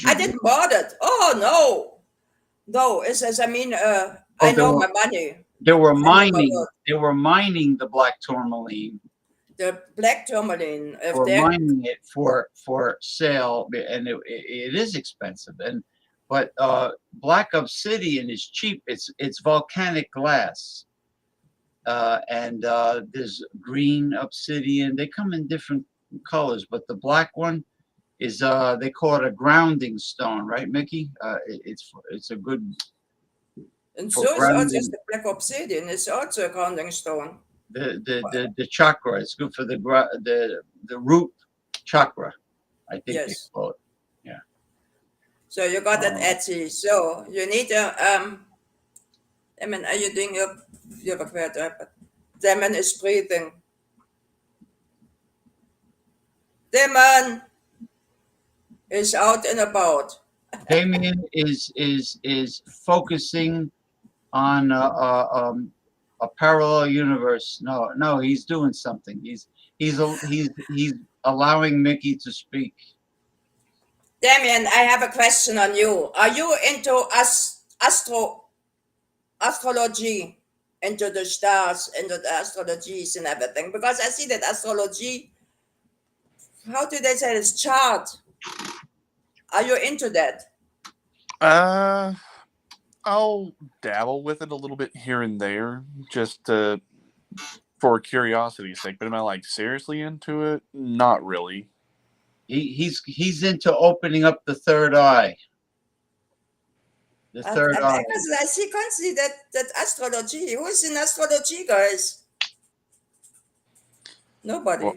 S11: I didn't buy it. Oh no. I know my money.
S1: They were mining. They were mining the black tourmaline.
S11: The black tourmaline.
S1: They were mining it for sale, and it is expensive. But black obsidian is cheap. It's volcanic glass. and there's green obsidian. They come in different colors, but the black one is they call it a grounding stone, right, Mickey? It's a good
S11: And
S1: for
S11: so is also
S1: grounding
S11: the black obsidian. It's also a grounding stone.
S1: the chakra. It's good for the root chakra, I think they
S11: Yes.
S1: call it. Yeah.
S11: So you got that Etsy. So you need a I mean, are you doing your prepared? Demon is breathing. Demon is out and about.
S1: Damien is focusing on a parallel universe. No, he's doing something. He's allowing Mickey to speak.
S11: Damien, I have a question on you. Are you into astrology, into the stars, into the astrologies and everything? Because I see that astrology, how do they say it's chart? Are you into that?
S12: I'll dabble with it a little bit here and there, just for curiosity's sake. But am I like seriously into it? Not really.
S1: He's into opening up the third eye. The third eye.
S11: Because I can't see that astrology. Who is in astrology, guys? Nobody.
S12: Well,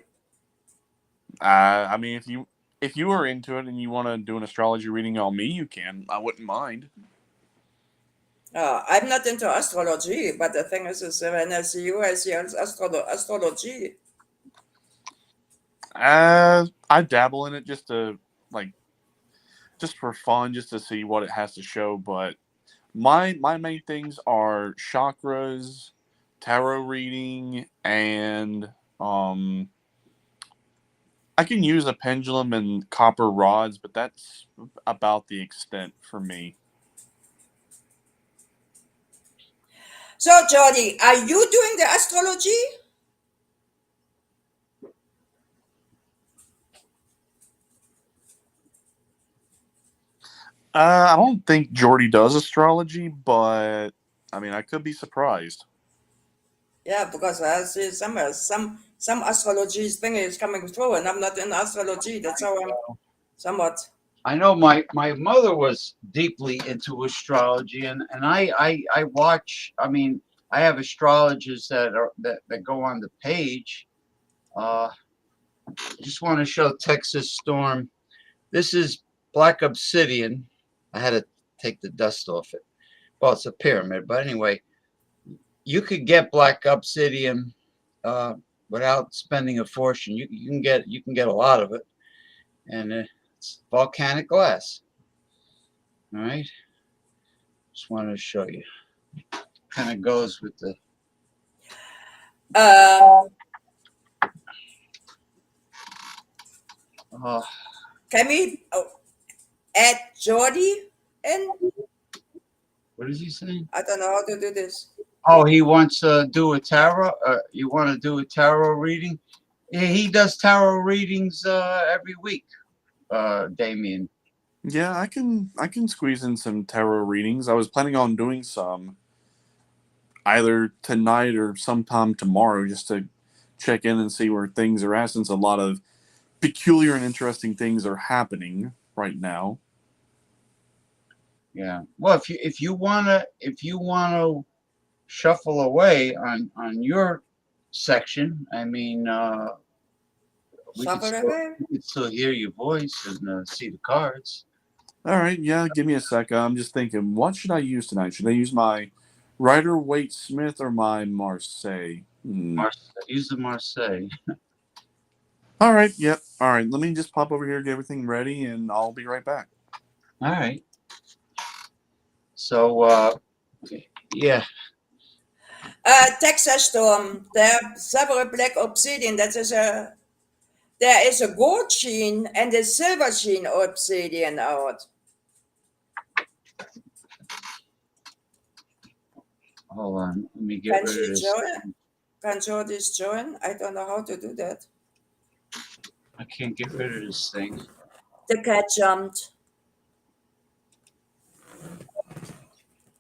S12: I mean, if you are into it and you want to do an astrology reading on me, you can. I wouldn't mind.
S11: I'm not into astrology, but the thing is when I see you, I see astrology.
S12: I dabble in it just for fun, just to see what it has to show. But my main things are chakras, tarot reading, and I can use a pendulum and copper rods, but that's about the extent for me.
S11: So, Jody, are you doing the astrology?
S12: I don't think Jordy does astrology, but I mean, I could be surprised.
S11: Yeah, because I see some astrology thing is coming through, and I'm not in astrology. That's how I'm somewhat.
S1: I know my mother was deeply into astrology, and I watch. I mean, I have astrologers that go on the page. I just want to show Texas Storm. This is black obsidian. I had to take the dust off it. Well, it's a pyramid, but anyway, you could get black obsidian without spending a fortune. You can get a lot of it, and it's volcanic glass. All right, just wanted to show you. Kind of goes with the.
S11: Can we add Jody in?
S1: What is he saying?
S11: I don't know how to do this.
S1: Oh, he wants to do a tarot. You want to do a tarot reading? Yeah, he does tarot readings every week. Damien.
S12: Yeah, I can squeeze in some tarot readings. I was planning on doing some either tonight or sometime tomorrow, just to check in and see where things are at, since a lot of peculiar and interesting things are happening right now.
S1: Yeah. Well, if you wanna shuffle away on your section, I mean, we can still hear your voice and see the cards.
S12: All right, yeah, give me a sec. I'm just thinking, what should I use tonight? Should I use my Rider-Waite-Smith or my Marseille?
S1: Use the Marseille.
S12: All right, yep. All right, let me just pop over here, get everything ready, and I'll be right back.
S1: All right. So, yeah.
S11: Texas Storm, there are several black obsidian. There is a gold sheen and a silver sheen obsidian out.
S1: Hold on, let me get rid of this.
S11: Can Jody join? I don't know how to do that.
S1: I can't get rid of this thing.
S11: The cat jumped.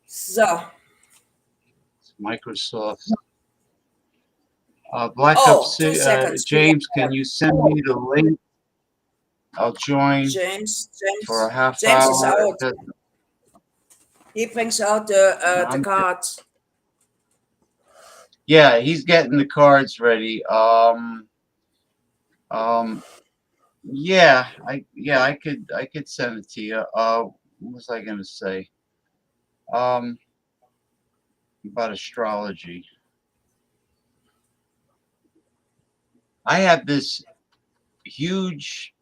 S11: So.
S1: It's Microsoft Black
S11: Oh, 2
S1: Obsidian.
S11: seconds.
S1: James, can you send me the link? I'll join
S11: James
S1: for a half
S11: James is
S1: hour.
S11: out. He brings out the
S1: I'm-
S11: cards.
S1: Yeah, he's getting the cards ready. Yeah, I could send it to you. What was I gonna say? About astrology. I have this huge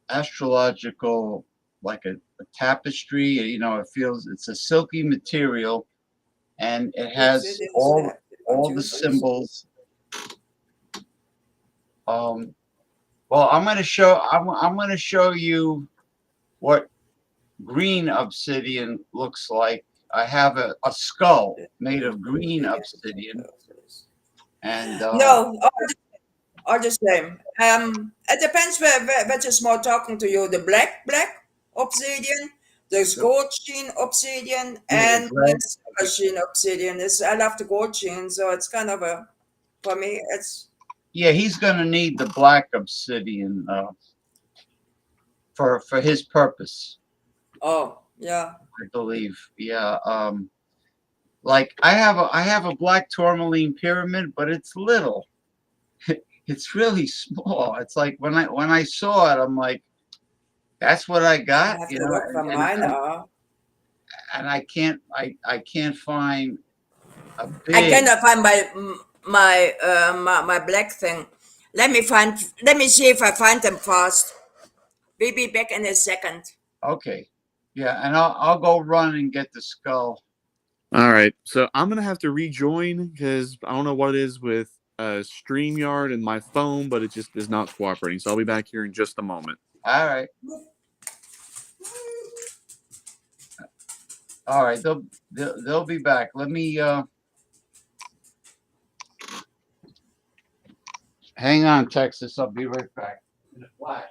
S1: astrological, like a tapestry. You know, it's a silky material, and it has all the symbols. Well, I'm going to show you what green obsidian looks like. I have a skull made of green obsidian, and
S11: No, all the same. It depends which is more talking to you. The black obsidian, there's gold sheen obsidian, and the silver sheen obsidian. I love the gold sheen, so it's kind of for me, it's.
S1: yeah, he's going to need the black obsidian for his purpose.
S11: Oh, yeah.
S1: I believe, yeah. Like I have a black tourmaline pyramid, but it's little. It's really small. It's like when I saw it, I'm like, that's what I got,
S11: I have to look for mine.
S1: And I can't find a big.
S11: I cannot find my black thing. Let me see if I find them fast. We'll be back in a second.
S1: Okay, yeah, and I'll go run and get the skull.
S12: All right, so I'm gonna have to rejoin because I don't know what it is with StreamYard and my phone, but it just is not cooperating. So I'll be back here in just a moment.
S1: All right. All right, they'll be back. Let me hang on, Texas. I'll be right back in a flash.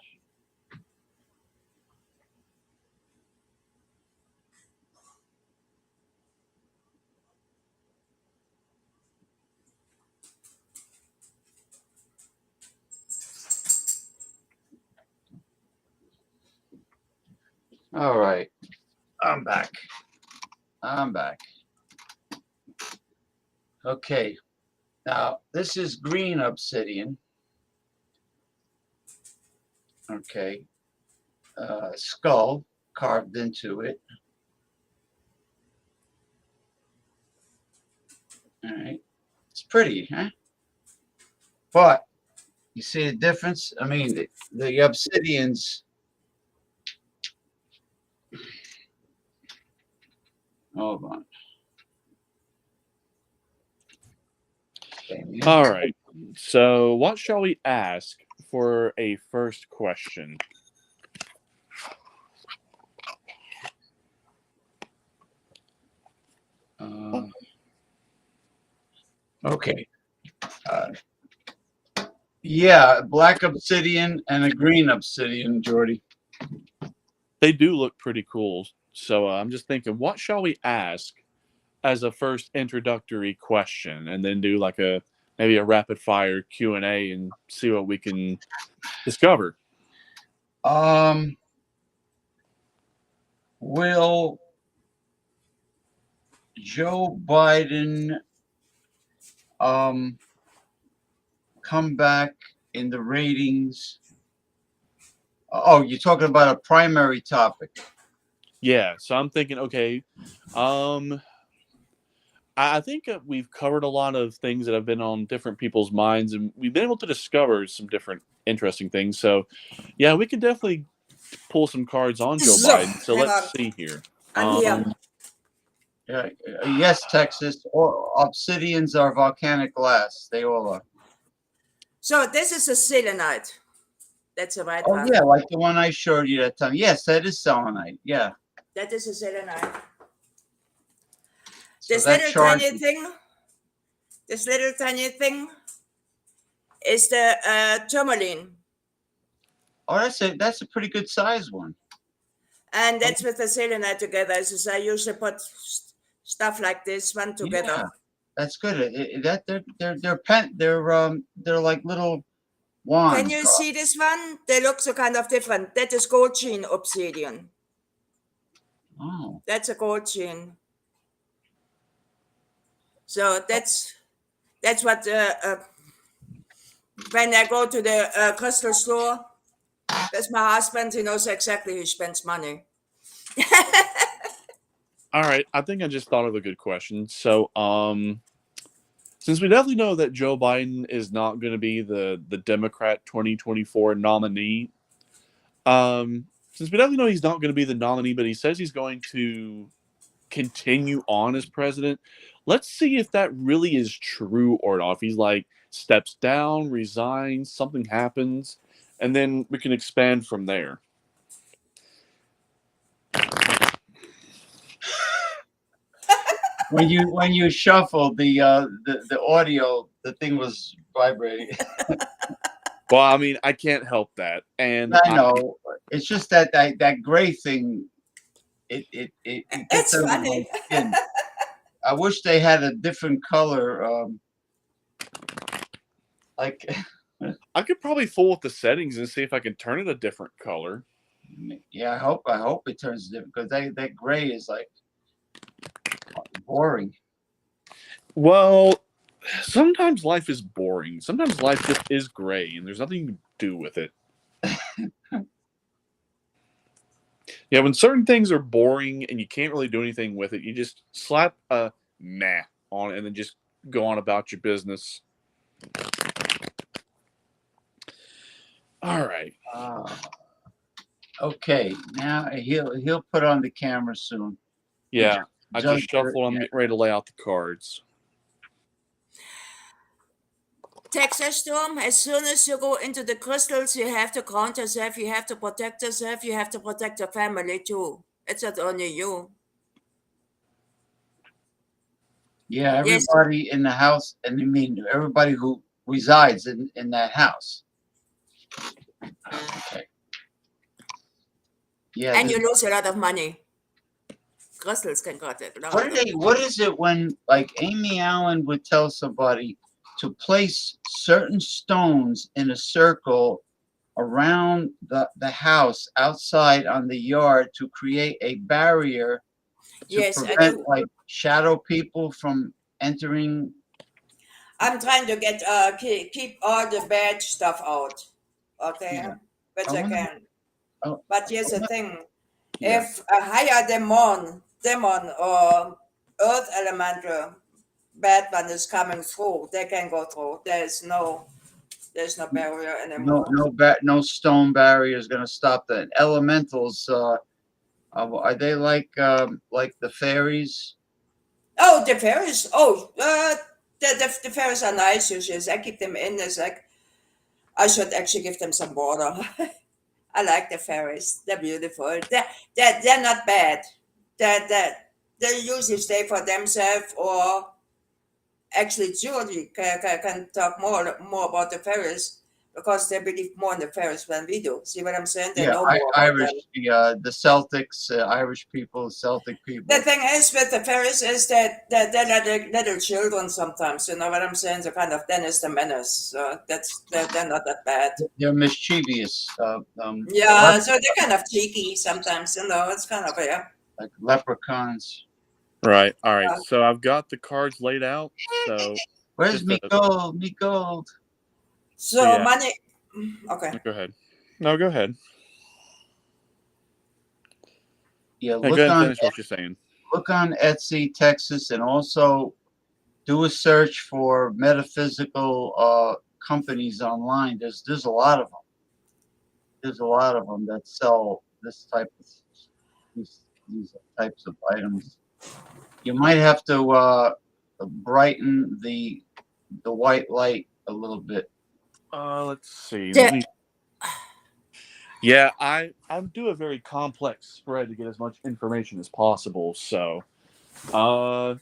S1: All right, I'm back. Okay, now this is green obsidian. Okay, skull carved into it. All right, it's pretty, huh? But you see the difference? I mean, the obsidians. Hold on.
S12: All right. So, what shall we ask for a first question?
S1: Okay. Yeah, black obsidian and a green obsidian, Jordy.
S12: They do look pretty cool. So I'm just thinking, what shall we ask as a first introductory question, and then do like maybe a rapid fire Q&A and see what we can discover.
S1: Will Joe Biden come back in the ratings? Oh, you're talking about a primary topic.
S12: Yeah, so I'm thinking, okay, I think we've covered a lot of things that have been on different people's minds, and we've been able to discover some different interesting things. So, yeah, we can definitely pull some cards on Joe Biden. So let's see here.
S11: I'm here.
S1: Yes, Texas. Obsidians are volcanic glass. They all are.
S11: So this is a selenite. That's a right one.
S1: Yeah, like the one I showed you that time. Yes, that is selenite. Yeah.
S11: That is a selenite.
S1: So
S11: This little tiny thing is the tourmaline.
S1: Oh, that's a pretty good size one.
S11: And that's with the selenite together. So I usually put stuff like this one together.
S1: That's good. They're like little wands.
S11: Can you see this one? They look so kind of different. That is gold chain obsidian.
S1: Oh.
S11: That's a gold chain. So that's what when I go to the crystal store, that's my husband. He knows exactly he spends money.
S12: All right, I think I just thought of a good question. So, since we definitely know that Joe Biden is not going to be the Democrat 2024 nominee, since we definitely know he's not going to be the nominee, but he says he's going to continue on as president, let's see if that really is true or not. If he's like steps down, resigns, something happens, and then we can expand from there.
S1: When you shuffled the audio, the thing was vibrating.
S12: Well, I mean, I can't help that, and
S1: I know it's just that gray thing. It gets under my skin. I wish they had a different color. Like
S12: I could probably fool with the settings and see if I can turn it a different color.
S1: Yeah, I hope it turns different, because that gray is like boring.
S12: Well, sometimes life is boring. Sometimes life just is gray, and there's nothing you can do with it. Yeah, when certain things are boring and you can't really do anything with it, you just slap a nah on it and then just go on about your business. All right.
S1: Okay, now he'll put on the camera soon.
S12: Yeah, I just shuffled. I'm getting ready to lay out the cards.
S11: Texas Storm, as soon as you go into the crystals, you have to count yourself, you have to protect yourself, you have to protect your family too. It's not only you.
S1: Yeah, everybody in the house, and I mean everybody who resides in that house. Okay. Yeah.
S11: And you lose a lot of money. Crystals can cut it.
S1: What is it when, like, Amy Allen would tell somebody to place certain stones in a circle around the house outside on the yard to create a barrier to prevent like shadow people from entering?
S11: I'm trying to get keep all the bad stuff out. Okay,
S1: Yeah.
S11: which I can.
S1: Oh,
S11: but here's the thing:
S1: yeah.
S11: if a higher demon or earth elemental bad one is coming through, they can go through. There's no barrier anymore.
S1: No stone barrier is going to stop that. Elementals, are they like the fairies?
S11: Oh, the fairies. Oh, the fairies are nice usually. I keep them in. It's like I should actually give them some water. I like the fairies. They're beautiful. They're not bad. They usually stay for themselves, or actually Julie can talk more about the fairies, because they believe more in the fairies than we do. See what I'm saying? They know more about
S1: Irish,
S11: them.
S1: the Celtics, Irish people, Celtic people.
S11: The thing is with the fairies is that they're like little children sometimes. You know what I'm saying? They're kind of Dennis the Menace. So they're not that bad.
S1: They're mischievous.
S11: Yeah, so they're kind of cheeky sometimes. You know, it's kind of
S1: like leprechauns.
S12: Right. All right. So I've got the cards laid out. So
S1: where's me gold? Me gold.
S11: So
S12: yeah.
S11: money. Okay.
S12: Go ahead. No, go ahead.
S1: Yeah,
S12: go ahead and finish what you're saying.
S1: Look on Etsy, Texas, and also do a search for metaphysical companies online. There's a lot of them. There's a lot of them that sell this type of these types of items. You might have to brighten the white light a little bit.
S12: Let's see. Yeah, I do a very complex spread to get as much information as possible. So,
S11: the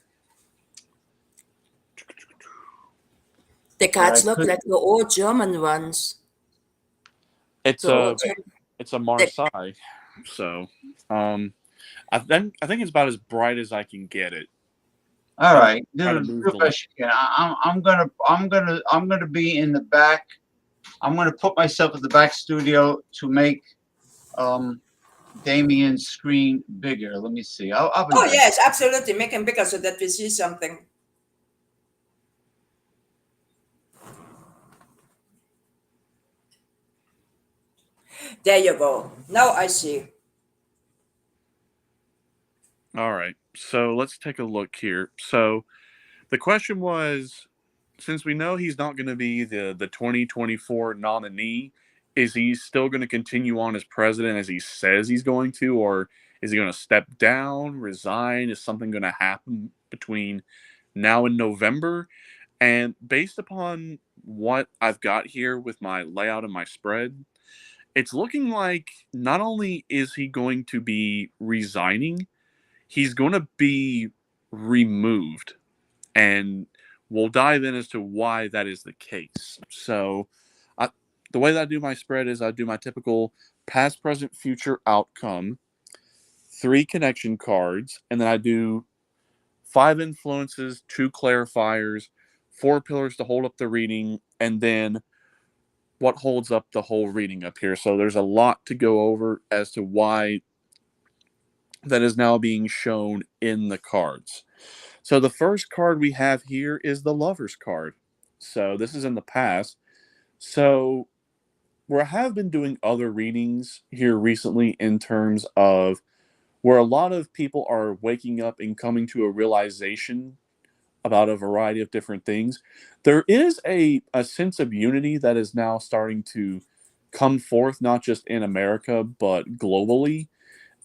S11: cards look like the old German ones.
S12: It's a Marseille. So, I think it's about as bright as I can get it.
S1: All right,
S12: Try to
S1: do
S12: move
S1: the
S12: the
S1: best you can. I'm gonna be in the back. I'm gonna put myself in the back studio to make Damien's screen bigger. Let me see. I'll be
S11: Oh
S1: back.
S11: yes, absolutely. Make him bigger so that we see something. There you go. Now I see.
S12: All right. So let's take a look here. So the question was, since we know he's not going to be the 2024 nominee, is he still going to continue on as president as he says he's going to, or is he going to step down, resign? Is something going to happen between now and November? And based upon what I've got here with my layout and my spread, it's looking like not only is he going to be resigning, he's going to be removed. And we'll dive in as to why that is the case. So, the way that I do my spread is I do my typical past, present, future outcome, 3 connection cards, and then I do 5 influences, 2 clarifiers, 4 pillars to hold up the reading, and then what holds up the whole reading up here. So there's a lot to go over as to why that is now being shown in the cards. So the first card we have here is the Lover's card. So this is in the past. So where I have been doing other readings here recently in terms of where a lot of people are waking up and coming to a realization about a variety of different things, there is a sense of unity that is now starting to come forth, not just in America, but globally.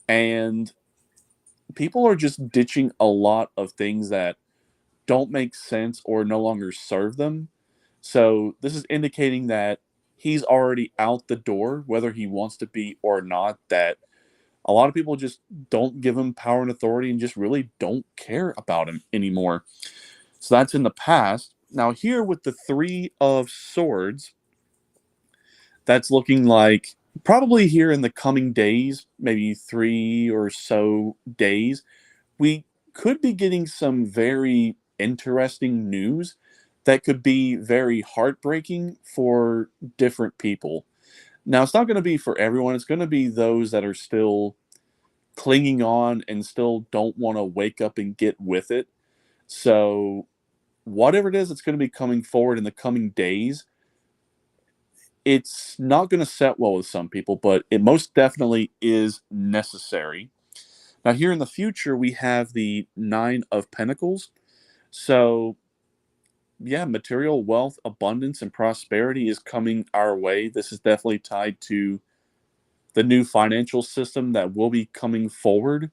S12: And people are just ditching a lot of things that don't make sense or no longer serve them. So this is indicating that he's already out the door, whether he wants to be or not, that a lot of people just don't give him power and authority and just really don't care about him anymore. So that's in the past. Now here with the 3 of Swords, that's looking like probably here in the coming days, maybe 3 or so days, we could be getting some very interesting news that could be very heartbreaking for different people. Now, it's not going to be for everyone. It's going to be those that are still clinging on and still don't want to wake up and get with it. So, whatever it is that's going to be coming forward in the coming days, it's not going to set well with some people, but it most definitely is necessary. Now, here in the future, we have the 9 of Pentacles. So, yeah, material wealth, abundance, and prosperity is coming our way. This is definitely tied to the new financial system that will be coming forward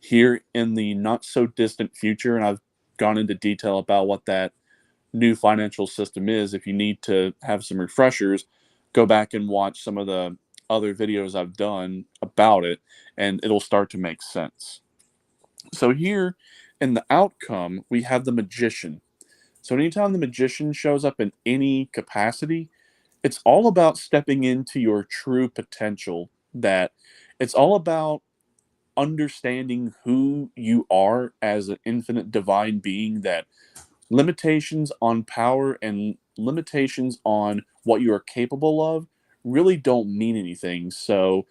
S12: here in the not so distant future. And I've gone into detail about what that new financial system is. If you need to have some refreshers, go back and watch some of the other videos I've done about it, and it'll start to make sense. So here in the outcome, we have the Magician. So anytime the Magician shows up in any capacity, it's all about stepping into your true potential. That it's all about understanding who you are as an infinite divine being, that limitations on power and limitations on what you are capable of really don't mean anything. So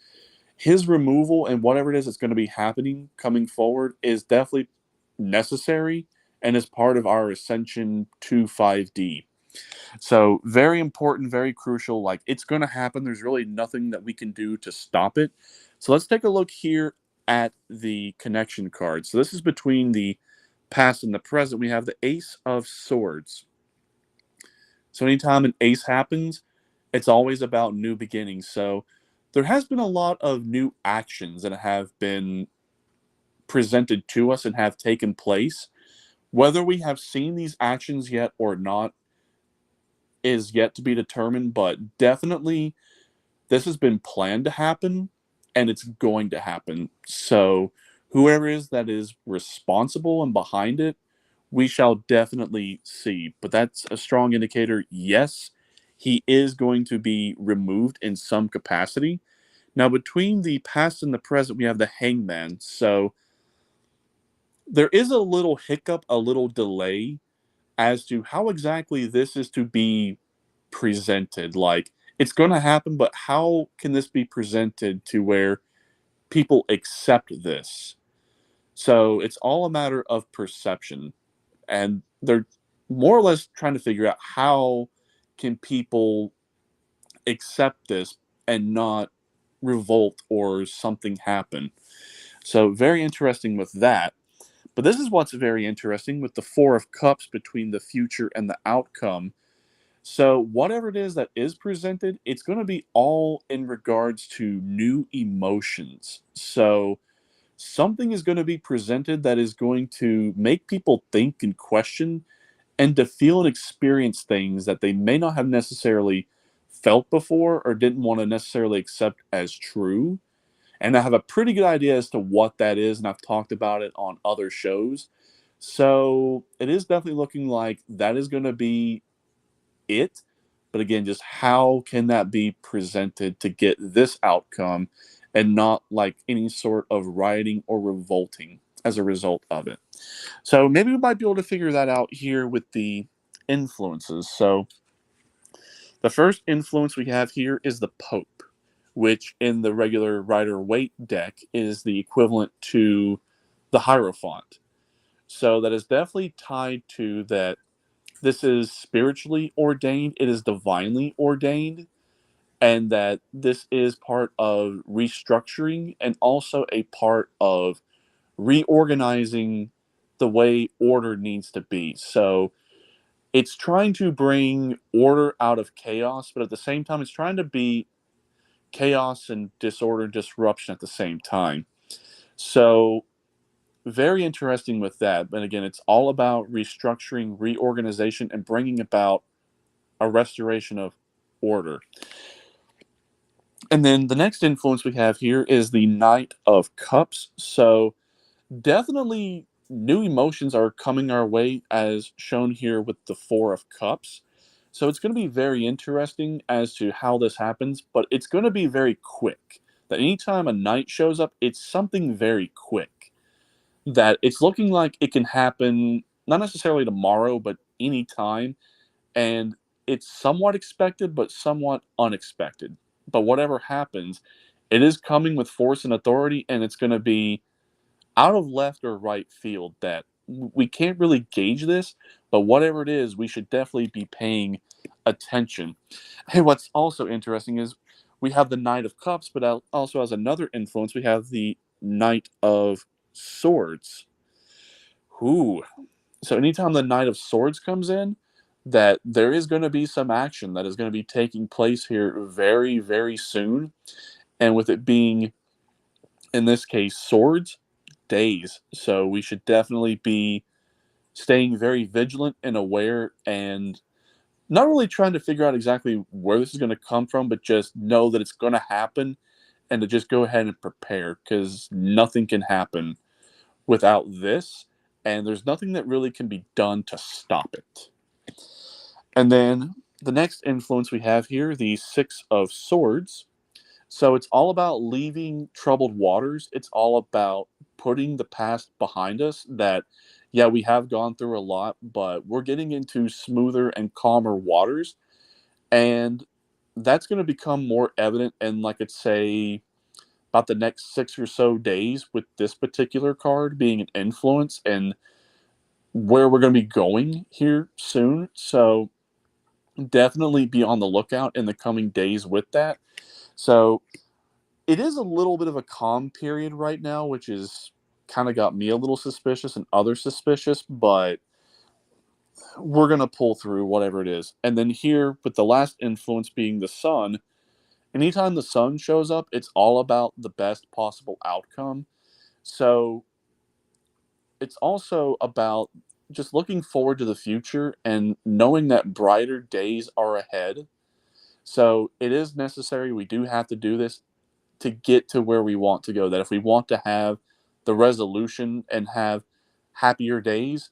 S12: his removal and whatever it is that's going to be happening coming forward is definitely necessary and is part of our ascension to 5D. So very important, very crucial. Like, it's going to happen. There's really nothing that we can do to stop it. So let's take a look here at the connection card. So this is between the past and the present. We have the Ace of Swords. So anytime an ace happens, it's always about new beginnings. So there has been a lot of new actions that have been presented to us and have taken place. Whether we have seen these actions yet or not is yet to be determined, but definitely this has been planned to happen and it's going to happen. So whoever is that is responsible and behind it, we shall definitely see. But that's a strong indicator. Yes, he is going to be removed in some capacity. Now, between the past and the present, we have the Hangman. So there is a little hiccup, a little delay as to how exactly this is to be presented. Like, it's going to happen, but how can this be presented to where people accept this? So it's all a matter of perception. And they're more or less trying to figure out how can people accept this and not revolt or something happen. So very interesting with that. But this is what's very interesting with the Four of Cups between the future and the outcome. So whatever it is that is presented, it's going to be all in regards to new emotions. So something is going to be presented that is going to make people think and question and to feel and experience things that they may not have necessarily felt before or didn't want to necessarily accept as true. And I have a pretty good idea as to what that is, and I've talked about it on other shows. So it is definitely looking like that is going to be it. But again, just how can that be presented to get this outcome and not like any sort of rioting or revolting as a result of it? So maybe we might be able to figure that out here with the influences. So the first influence we have here is the Pope, which in the regular Rider-Waite deck is the equivalent to the Hierophant. So that is definitely tied to that this is spiritually ordained, it is divinely ordained, and that this is part of restructuring and also a part of reorganizing the way order needs to be. So it's trying to bring order out of chaos, but at the same time, it's trying to be chaos and disorder and disruption at the same time. So very interesting with that. But again, it's all about restructuring, reorganization, and bringing about a restoration of order. And then the next influence we have here is the Knight of Cups. So definitely new emotions are coming our way as shown here with the Four of Cups. So it's going to be very interesting as to how this happens, but it's going to be very quick. That anytime a knight shows up, it's something very quick. That it's looking like it can happen not necessarily tomorrow, but anytime. And it's somewhat expected, but somewhat unexpected. But whatever happens, it is coming with force and authority, and it's going to be out of left or right field that we can't really gauge this, but whatever it is, we should definitely be paying attention. Hey, what's also interesting is we have the Knight of Cups, but also as another influence, we have the Knight of Swords. Ooh. So anytime the Knight of Swords comes in, that there is going to be some action that is going to be taking place here very, very soon. And with it being, in this case, swords, days. So we should definitely be staying very vigilant and aware and not really trying to figure out exactly where this is going to come from, but just know that it's going to happen and to just go ahead and prepare because nothing can happen without this. And there's nothing that really can be done to stop it. And then the next influence we have here, the Six of Swords. So it's all about leaving troubled waters. It's all about putting the past behind us that, yeah, we have gone through a lot, but we're getting into smoother and calmer waters. And that's going to become more evident in, like, I'd say, about the next 6 or so days with this particular card being an influence and where we're going to be going here soon. So definitely be on the lookout in the coming days with that. So it is a little bit of a calm period right now, which is kind of got me a little suspicious and others suspicious, but we're going to pull through whatever it is. And then here with the last influence being the sun, anytime the sun shows up, it's all about the best possible outcome. So it's also about just looking forward to the future and knowing that brighter days are ahead. So it is necessary. We do have to do this to get to where we want to go. That if we want to have the resolution and have happier days,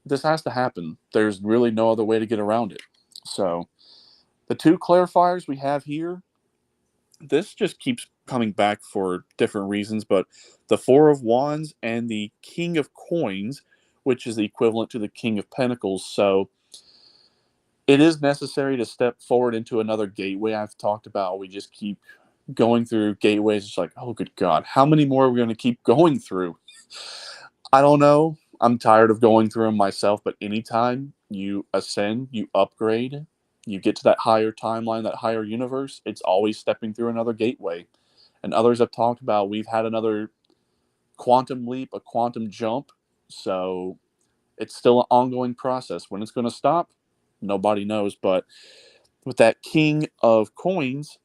S12: this has to happen. There's really no other way to get around it. So the two clarifiers we have here, this just keeps coming back for different reasons, but the Four of Wands and the King of Coins, which is the equivalent to the King of Pentacles. So it is necessary to step forward into another gateway. I've talked about, we just keep going through gateways. It's like, oh, good God, how many more are we going to keep going through? I don't know. I'm tired of going through them myself, but anytime you ascend, you upgrade, you get to that higher timeline, that higher universe, it's always stepping through another gateway. And others have talked about, we've had another quantum leap, a quantum jump. So it's still an ongoing process. When it's going to stop, nobody knows. But with that King of Coins,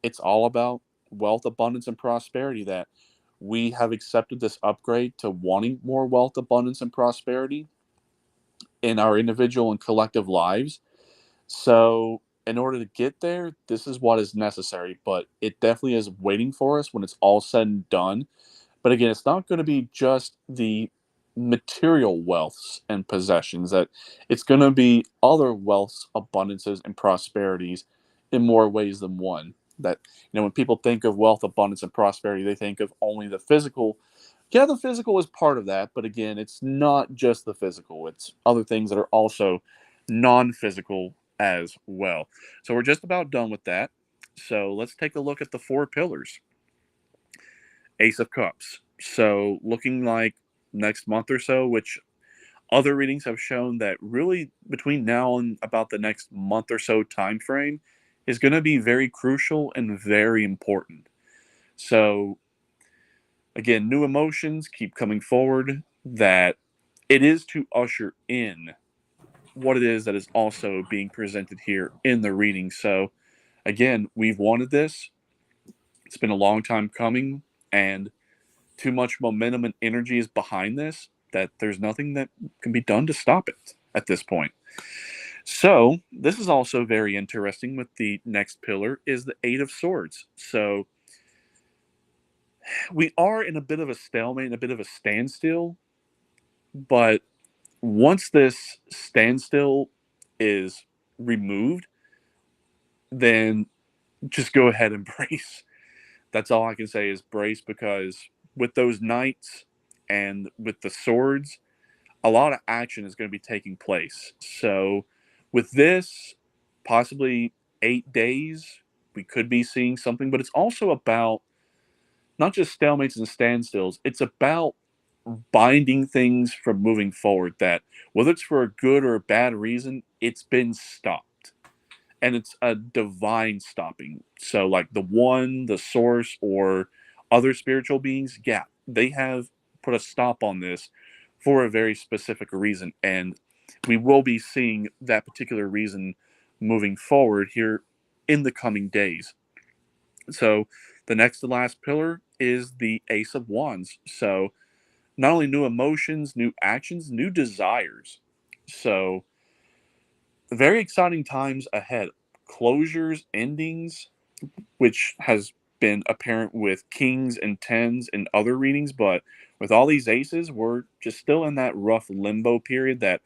S12: it's all about wealth, abundance, and prosperity, that we have accepted this upgrade to wanting more wealth, abundance, and prosperity in our individual and collective lives. So in order to get there, this is what is necessary, but it definitely is waiting for us when it's all said and done. But again, it's not going to be just the material wealths and possessions, that it's going to be other wealths, abundances, and prosperities in more ways than one. That, when people think of wealth, abundance, and prosperity, they think of only the physical. Yeah, the physical is part of that, but again, it's not just the physical. It's other things that are also non-physical as well. So we're just about done with that. So let's take a look at the 4 pillars. Ace of Cups. So looking like next month or so, which other readings have shown that really between now and about the next month or so time frame is going to be very crucial and very important. So again, new emotions keep coming forward, that it is to usher in what it is that is also being presented here in the reading. So again, we've wanted this. It's been a long time coming, and too much momentum and energy is behind this, that there's nothing that can be done to stop it at this point. So this is also very interesting with the next pillar, is the 8 of Swords. So we are in a bit of a stalemate, a bit of a standstill, but once this standstill is removed, then just go ahead and brace. That's all I can say, is brace, because with those knights and with the swords, a lot of action is going to be taking place. So with this, possibly 8 days, we could be seeing something, but it's also about not just stalemates and standstills. It's about binding things from moving forward, that whether it's for a good or a bad reason, it's been stopped. And it's a divine stopping. So like the one, the source, or other spiritual beings, yeah, they have put a stop on this for a very specific reason. And we will be seeing that particular reason moving forward here in the coming days. So the next to last pillar is the Ace of Wands. So not only new emotions, new actions, new desires. So very exciting times ahead. Closures, endings, which has been apparent with kings and tens and other readings, but with all these aces, we're just still in that rough limbo period that,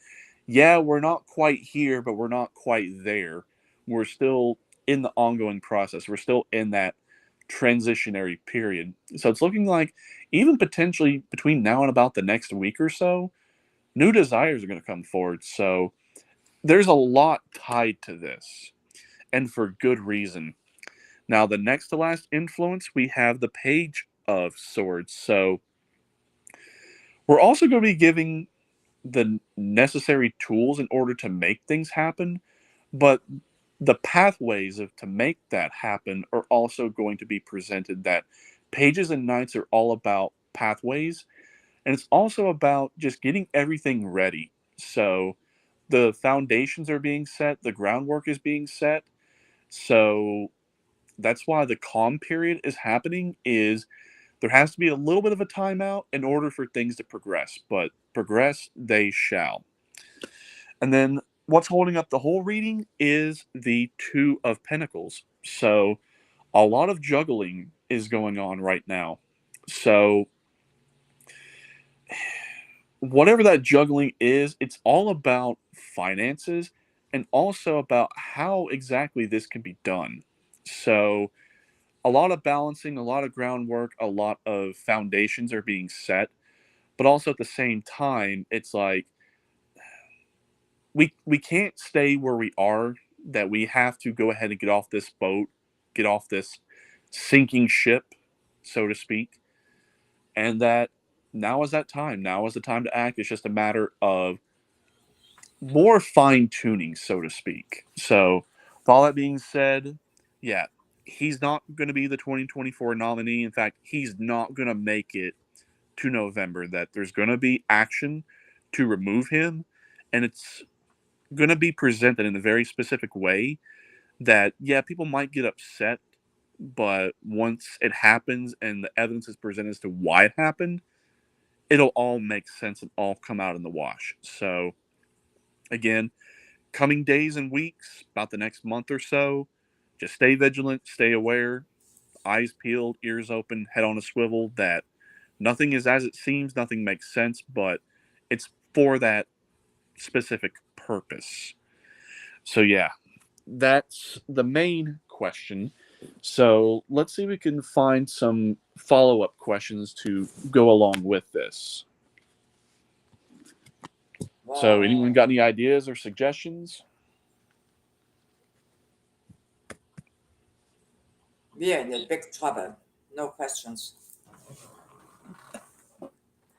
S12: yeah, we're not quite here, but we're not quite there. We're still in the ongoing process. We're still in that transitionary period. So it's looking like even potentially between now and about the next week or so, new desires are going to come forward. So there's a lot tied to this, and for good reason. Now, the next to last influence, we have the Page of Swords. So we're also going to be giving the necessary tools in order to make things happen, but the pathways to make that happen are also going to be presented. That pages and knights are all about pathways, and it's also about just getting everything ready. So the foundations are being set, the groundwork is being set. So that's why the calm period is happening, is there has to be a little bit of a timeout in order for things to progress, but progress they shall. And then what's holding up the whole reading is the Two of Pentacles. So a lot of juggling is going on right now. So whatever that juggling is, it's all about finances and also about how exactly this can be done. So a lot of balancing, a lot of groundwork, a lot of foundations are being set, but also at the same time, it's like we can't stay where we are, that we have to go ahead and get off this boat, get off this sinking ship, so to speak, and that now is that time. Now is the time to act. It's just a matter of more fine tuning, so to speak. So, with all that being said, yeah, he's not going to be the 2024 nominee. In fact, he's not going to make it to November. That there's going to be action to remove him, and it's going to be presented in a very specific way that, yeah, people might get upset, but once it happens and the evidence is presented as to why it happened, it'll all make sense and all come out in the wash. So, again, coming days and weeks, about the next month or so, just stay vigilant, stay aware, eyes peeled, ears open, head on a swivel, that nothing is as it seems, nothing makes sense, but it's for that specific purpose. So yeah, that's the main question. So let's see if we can find some follow-up questions to go along with this. So anyone got any ideas or suggestions?
S11: We are in a big trouble. No questions.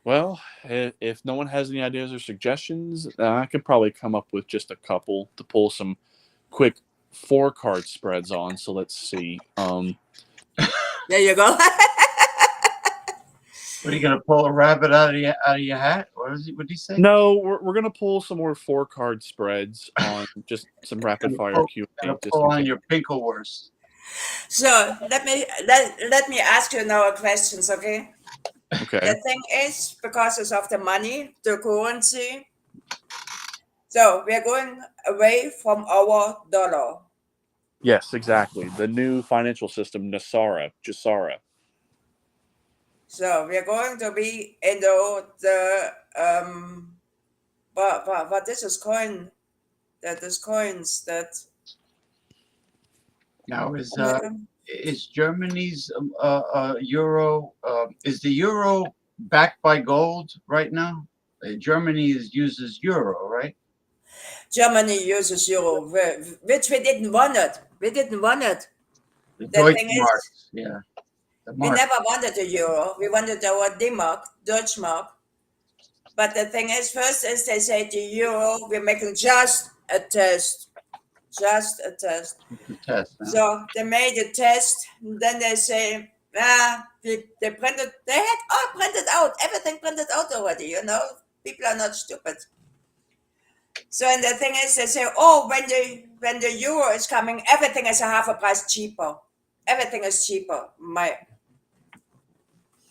S12: Well, if no one has any ideas or suggestions, I could probably come up with just a couple to pull some quick 4-card spreads on. So let's see.
S11: There you go.
S1: What are you gonna pull a rabbit out of your hat? What did he say?
S12: No, we're gonna pull some more 4-card spreads on just some rapid fire Q&A.
S1: Gonna pull on your Pinkelwurst.
S11: So let me ask you now questions, okay?
S12: Okay.
S11: The thing is, because of the money, the currency, so we're going away from our dollar.
S12: Yes, exactly. The new financial system, Jasara.
S11: So we're going to be in the but this is coin, that is coins that.
S1: Now is Germany's euro, is the euro backed by gold right now? Germany uses euro, right?
S11: Germany uses euro, which we didn't want it. We didn't want it.
S1: The
S11: The
S1: Deutsche
S11: thing
S1: Mark,
S11: is,
S1: yeah. The
S11: we
S1: mark.
S11: never wanted a euro. We wanted our D-Mark, Deutsche Mark. But the thing is, first is they say the euro, we're making just a test. Just a test.
S1: The test, huh?
S11: So they made a test. Then they say, they printed, they had all printed out, everything printed out already, you know. People are not stupid. So, and the thing is, they say, oh, when the euro is coming, everything is a half a price cheaper. Everything is cheaper.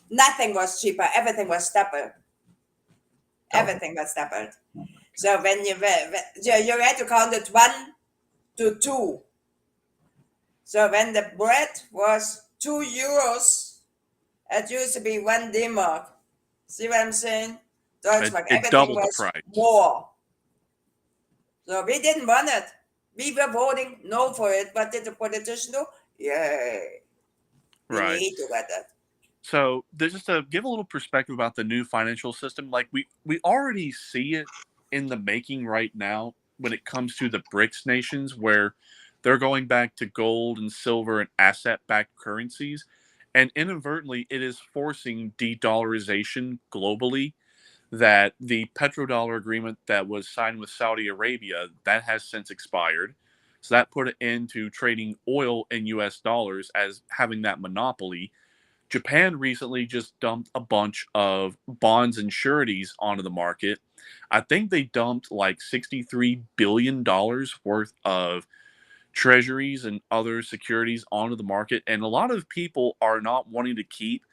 S11: Nothing was cheaper. Everything was double. Everything was doubled. So when you had to count it 1 to 2. So when the bread was 2 euros, it used to be 1 D-Mark. See what I'm saying? Deutschmark.
S12: It
S11: Everything
S12: doubled the
S11: was
S12: price.
S11: more. So we didn't want it. We were voting no for it, but did the politician do? Yay. We
S12: Right.
S11: need to get it.
S12: So there's just to give a little perspective about the new financial system. Like we already see it in the making right now when it comes to the BRICS nations, where they're going back to gold and silver and asset-backed currencies, and inadvertently it is forcing de-dollarization globally. That the petrodollar agreement that was signed with Saudi Arabia, that has since expired. So that put an end to trading oil in US dollars as having that monopoly. Japan recently just dumped a bunch of bonds and sureties onto the market. I think they dumped like $63 billion worth of treasuries and other securities onto the market. And a lot of people are not wanting to keep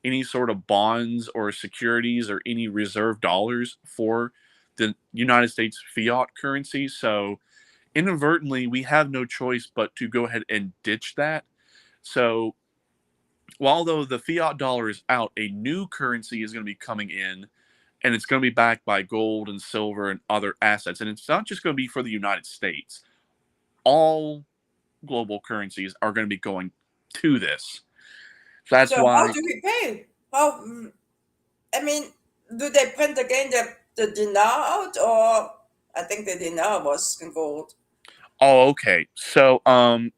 S12: any sort of bonds or securities or any reserve dollars for the United States fiat currency. So inadvertently, we have no choice but to go ahead and ditch that. So while though the fiat dollar is out, a new currency is going to be coming in, and it's going to be backed by gold and silver and other assets. And it's not just going to be for the United States. All global currencies are going to be going to this. So that's
S11: So
S12: why.
S11: how do we pay? How? I mean, do they print again the dinar out, or I think the dinar was in gold?
S12: Oh, okay. So
S11: How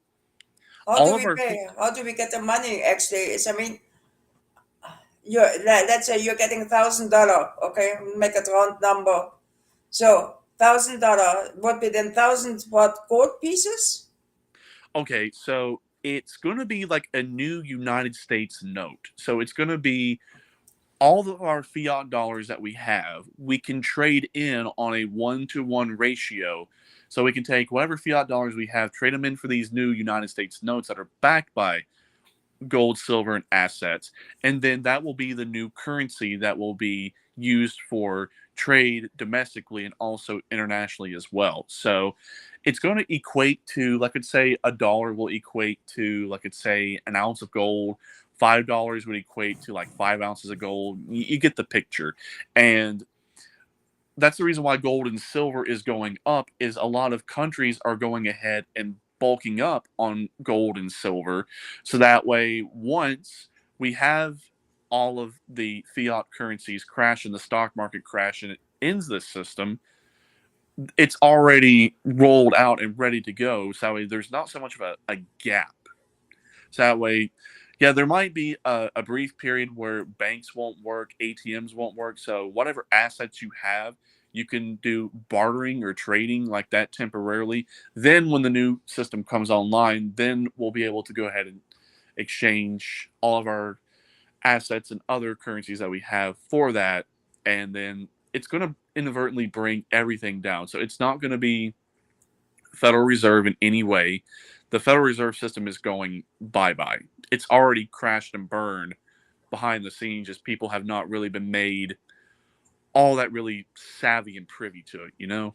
S12: all
S11: do
S12: of
S11: we
S12: our
S11: pay? How do we get the money? Actually, I mean, let's say you're getting $1,000. Okay, make it round number. So $1,000 would be then 1,000 what gold pieces?
S12: Okay, so it's going to be like a new United States note. So it's going to be all of our fiat dollars that we have, we can trade in on a 1-to-1 ratio. So we can take whatever fiat dollars we have, trade them in for these new United States notes that are backed by gold, silver, and assets. And then that will be the new currency that will be used for trade domestically and also internationally as well. So it's going to equate to, like, let's say a dollar will equate to, like, let's say an ounce of gold. $5 would equate to like 5 ounces of gold. You get the picture. And that's the reason why gold and silver is going up, is a lot of countries are going ahead and bulking up on gold and silver. So that way, once we have all of the fiat currencies crash and the stock market crash and it ends this system, it's already rolled out and ready to go. So that way there's not so much of a gap. So that way, yeah, there might be a brief period where banks won't work, ATMs won't work. So whatever assets you have, you can do bartering or trading like that temporarily. Then when the new system comes online, then we'll be able to go ahead and exchange all of our assets and other currencies that we have for that. And then it's going to inadvertently bring everything down. So it's not going to be Federal Reserve in any way. The Federal Reserve System is going bye-bye. It's already crashed and burned behind the scenes, just people have not really been made all that really savvy and privy to it, you know?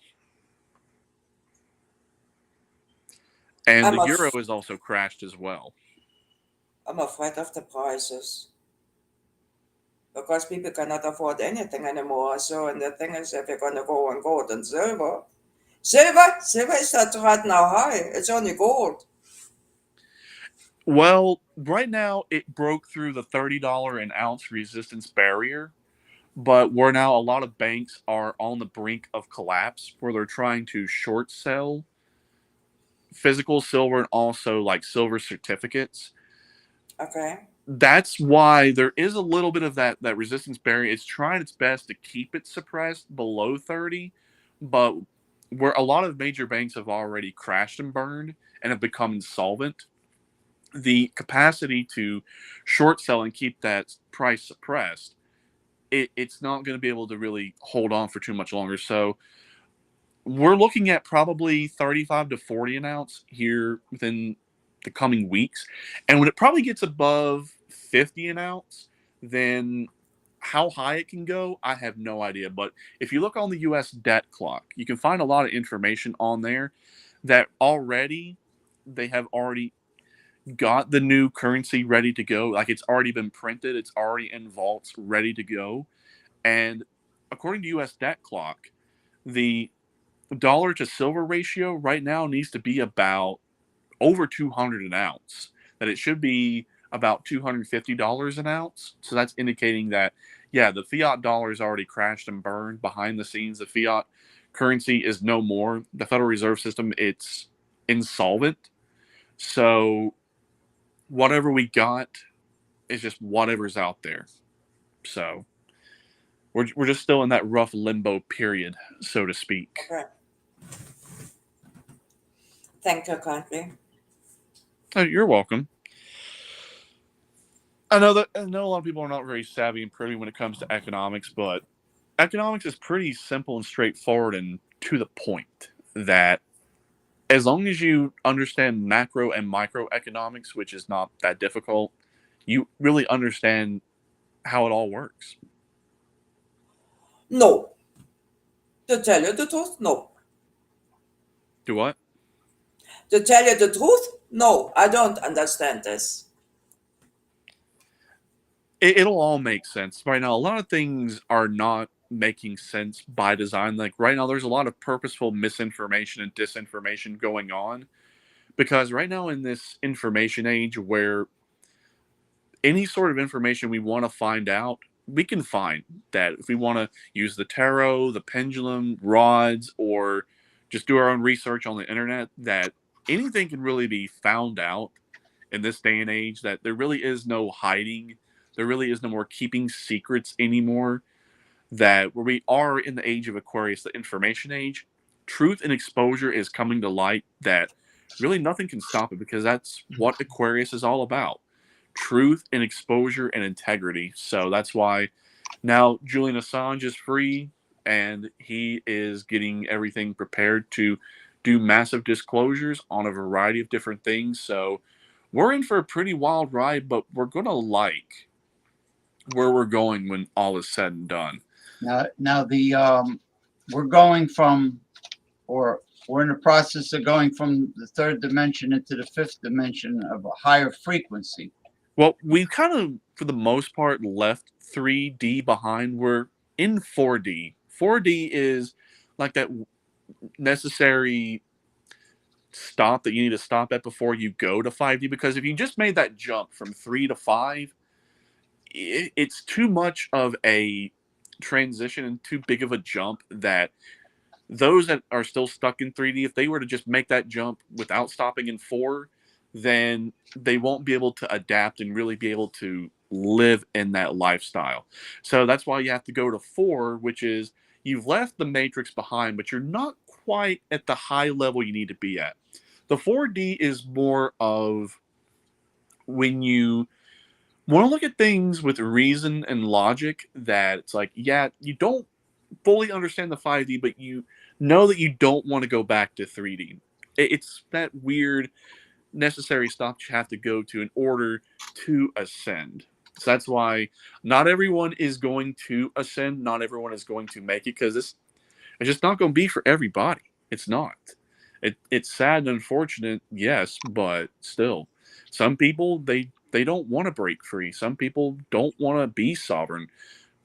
S12: And the euro is also crashed as well.
S11: I'm afraid of the prices. Because people cannot afford anything anymore. So, and the thing is, if you're going to go on gold and silver is not right now high. It's only gold.
S12: Well, right now it broke through the $30 an ounce resistance barrier, but where now a lot of banks are on the brink of collapse, where they're trying to short sell physical silver and also like silver certificates.
S11: Okay.
S12: That's why there is a little bit of that resistance barrier. It's trying its best to keep it suppressed below 30, but where a lot of major banks have already crashed and burned and have become insolvent, the capacity to short sell and keep that price suppressed, it's not going to be able to really hold on for too much longer. So we're looking at probably 35 to 40 an ounce here within the coming weeks. And when it probably gets above 50 an ounce, then how high it can go, I have no idea. But if you look on the US debt clock, you can find a lot of information on there that already they have already got the new currency ready to go. Like, it's already been printed, it's already in vaults ready to go. And according to US debt clock, the dollar to silver ratio right now needs to be about over 200 an ounce, that it should be about $250 an ounce. So that's indicating that, yeah, the fiat dollar is already crashed and burned behind the scenes. The fiat currency is no more. The Federal Reserve System, it's insolvent. So whatever we got is just whatever's out there. So we're just still in that rough limbo period, so to speak.
S11: Okay. Thank you kindly.
S12: Oh, you're welcome. I know a lot of people are not very savvy and privy when it comes to economics, but economics is pretty simple and straightforward and to the point. That as long as you understand macro and microeconomics, which is not that difficult, you really understand how it all works.
S11: No. To tell you the truth, no.
S12: Do what?
S11: To tell you the truth, no. I don't understand this.
S12: It'll all make sense. Right now, a lot of things are not making sense by design. Like right now, there's a lot of purposeful misinformation and disinformation going on Because right now in this information age where any sort of information we want to find out, we can find that. If we want to use the tarot, the pendulum, rods, or just do our own research on the internet, that anything can really be found out in this day and age, that there really is no hiding. There really is no more keeping secrets anymore. That where we are in the age of Aquarius, the information age, truth and exposure is coming to light, that really nothing can stop it, because that's what Aquarius is all about. Truth and exposure and integrity. So that's why now Julian Assange is free, and he is getting everything prepared to do massive disclosures on a variety of different things. So we're in for a pretty wild ride, but we're going to like where we're going when all is said and done.
S1: Now we're going from, or we're in the process of going from the third dimension into the fifth dimension of a higher frequency.
S12: Well, we've kind of, for the most part, left 3D behind. We're in 4D. 4D is like that necessary stop that you need to stop at before you go to 5D, because if you just made that jump from 3 to 5, it's too much of a transition and too big of a jump that those that are still stuck in 3D, if they were to just make that jump without stopping in 4, then they won't be able to adapt and really be able to live in that lifestyle. So that's why you have to go to 4, which is you've left the matrix behind, but you're not quite at the high level you need to be at. The 4D is more of when you want to look at things with reason and logic, that it's like, yeah, you don't fully understand the 5D, but you know that you don't want to go back to 3D. It's that weird necessary stop you have to go to in order to ascend. So that's why not everyone is going to ascend. Not everyone is going to make it, because it's just not going to be for everybody. It's not. It's sad and unfortunate, yes, but still, some people they don't want to break free. Some people don't want to be sovereign.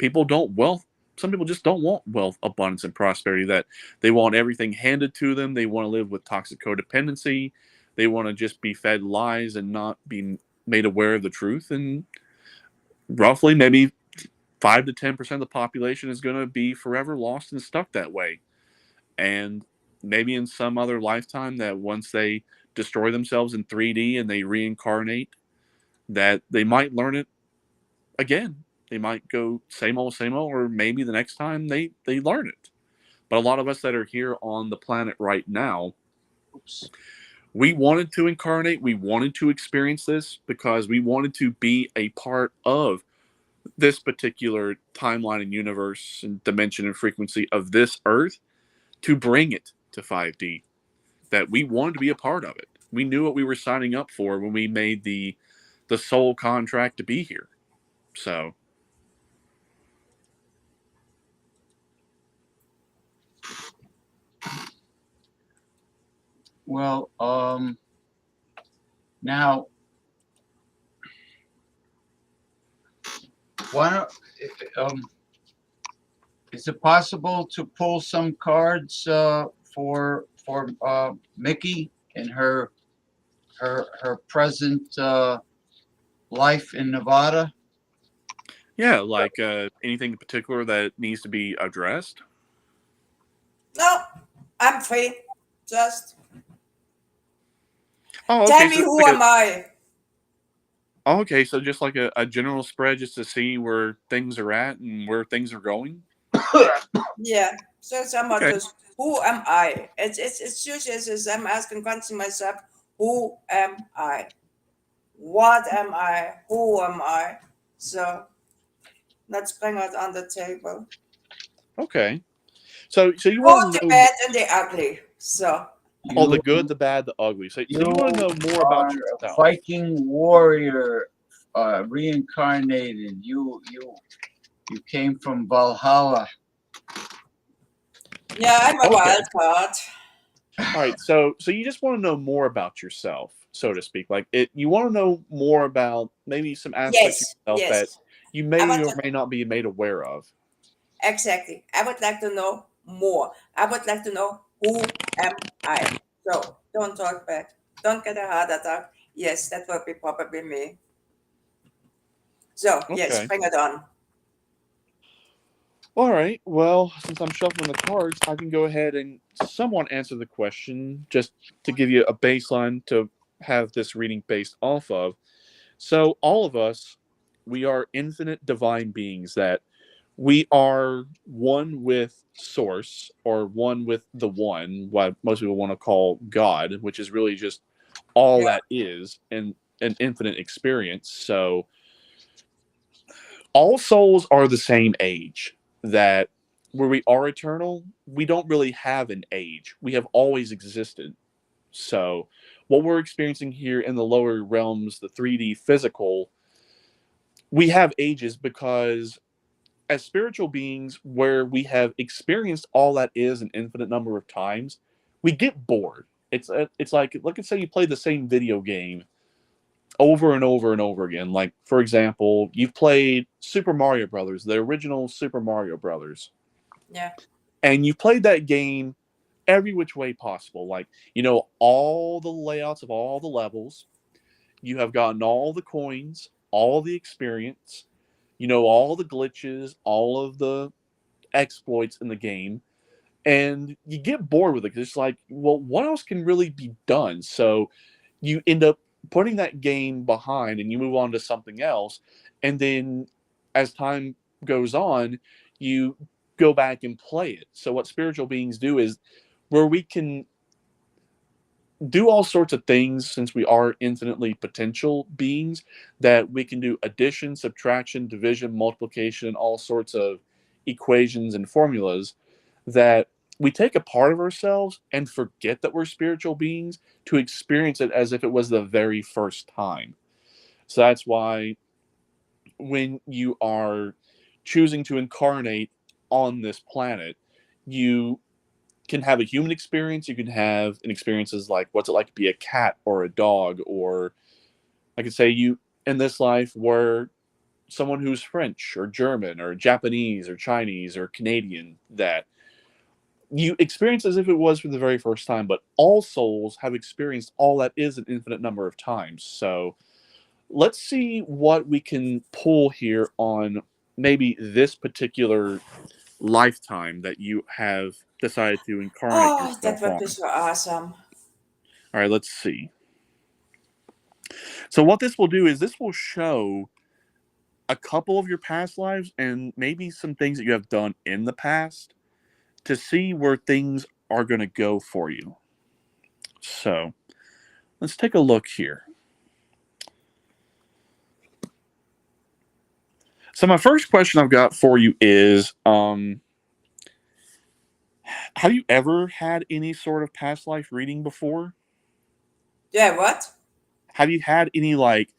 S12: Some people just don't want wealth, abundance, and prosperity. That they want everything handed to them. They want to live with toxic codependency. They want to just be fed lies and not be made aware of the truth. And roughly maybe 5 to 10% of the population is going to be forever lost and stuck that way. And maybe in some other lifetime, that once they destroy themselves in 3D and they reincarnate, that they might learn it again. They might go same old, or maybe the next time they learn it. But a lot of us that are here on the planet right now, we wanted to incarnate, we wanted to experience this because we wanted to be a part of this particular timeline and universe and dimension and frequency of this earth, to bring it to 5D. That we wanted to be a part of it. We knew what we were signing up for when we made the soul contract to be here. So
S1: well, now, why don't, is it possible to pull some cards for Mikki in her present life in Nevada?
S12: yeah, like anything in particular that needs to be addressed?
S11: No, I'm free. Just
S12: okay,
S11: tell me, who am I?
S12: Oh, okay, so just like a general spread, just to see where things are at and where things are going?
S11: Yeah, so some of
S12: Okay.
S11: those, who am I? It's usually as I'm asking constantly myself, who am I? What am I? Who am I? So let's bring it on the table.
S12: Okay. So you
S11: Good,
S12: want to
S11: the
S12: know
S11: bad, and the ugly. So
S12: the good, the bad, the ugly. So you want to know more about
S1: are a
S12: yourself.
S1: Viking warrior, reincarnated. You came from Valhalla.
S11: yeah, I'm a
S12: Okay.
S11: wild card.
S12: All right, so you just want to know more about yourself, so to speak. Like you want to know more about maybe some aspects of yourself that you may or may not be made aware of.
S11: Exactly. I would like to know more. I would like to know, who am I? So don't talk back. don't get a heart attack. Yes, that will be probably me. So, yes,
S12: Okay.
S11: bring it on.
S12: All right. Well, since I'm shuffling the cards, I can go ahead and somewhat answer the question just to give you a baseline to have this reading based off of. So, all of us, we are infinite divine beings that we are one with Source or one with the One, what most people want to call God, which is really just all
S11: Yeah.
S12: that is and an infinite experience. So, all souls are the same age, that where we are eternal, we don't really have an age. We have always existed. So, what we're experiencing here in the lower realms, the 3D physical, we have ages because as spiritual beings, where we have experienced all that is an infinite number of times, we get bored. It's like, let's say you play the same video game over and over and over again. Like, for example, you've played Super Mario Brothers, the original Super Mario Brothers,
S11: Yeah.
S12: and you've played that game every which way possible. Like, you know, all the layouts of all the levels, you have gotten all the coins, all the experience, you know, all the glitches, all of the exploits in the game, and you get bored with it because it's like, well, what else can really be done? So you end up putting that game behind and you move on to something else, and then as time goes on, you go back and play it. So what spiritual beings do is, where we can do all sorts of things, since we are infinitely potential beings, that we can do addition, subtraction, division, multiplication, all sorts of equations and formulas, that we take a part of ourselves and forget that we're spiritual beings to experience it as if it was the very first time. So that's why when you are choosing to incarnate on this planet, you can have a human experience. You can have an experience as like, what's it like to be a cat or a dog, or I could say you in this life were someone who's French or German or Japanese or Chinese or Canadian, that you experience as if it was for the very first time. But all souls have experienced all that is an infinite number of times. So let's see what we can pull here on maybe this particular lifetime that you have decided to incarnate
S11: Oh, that
S12: yourself
S11: would
S12: on.
S11: be so awesome.
S12: All right, let's see. So what this will do is this will show a couple of your past lives and maybe some things that you have done in the past to see where things are going to go for you. So let's take a look here. So my first question I've got for you is, have you ever had any sort of past life reading before?
S11: Yeah, what?
S12: Have you had any like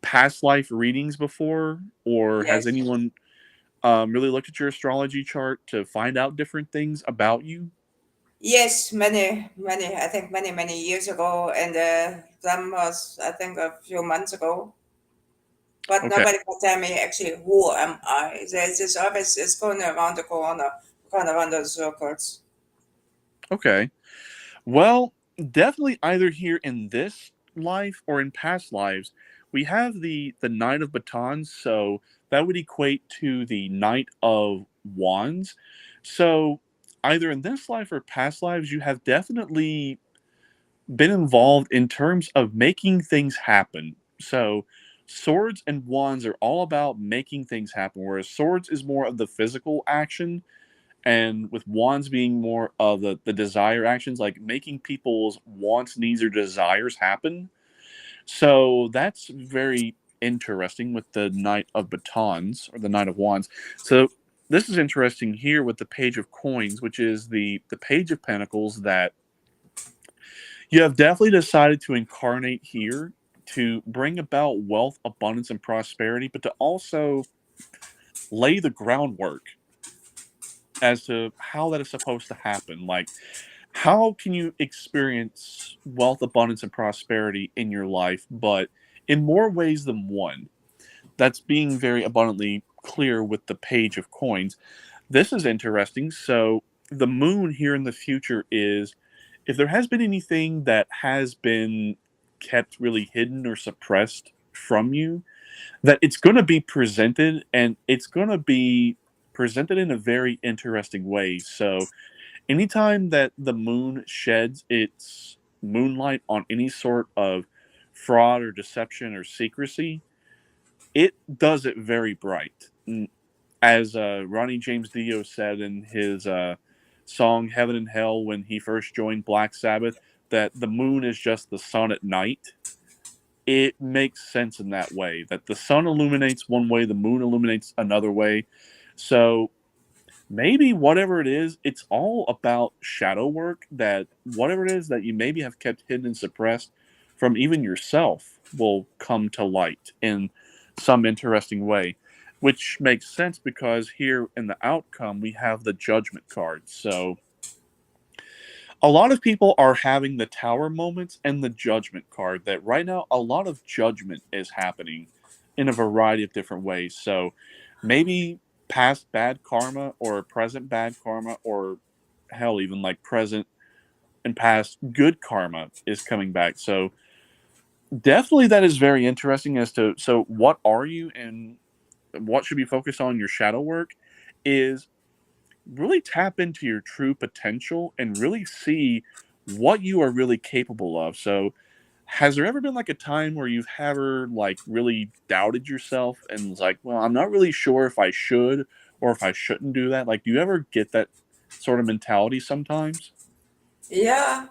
S12: past life readings before, or has
S11: Yes.
S12: anyone really looked at your astrology chart to find out different things about you?
S11: Yes, many, I think many years ago, and some was, I think, a few months ago. But
S12: Okay.
S11: nobody can tell me actually who am I. There's this always it's going around the corner, kind of around the circles.
S12: Okay. Well, definitely either here in this life or in past lives, we have the Knight of Batons, so that would equate to the Knight of Wands. So either in this life or past lives, you have definitely been involved in terms of making things happen. So swords and wands are all about making things happen, whereas swords is more of the physical action, and with wands being more of the desire actions, like making people's wants, needs, or desires happen. So that's very interesting with the Knight of Batons or the Knight of Wands. So this is interesting here with the Page of Coins, which is the Page of Pentacles, that you have definitely decided to incarnate here to bring about wealth, abundance, and prosperity, but to also lay the groundwork as to how that is supposed to happen. Like, how can you experience wealth, abundance, and prosperity in your life, but in more ways than one? That's being very abundantly clear with the Page of Coins. This is interesting. So, the moon here in the future is, if there has been anything that has been kept really hidden or suppressed from you, that it's going to be presented, and it's going to be presented in a very interesting way. So anytime that the moon sheds its moonlight on any sort of fraud or deception or secrecy, it does it very bright. As Ronnie James Dio said in his song Heaven and Hell when he first joined Black Sabbath, that the moon is just the sun at night. It makes sense in that way, that the sun illuminates one way, the moon illuminates another way. So maybe whatever it is, it's all about shadow work, that whatever it is that you maybe have kept hidden and suppressed from even yourself will come to light in some interesting way, which makes sense because here in the outcome we have the judgment card. So a lot of people are having the tower moments and the judgment card, that right now a lot of judgment is happening in a variety of different ways. So maybe past bad karma or present bad karma, or hell, even like present and past good karma is coming back. So definitely that is very interesting as to, so what are you and what should be focused on your shadow work is really tap into your true potential and really see what you are really capable of. So has there ever been like a time where you've ever like really doubted yourself and was like, well, I'm not really sure if I should or if I shouldn't do that? Like, do you ever get that sort of mentality sometimes?
S11: Yeah.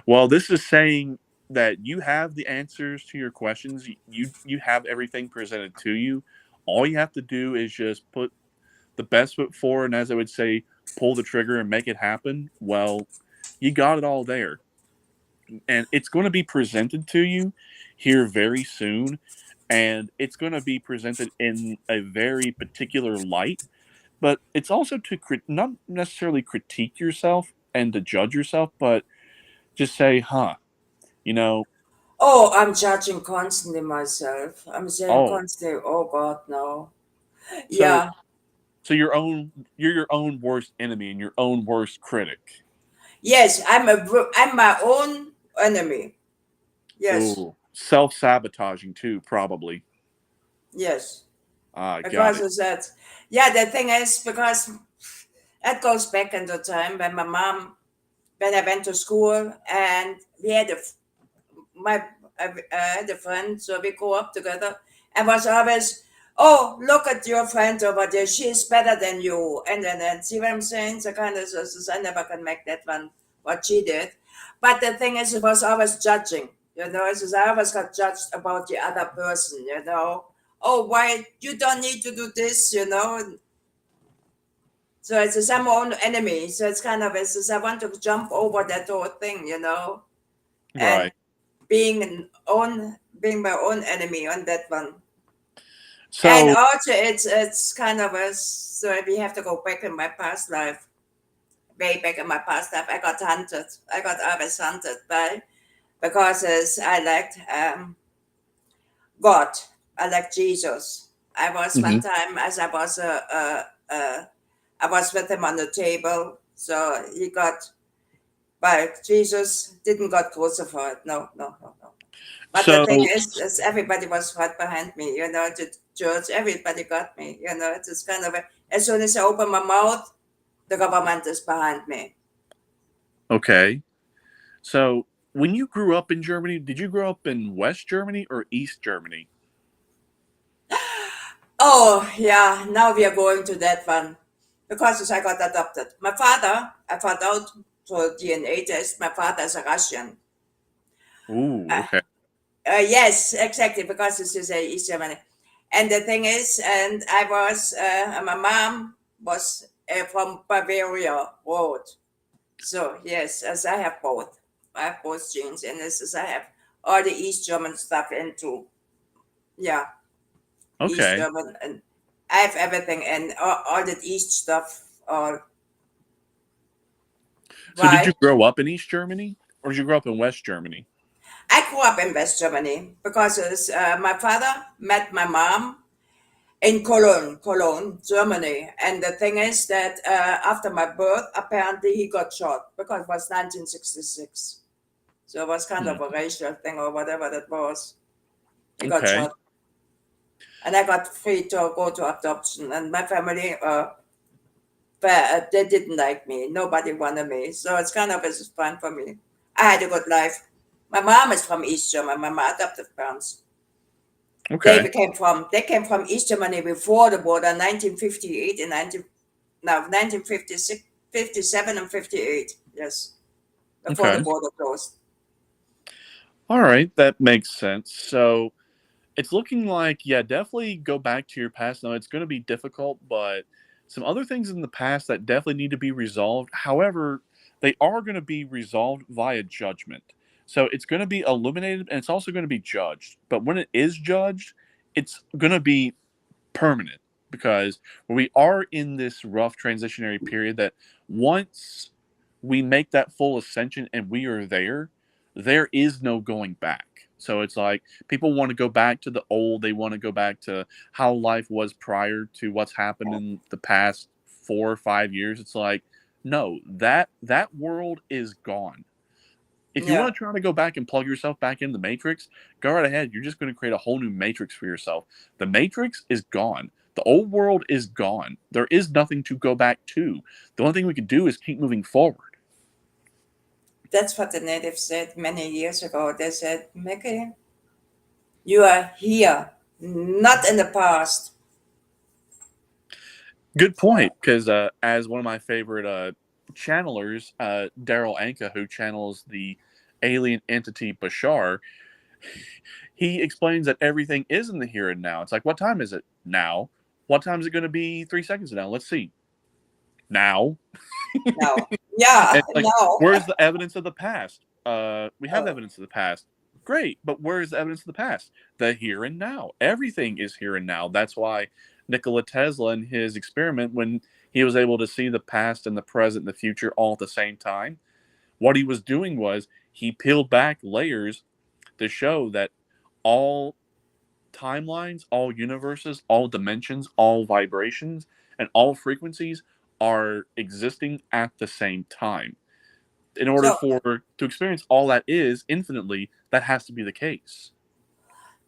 S12: Well, this is saying that you have the answers to your questions. You have everything presented to you. All you have to do is just put the best foot forward, and as I would say, pull the trigger and make it happen. Well, you got it all there. And it's going to be presented to you here very soon. And it's going to be presented in a very particular light. But it's also to not necessarily critique yourself and to judge yourself, but just say, you know,
S11: Oh, I'm judging constantly myself. I'm saying
S12: oh,
S11: constantly, oh God, no.
S12: so
S11: Yeah.
S12: so you're your own worst enemy and your own worst critic.
S11: Yes, I'm my own enemy. Yes.
S12: Ooh, self-sabotaging too, probably.
S11: Yes.
S12: Ah, got
S11: Because
S12: it.
S11: of that. Yeah, the thing is, because that goes back in the time when when I went to school and we had I had a friend, so we grew up together, and was always, oh, look at your friend over there, she's better than you, and then see what I'm saying? So kind of, so I never can make that one what she did, but the thing is, it was always judging, so I always got judged about the other person, oh, why you don't need to do this. So it's I'm my own enemy. So it's kind of I want to jump over that whole thing. And
S12: Right.
S11: being my own enemy on that one.
S12: So
S11: And also it's kind of so we have to go back in my past life. Way back in my past life, I got hunted. I got always hunted because I liked God. I liked Jesus. I was one
S12: Mhm.
S11: time as I was with him on the table. So he got, but Jesus didn't got crucified. No. But the
S12: So
S11: thing is everybody was right behind me. The church, everybody got me. It's kind of as soon as I open my mouth, the government is behind me.
S12: okay. So when you grew up in Germany, did you grow up in West Germany or East Germany?
S11: Oh yeah, now we are going to that one because I got adopted. My father, I found out through DNA test, my father is a Russian.
S12: Ooh, okay.
S11: Yes, exactly, because this is a East Germany. And the thing is, and my mom was from Bavaria Road. So, yes, as I have both. I have both genes, and this is, I have all the East German stuff into, yeah, East
S12: Okay.
S11: German, and I have everything, and all the East stuff, all
S12: So did you
S11: right.
S12: grow up in East Germany or did you grow up in West Germany?
S11: I grew up in West Germany because my father met my mom in Cologne, Germany. And the thing is that after my birth, apparently he got shot because it was 1966. So it was kind of a racial thing or whatever that was. He got
S12: Okay.
S11: shot. And I got free to go to adoption. And my family, they didn't like me. Nobody wanted me. So it's kind of it's fun for me. I had a good life. My mom is from East Germany, my adoptive parents.
S12: Okay.
S11: They came from East Germany before the border, 1958 and 1956, 57 and 58. Yes, before the
S12: Okay.
S11: border closed.
S12: All right, that makes sense. So it's looking like, yeah, definitely go back to your past. Now, it's going to be difficult, but some other things in the past that definitely need to be resolved. However, they are going to be resolved via judgment. So it's going to be illuminated and it's also going to be judged. But when it is judged, it's going to be permanent because we are in this rough transitionary period that once we make that full ascension and we are there is no going back. So it's like people want to go back to the old, they want to go back to how life was prior to what's happened in the past 4 or 5 years. It's like, no, that world is gone. If you want to try to go back and plug yourself back in the Matrix, go right ahead. You're just going to create a whole new Matrix for yourself. The Matrix is gone. The old world is gone. There is nothing to go back to. The only thing we can do is keep moving forward.
S11: That's what the natives said many years ago. They said, Mickey, you are here, not in the past.
S12: Good point, because as one of my favorite channelers, Daryl Anka, who channels the alien entity Bashar, he explains that everything is in the here and now. It's like, what time is it now? What time is it going to be 3 seconds from now? Let's see. Now.
S11: No. Yeah,
S12: like,
S11: no.
S12: where's the evidence of the past? We have evidence of the past. Great, but where's the evidence of the past? The here and now. Everything is here and now. That's why Nikola Tesla in his experiment, when he was able to see the past and the present and the future all at the same time, what he was doing was he peeled back layers to show that all timelines, all universes, all dimensions, all vibrations, and all frequencies are existing at the same time. In order to experience all that is infinitely, that has to be the case.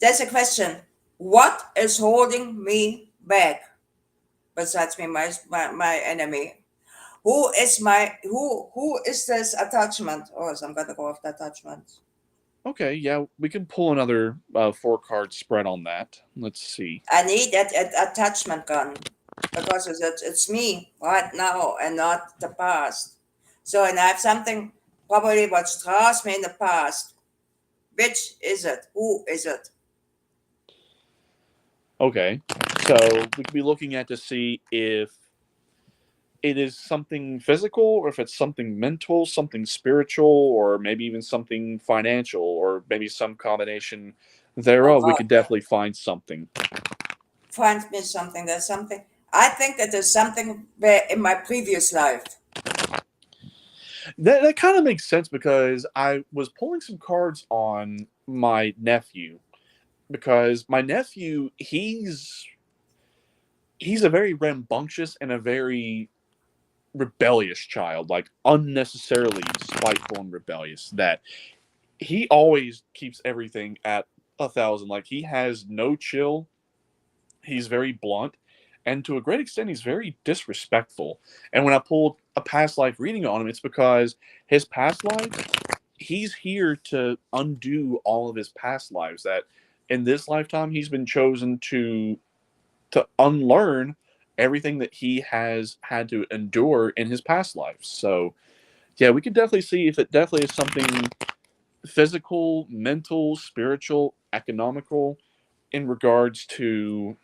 S11: That's a question. What is holding me back? Besides me, my enemy. Who is this attachment? Oh, so I'm gonna go off the attachment.
S12: Okay, yeah, we can pull another 4-card spread on that. Let's see.
S11: I need that attachment gun because it's me right now and not the past. So, and I have something probably what stressed me in the past. Which is it? Who is it?
S12: Okay, so we could be looking at to see if it is something physical or if it's something mental, something spiritual, or maybe even something financial, or maybe some combination thereof. We could definitely find something.
S11: Find me something. There's something. I think that there's something in my previous life.
S12: That kind of makes sense because I was pulling some cards on my nephew, because my nephew, he's a very rambunctious and a very rebellious child, like unnecessarily spiteful and rebellious, that he always keeps everything at 1,000. Like, he has no chill. He's very blunt, and to a great extent he's very disrespectful. And when I pulled a past life reading on him, it's because his past life, he's here to undo all of his past lives, that in this lifetime he's been chosen to unlearn everything that he has had to endure in his past lives. So yeah, we could definitely see if it definitely is something physical, mental, spiritual, economical in regards to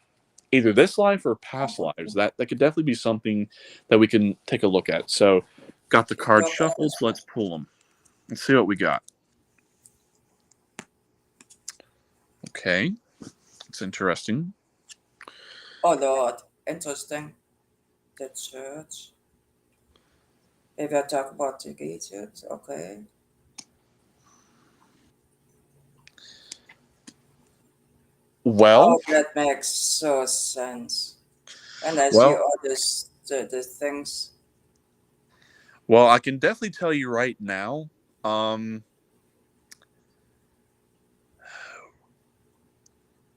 S12: either this life or past lives. That could definitely be something that we can take a look at. So got the cards shuffled, so let's pull them. Let's see what we got. Okay, it's interesting.
S11: Oh Lord, interesting. The church. Maybe I talk about the gay church. Okay.
S12: Well,
S11: oh, that makes so sense. And I see all this, the things.
S12: Well, I can definitely tell you right now,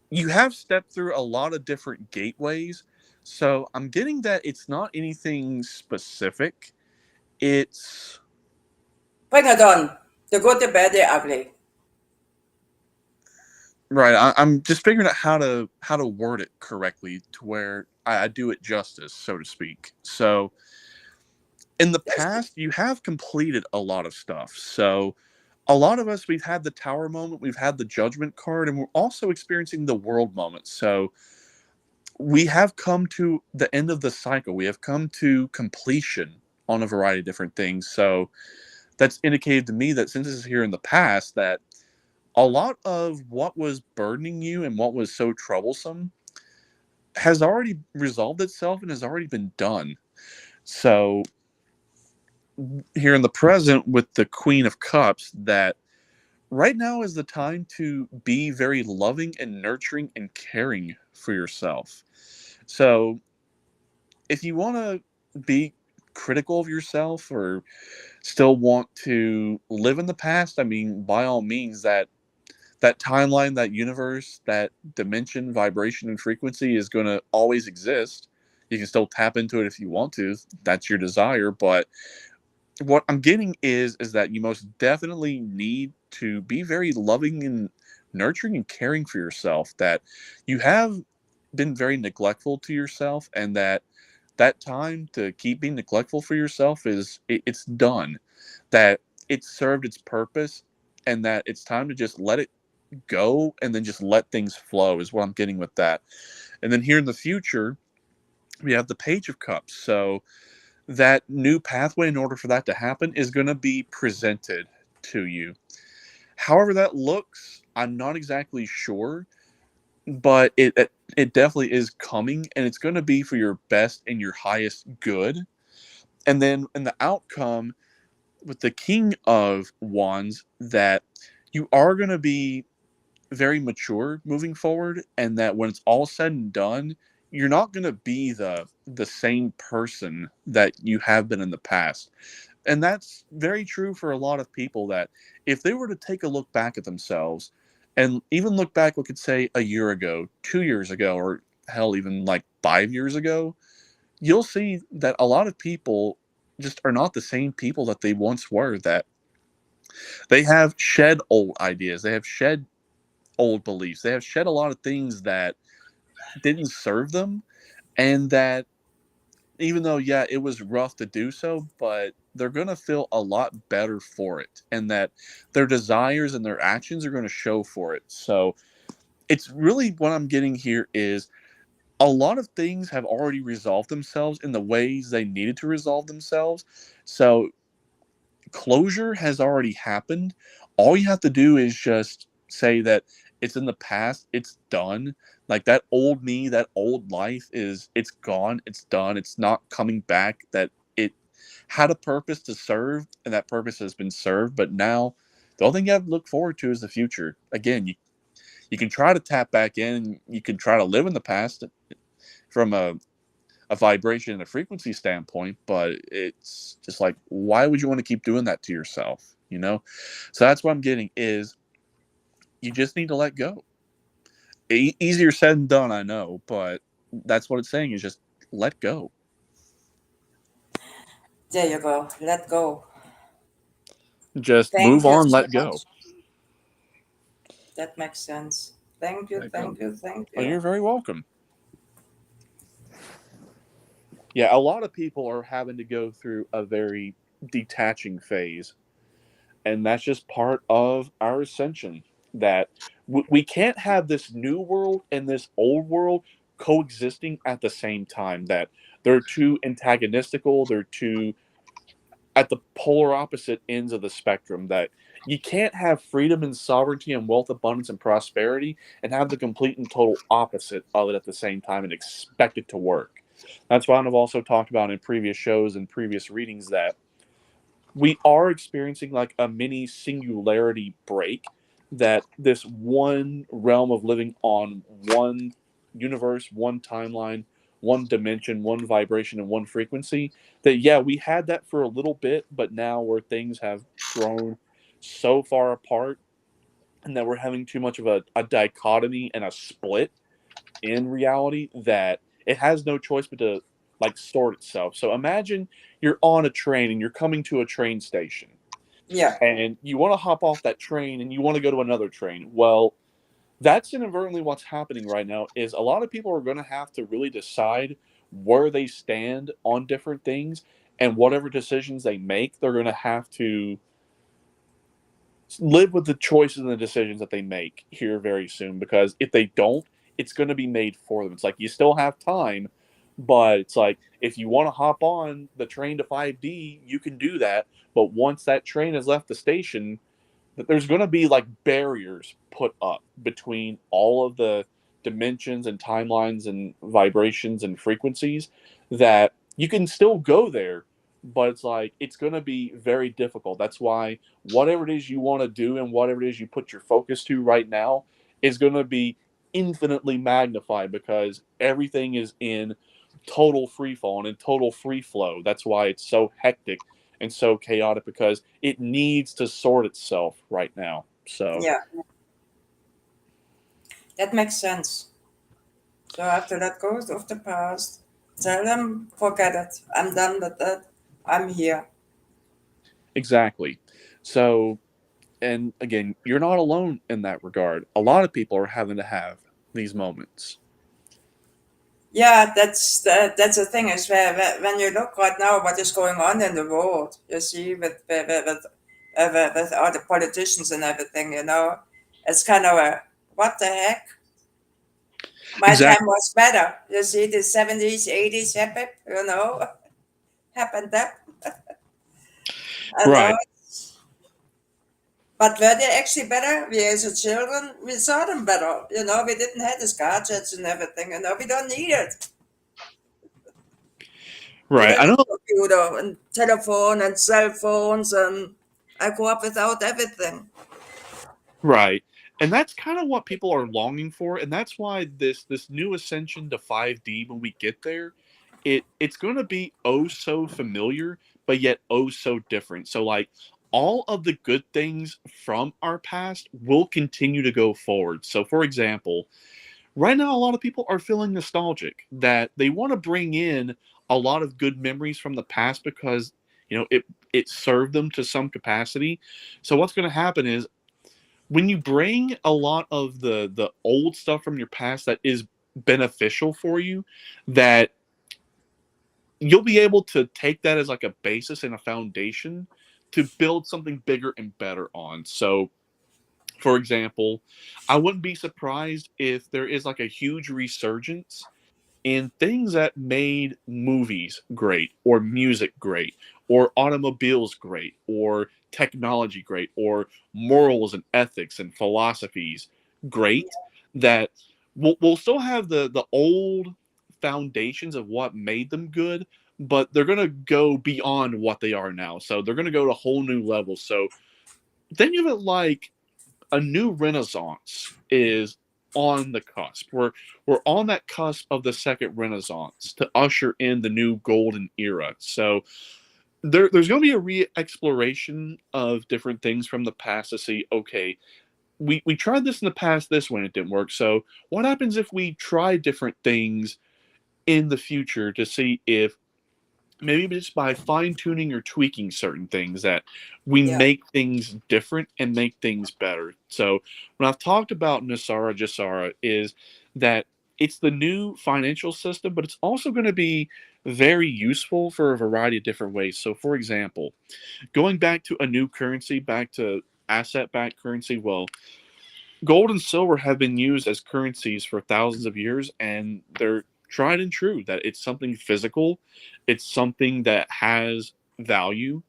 S12: you have stepped through a lot of different gateways. So I'm getting that it's not anything specific. It's
S11: Bring it on. The good, the bad, the ugly.
S12: right. I'm just figuring out how to word it correctly to where I do it justice, so to speak. So in the past, you have completed a lot of stuff. So a lot of us, we've had the tower moment, we've had the judgment card, and we're also experiencing the world moment. So we have come to the end of the cycle. We have come to completion on a variety of different things. So that's indicated to me that since this is here in the past, that a lot of what was burdening you and what was so troublesome has already resolved itself and has already been done. So here in the present with the Queen of Cups, that right now is the time to be very loving and nurturing and caring for yourself. So if you want to be critical of yourself or still want to live in the past, I mean, by all means, that timeline, that universe, that dimension, vibration, and frequency is going to always exist. You can still tap into it if you want to. That's your desire. But what I'm getting is that you most definitely need to be very loving and nurturing and caring for yourself. That you have been very neglectful to yourself, and that time to keep being neglectful for yourself it's done. That it served its purpose, and that it's time to just let it go and then just let things flow is what I'm getting with that. And then here in the future, we have the Page of Cups. So that new pathway, in order for that to happen, is going to be presented to you. However that looks, I'm not exactly sure, but it definitely is coming, and it's going to be for your best and your highest good. And then in the outcome with the King of Wands, that you are going to be very mature moving forward, and that when it's all said and done, you're not going to be the same person that you have been in the past. And that's very true for a lot of people, that if they were to take a look back at themselves and even look back, we could say a year ago, 2 years ago, or hell, even like 5 years ago, you'll see that a lot of people just are not the same people that they once were, that they have shed old ideas, they have shed old beliefs, they have shed a lot of things that didn't serve them, and that even though, yeah, it was rough to do so, but they're going to feel a lot better for it, and that their desires and their actions are going to show for it. So it's really what I'm getting here is a lot of things have already resolved themselves in the ways they needed to resolve themselves. So closure has already happened. All you have to do is just say that it's in the past, it's done. Like that old me, that old life it's gone, it's done, it's not coming back. That it had a purpose to serve, and that purpose has been served. But now the only thing you have to look forward to is the future. Again, you can try to tap back in, you can try to live in the past from a vibration and a frequency standpoint, but it's just like, why would you want to keep doing that to yourself? So that's what I'm getting is you just need to let go. Easier said than done, I know, but that's what it's saying is just let go.
S11: There you go. Let go.
S12: Just
S11: Thank
S12: move
S11: you
S12: on,
S11: so
S12: let go.
S11: much. That makes sense. Thank you, thank you, thank
S12: Oh,
S11: you.
S12: you're very welcome. Yeah, a lot of people are having to go through a very detaching phase, and that's just part of our ascension, that we can't have this new world and this old world coexisting at the same time, that they're too antagonistical, they're too at the polar opposite ends of the spectrum, that you can't have freedom and sovereignty and wealth, abundance, and prosperity and have the complete and total opposite of it at the same time and expect it to work. That's why I've also talked about in previous shows and previous readings that we are experiencing like a mini singularity break, that this one realm of living on one universe, one timeline, one dimension, one vibration, and one frequency, that yeah, we had that for a little bit, but now where things have grown so far apart, and that we're having too much of a dichotomy and a split in reality that it has no choice but to like sort itself. So imagine you're on a train and you're coming to a train station
S11: Yeah.
S12: and you want to hop off that train and you want to go to another train. Well, that's inadvertently what's happening right now is a lot of people are going to have to really decide where they stand on different things, and whatever decisions they make, they're going to have to live with the choices and the decisions that they make here very soon, because if they don't, it's going to be made for them. It's like you still have time, but it's like if you want to hop on the train to 5D, you can do that, but once that train has left the station, that there's going to be like barriers put up between all of the dimensions and timelines and vibrations and frequencies that you can still go there, but it's like it's going to be very difficult. That's why whatever it is you want to do and whatever it is you put your focus to right now is going to be infinitely magnified, because everything is in total free fall and in total free flow. That's why it's so hectic and so chaotic, because it needs to sort itself right now. So
S11: Yeah, that makes sense. So I have to let go of the past. Tell them, forget it. I'm done with that. I'm here.
S12: exactly. So, and again, you're not alone in that regard. A lot of people are having to have these moments.
S11: Yeah, that's the thing is when you look right now what is going on in the world, you see with all the politicians and everything, it's kind of a what the heck. My time
S12: Exactly.
S11: was better. You see, the 70s, 80s happened, happened that. I know.
S12: Right.
S11: But were they actually better? We as a children, we saw them better. We didn't have these gadgets and everything. We don't need it. We
S12: Right.
S11: don't
S12: I
S11: have
S12: know.
S11: computer and telephone and cell phones, and I grew up without everything.
S12: Right. And that's kind of what people are longing for, and that's why this new ascension to 5D, when we get there, it's going to be oh so familiar, but yet oh so different. So like all of the good things from our past will continue to go forward. So for example, right now a lot of people are feeling nostalgic, that they want to bring in a lot of good memories from the past because it served them to some capacity. So what's going to happen is when you bring a lot of the old stuff from your past that is beneficial for you, that you'll be able to take that as like a basis and a foundation to build something bigger and better on. So for example, I wouldn't be surprised if there is like a huge resurgence in things that made movies great, or music great, or automobiles great, or technology great, or morals and ethics and philosophies great, that we'll still have the old foundations of what made them good, but they're going to go beyond what they are now. So they're going to go to whole new levels. So think of it like a new renaissance is on the cusp. We're on that cusp of the second renaissance to usher in the new golden era. So there's going to be a re-exploration of different things from the past to see, okay, we tried this in the past this way and it didn't work. So what happens if we try different things in the future to see if maybe just by fine tuning or tweaking certain things that we
S11: Yeah.
S12: make things different and make things better. So when I've talked about Nasara Jasara is that it's the new financial system, but it's also going to be very useful for a variety of different ways. So for example, going back to a new currency, back to asset backed currency, well, gold and silver have been used as currencies for thousands of years, and they're tried and true that it's something physical, it's something that has value,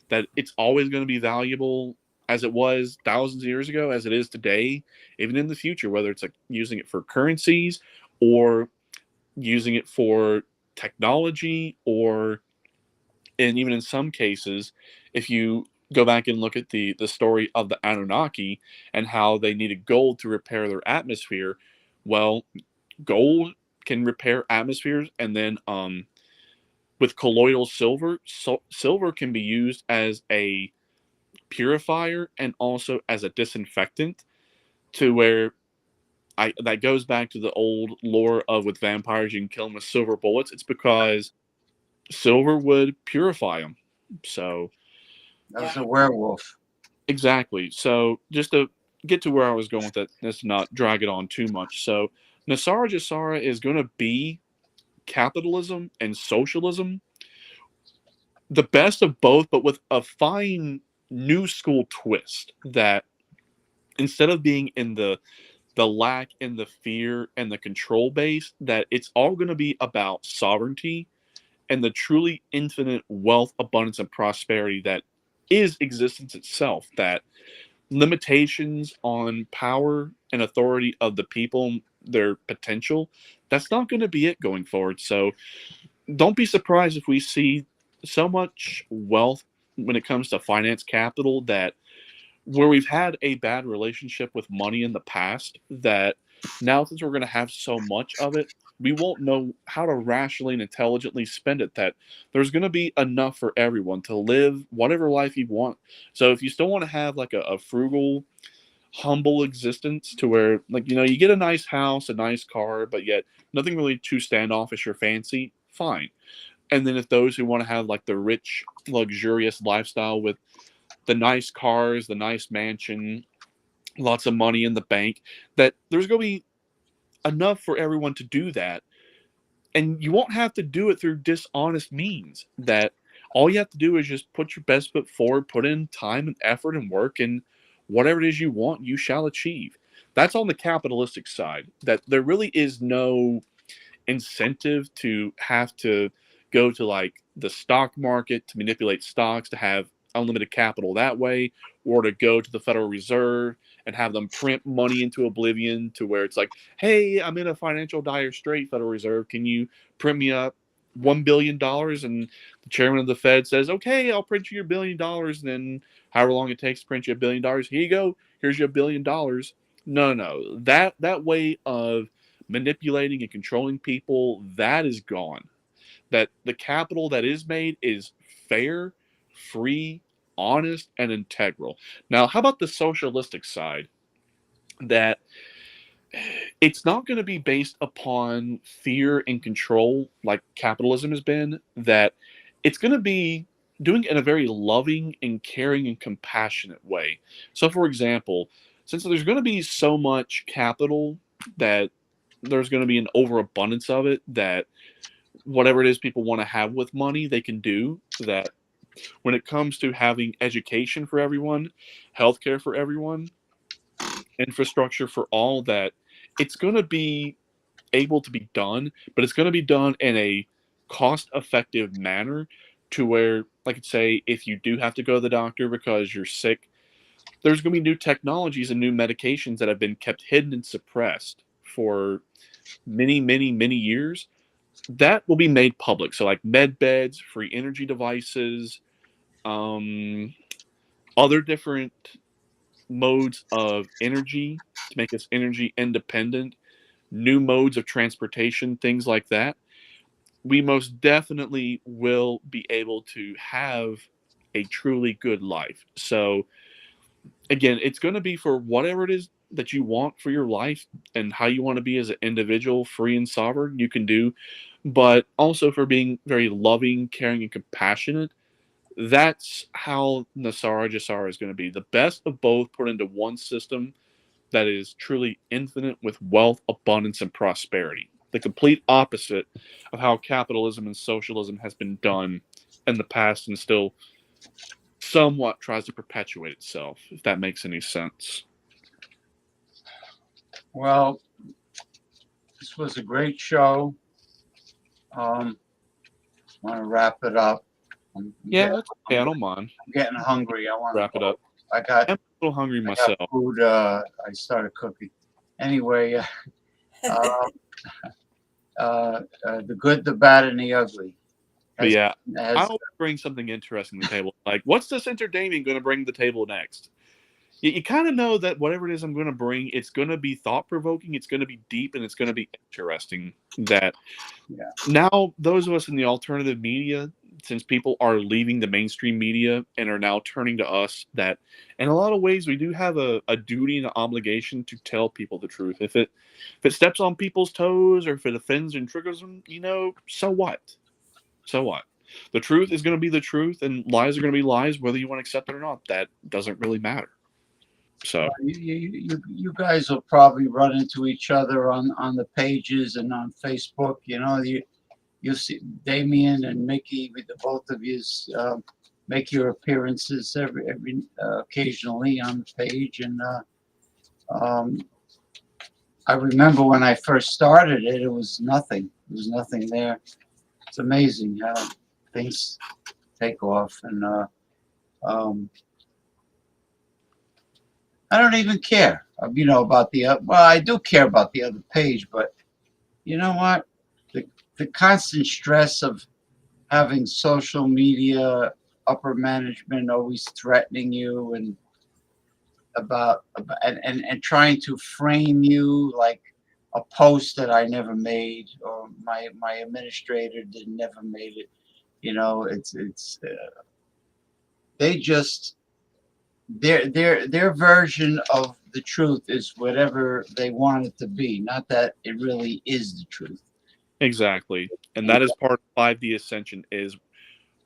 S12: that it's always going to be valuable as it was thousands of years ago, as it is today, even in the future, whether it's like using it for currencies or using it for technology, or and even in some cases, if you go back and look at the story of the Anunnaki and how they needed gold to repair their atmosphere, well, gold can repair atmospheres, and then with colloidal silver, silver can be used as a purifier and also as a disinfectant. to where that goes back to the old lore of with vampires you can kill them with silver bullets. It's because silver would purify them. So
S1: That was a werewolf.
S12: exactly. So just to get to where I was going with it, let's not drag it on too much. So Nasara Jasara is going to be capitalism and socialism, the best of both, but with a fine new school twist that instead of being in the lack and the fear and the control base, that it's all going to be about sovereignty and the truly infinite wealth, abundance, and prosperity that is existence itself. That limitations on power and authority of the people, their potential, that's not going to be it going forward. So don't be surprised if we see so much wealth when it comes to finance capital that where we've had a bad relationship with money in the past, that now since we're going to have so much of it, we won't know how to rationally and intelligently spend it, that there's going to be enough for everyone to live whatever life you want. So if you still want to have like a frugal, humble existence to where, like, you know, you get a nice house, a nice car, but yet nothing really too standoffish or fancy, fine. And then if those who want to have like the rich, luxurious lifestyle with the nice cars, the nice mansion, lots of money in the bank, that there's going to be enough for everyone to do that. And you won't have to do it through dishonest means. That all you have to do is just put your best foot forward, put in time and effort and work, and whatever it is you want, you shall achieve. That's on the capitalistic side, that there really is no incentive to have to go to like the stock market to manipulate stocks to have unlimited capital that way, or to go to the Federal Reserve and have them print money into oblivion to where it's like, hey, I'm in a financial dire strait, Federal Reserve, can you print me up $1 billion? And the chairman of the Fed says, okay, I'll print you your $1 billion. And then however long it takes to print you $1 billion, here you go, here's your $1 billion. No, that way of manipulating and controlling people, that is gone. That the capital that is made is fair, free, honest, and integral. Now, how about the socialistic side? That it's not going to be based upon fear and control like capitalism has been, that it's going to be doing it in a very loving and caring and compassionate way. So, for example, since there's going to be so much capital that there's going to be an overabundance of it, that whatever it is people want to have with money, they can do that. When it comes to having education for everyone, healthcare for everyone, infrastructure for all, that it's going to be able to be done, but it's going to be done in a cost-effective manner to where, like, say, if you do have to go to the doctor because you're sick, there's going to be new technologies and new medications that have been kept hidden and suppressed for many, many, many years. That will be made public. So like med beds, free energy devices, other different modes of energy to make us energy independent, new modes of transportation, things like that. We most definitely will be able to have a truly good life. So again, it's going to be for whatever it is that you want for your life and how you want to be as an individual, free and sovereign, you can do, but also for being very loving, caring, and compassionate. That's how Nasara Jasara is going to be. The best of both put into one system that is truly infinite with wealth, abundance, and prosperity. The complete opposite of how capitalism and socialism has been done in the past and still somewhat tries to perpetuate itself, if that makes any sense.
S1: Well, this was a great show. Want to wrap it up.
S12: That's okay. I don't mind.
S1: I'm getting hungry. I want
S12: to wrap it up.
S1: I'm
S12: a little hungry myself.
S1: Food. I started cooking. Anyway, the good, the bad, and the ugly.
S12: But yeah, I'll bring something interesting to the table. Like, what's this entertainment going to bring to the table next? You kind of know that whatever it is I'm going to bring, it's going to be thought-provoking, it's going to be deep, and it's going to be interesting. That now those of us in the alternative media since people are leaving the mainstream media and are now turning to us, that in a lot of ways we do have a duty and an obligation to tell people the truth. If it steps on people's toes or if it offends and triggers them, so what? So what? The truth is going to be the truth, and lies are going to be lies, whether you want to accept it or not. That doesn't really matter. So
S1: you guys will probably run into each other on the pages and on Facebook. You'll see Damien and Mickey, with the both of you, make your appearances every occasionally on the page. And I remember when I first started it, it was nothing. There was nothing there. It's amazing how things take off. And I don't even care, about the well, I do care about the other page, but you know what? The constant stress of having social media upper management always threatening you and and trying to frame you like a post that I never made, or my administrator never made it. It's they just their version of the truth is whatever they want it to be, not that it really is the truth.
S12: exactly, and that is part of 5D Ascension. Is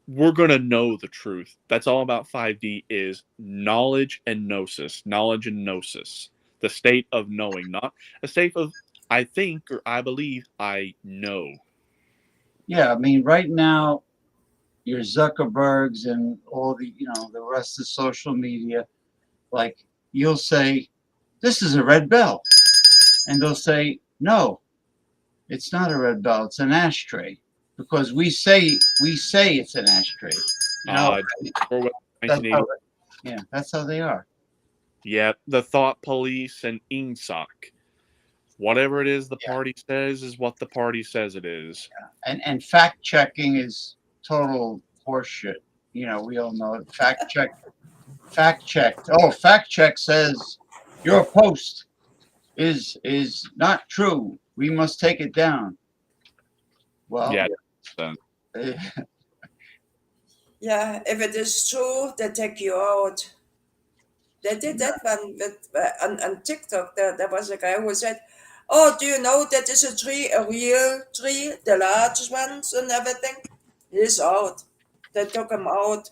S12: we're going to know the truth. That's all about 5D is knowledge and gnosis. Knowledge and gnosis. The state of knowing, not a state of I think or I believe I know.
S1: Yeah, I mean, right now, your Zuckerbergs and all the rest of social media, like you'll say, this is a red bell. And they'll say, no, it's not a red bell. It's an ashtray. Because we say it's an ashtray. That's how they are.
S12: Yeah, the thought police and INSOC. Whatever it is the party says is what the party says it is.
S1: Yeah. And fact checking is total horseshit. We all know it. Fact checked. Oh, fact check says your post is not true. We must take it down. Well,
S11: yeah, if it is true, they take you out. They did that one with on TikTok. There was a guy who said, "Oh, do you know that is a tree, a real tree, the large ones and everything?" He's out. They took him out.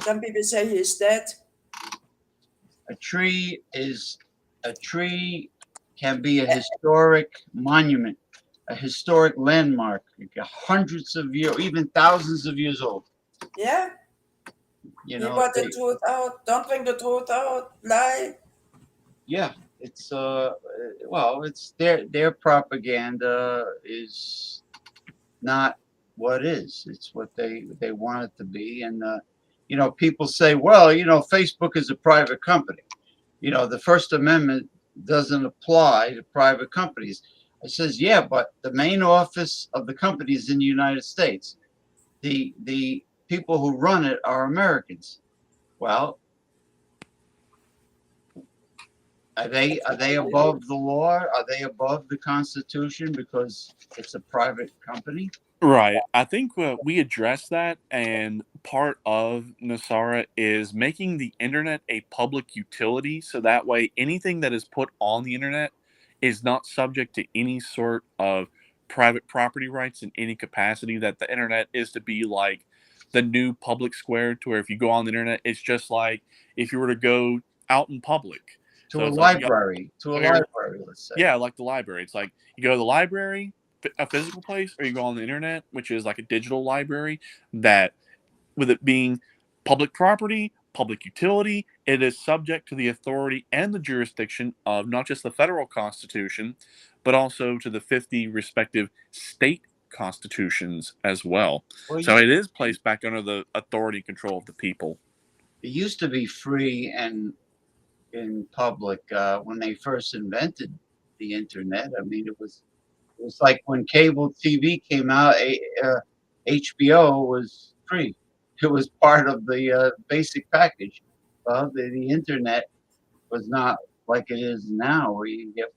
S11: Some people say he's dead.
S1: A tree can be a historic monument, a historic landmark, hundreds of years, even thousands of years old.
S11: Yeah. You want the truth out. Don't bring the truth out. Lie.
S1: Yeah, it's it's their propaganda is not what is. It's what they want it to be. And people say, well, Facebook is a private company. The First Amendment doesn't apply to private companies. I says, yeah, but the main office of the company is in the United States. The people who run it are Americans. Well, are they above the law? Are they above the Constitution because it's a private company?
S12: Right. I think we address that, and part of Nasara is making the internet a public utility, so that way anything that is put on the internet is not subject to any sort of private property rights in any capacity. That the internet is to be like the new public square, to where if you go on the internet, it's just like if you were to go out in public.
S1: To a library, let's say.
S12: Yeah, like the library. It's like you go to the library, a physical place, or you go on the internet, which is like a digital library, that with it being public property, public utility, it is subject to the authority and the jurisdiction of not just the federal constitution, but also to the 50 respective state constitutions as well. So it is placed back under the authority and control of the people.
S1: It used to be free and in public when they first invented the internet. I mean, it was like when cable TV came out, HBO was free. It was part of the basic package. Well, the internet was not like it is now, where you get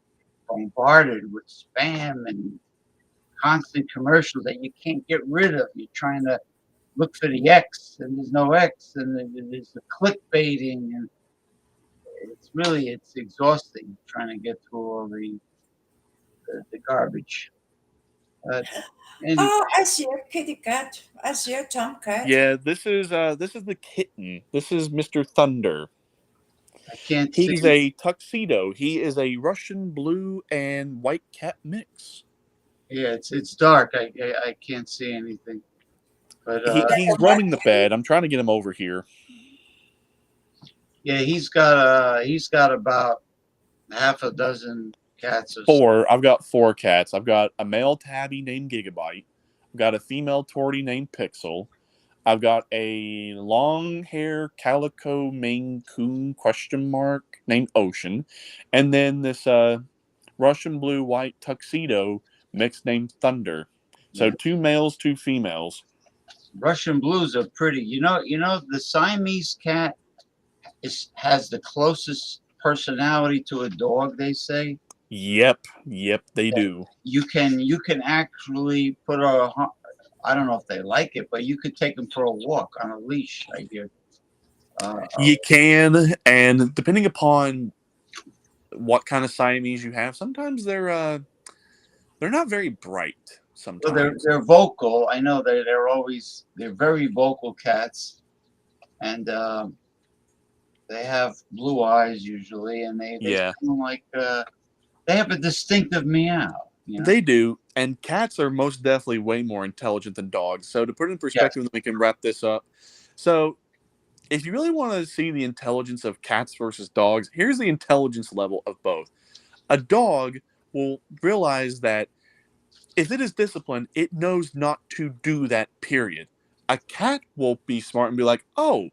S1: bombarded with spam and constant commercials that you can't get rid of. You're trying to look for the X, and there's no X, and there's the clickbaiting, and it's exhausting trying to get through all the garbage. Anyway.
S11: Oh, I see a kitty cat. I see a tomcat.
S12: Yeah, this is the kitten. This is Mr. Thunder.
S1: I can't
S12: He's
S1: see.
S12: a tuxedo. He is a Russian blue and white cat mix.
S1: Yeah, it's dark. I can't see anything. But
S12: He's roaming the bed. I'm trying to get him over here.
S1: yeah, he's got about half a dozen cats or so.
S12: Four. I've got 4 cats. I've got a male tabby named Gigabyte. I've got a female tortie named Pixel. I've got a long hair calico Maine Coon ? Named Ocean, and then this Russian blue white tuxedo mix named Thunder. So 2 males, 2 females.
S1: Russian blues are pretty. You know the Siamese cat has the closest personality to a dog, they say.
S12: Yep, they do.
S1: You can actually put I don't know if they like it, but you could take them for a walk on a leash, I hear.
S12: You can, and depending upon what kind of Siamese you have, sometimes they're not very bright. Sometimes
S1: well, they're vocal. I know they're very vocal cats, and they have blue eyes usually, and they
S12: yeah,
S1: sound like they have a distinctive meow. You know?
S12: They do, and cats are most definitely way more intelligent than dogs. So to put it in perspective, we can wrap this up. So if you really want to see the intelligence of cats versus dogs, here's the intelligence level of both. A dog will realize that if it is disciplined, it knows not to do that, period. A cat will be smart and be like, oh,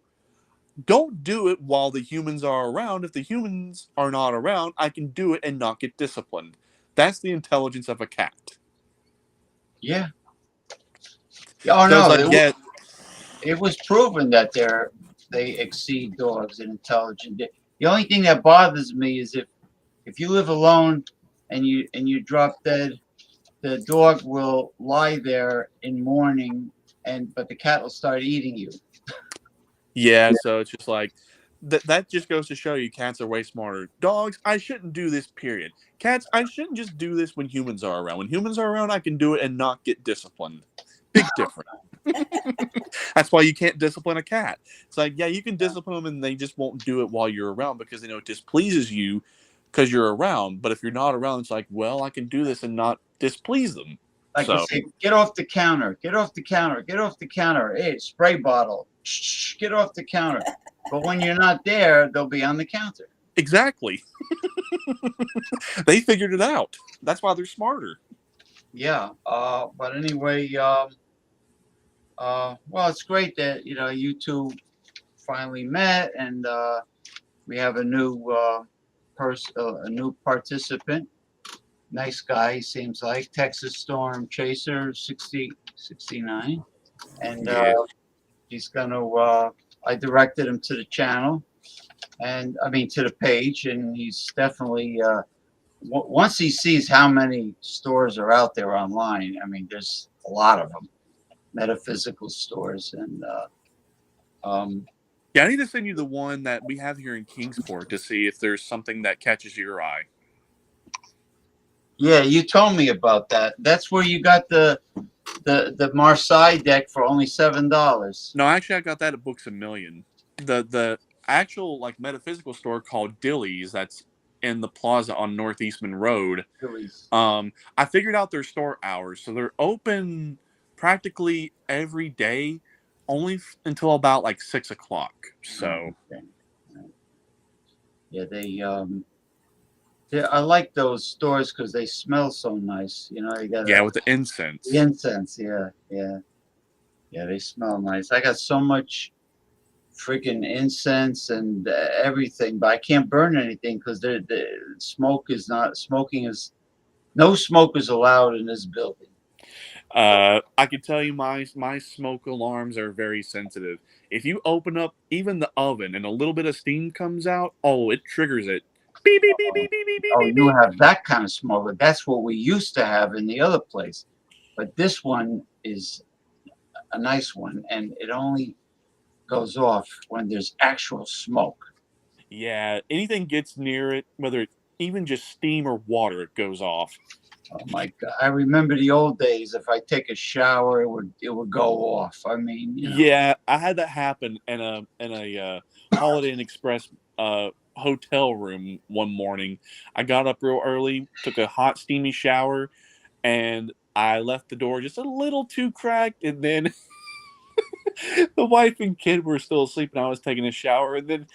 S12: don't do it while the humans are around. If the humans are not around, I can do it and not get disciplined. That's the intelligence of a cat.
S1: Yeah. Oh no,
S12: like,
S1: it was proven that they exceed dogs in intelligence. The only thing that bothers me is if you live alone and you drop dead, the dog will lie there in mourning, but the cat will start eating you.
S12: Yeah, so it's just like that just goes to show you cats are way smarter. Dogs, I shouldn't do this, period. Cats, I shouldn't just do this when humans are around. When humans are around, I can do it and not get disciplined. Big difference. That's why you can't discipline a cat. It's like, yeah, you can discipline them and they just won't do it while you're around because they know it displeases you because you're around. But if you're not around, it's like, well, I can do this and not displease them.
S1: Like you say, get off the counter, get off the counter, get off the counter. Hey, spray bottle, shh, get off the counter. But when you're not there, they'll be on the counter.
S12: Exactly. They figured it out. That's why they're smarter.
S1: Yeah. But anyway, well, it's great that you two finally met, and we have a new a new participant. Nice guy, he seems like. Texas Storm Chaser, 69. And he's going to, I directed him to the channel, and to the page, and he's definitely, once he sees how many stores are out there online, there's a lot of them, metaphysical stores. And
S12: yeah, I need to send you the one that we have here in Kingsport to see if there's something that catches your eye.
S1: Yeah, you told me about that. That's where you got the Marseille deck for only $7.
S12: No, actually, I got that at Books A Million. The actual metaphysical store called Dilly's that's in the plaza on Northeastman Road.
S1: Dilly's.
S12: I figured out their store hours, so they're open practically every day, only until about 6 o'clock. So,
S1: okay. Yeah, I like those stores because they smell so nice. You got
S12: with the incense.
S1: The incense, yeah, they smell nice. I got so much freaking incense and everything, but I can't burn anything because the no smoke is allowed in this building.
S12: I can tell you my smoke alarms are very sensitive. If you open up even the oven and a little bit of steam comes out, it triggers it. Beep, beep, beep, beep, beep, beep, beep,
S1: you have that kind of smoke. That's what we used to have in the other place. But this one is, a nice one, and it only goes off when there's actual smoke.
S12: Yeah, anything gets near it, whether it's even just steam or water, it goes off.
S1: Oh my God! I remember the old days. If I take a shower, it would go off. I mean, you know.
S12: Yeah, I had that happen in a Holiday Inn Express hotel room one morning. I got up real early, took a hot steamy shower, and I left the door just a little too cracked, and then the wife and kid were still asleep, and I was taking a shower, and then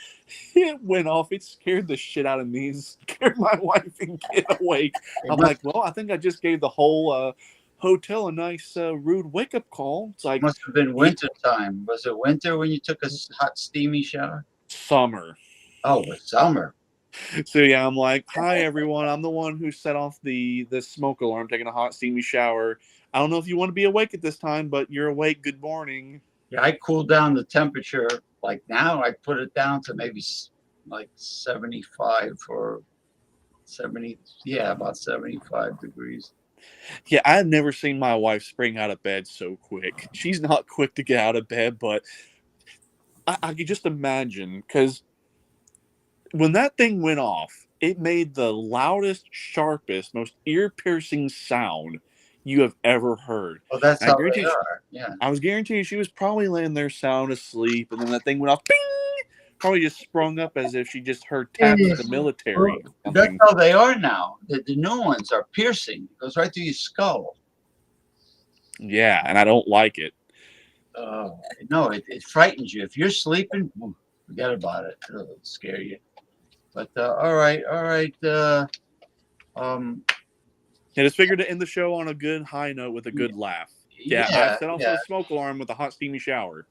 S12: it went off. It scared the shit out of me and scared my wife and kid awake. I'm like, well, I think I just gave the whole hotel a nice rude wake-up call. It's like,
S1: Must have been winter time. Was it winter when you took a hot, steamy shower?
S12: Summer.
S1: Oh, it's summer.
S12: So yeah, I'm like, hi everyone. I'm the one who set off the smoke alarm, taking a hot steamy shower. I don't know if you want to be awake at this time, but you're awake. Good morning.
S1: Yeah, I cooled down the temperature. Like now, I put it down to maybe like 75 or 70. Yeah, about 75 degrees.
S12: Yeah, I've never seen my wife spring out of bed so quick. She's not quick to get out of bed, but I could just imagine, because when that thing went off, it made the loudest, sharpest, most ear-piercing sound you have ever heard.
S1: Well, that's
S12: And
S1: how they are. Yeah.
S12: I was guaranteeing she was probably laying there sound asleep, and then that thing went off. Bing! Probably just sprung up as if she just heard taps at the military.
S1: Well, that's how they are now. The new ones are piercing. It goes right through your skull.
S12: Yeah, and I don't like it.
S1: No, it frightens you. If you're sleeping, forget about it. It'll scare you. But all right.
S12: Yeah, just figured to end the show on a good high note with a good laugh. Yeah, I set off the smoke alarm with a hot steamy shower.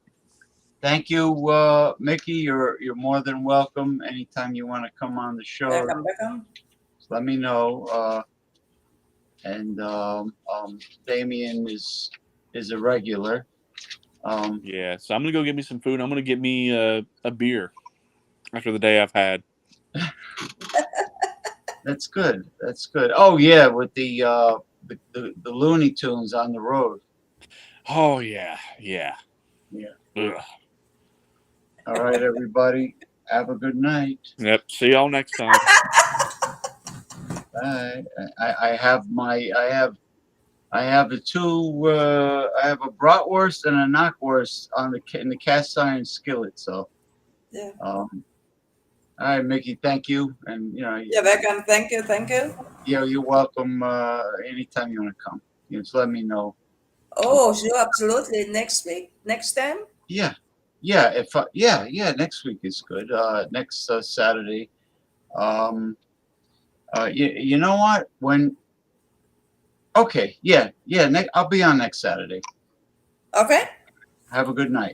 S1: Thank you, Mickey. You're more than welcome. Anytime you want to come on the show,
S11: Welcome.
S1: just let me know. And Damien is a regular.
S12: Yeah, so I'm gonna go get me some food. I'm gonna get me a beer after the day I've had.
S1: That's good. That's good. Oh yeah, with the Looney Tunes on the road.
S12: Oh yeah. Ugh.
S1: All right, everybody. Have a good night.
S12: Yep. See y'all next time.
S1: Bye. I have the two. I have a bratwurst and a knockwurst in the cast iron skillet. So.
S11: Yeah.
S1: All right, Mickey. Thank you. And
S11: You're welcome. Thank you.
S1: Yeah, you're welcome. Anytime you want to come, just let me know.
S11: Oh, sure, absolutely. Next week. Next time?
S1: Yeah. Next week is good. Next Saturday. You know what? Okay. Yeah. I'll be on next Saturday.
S11: Okay.
S1: Have a good night.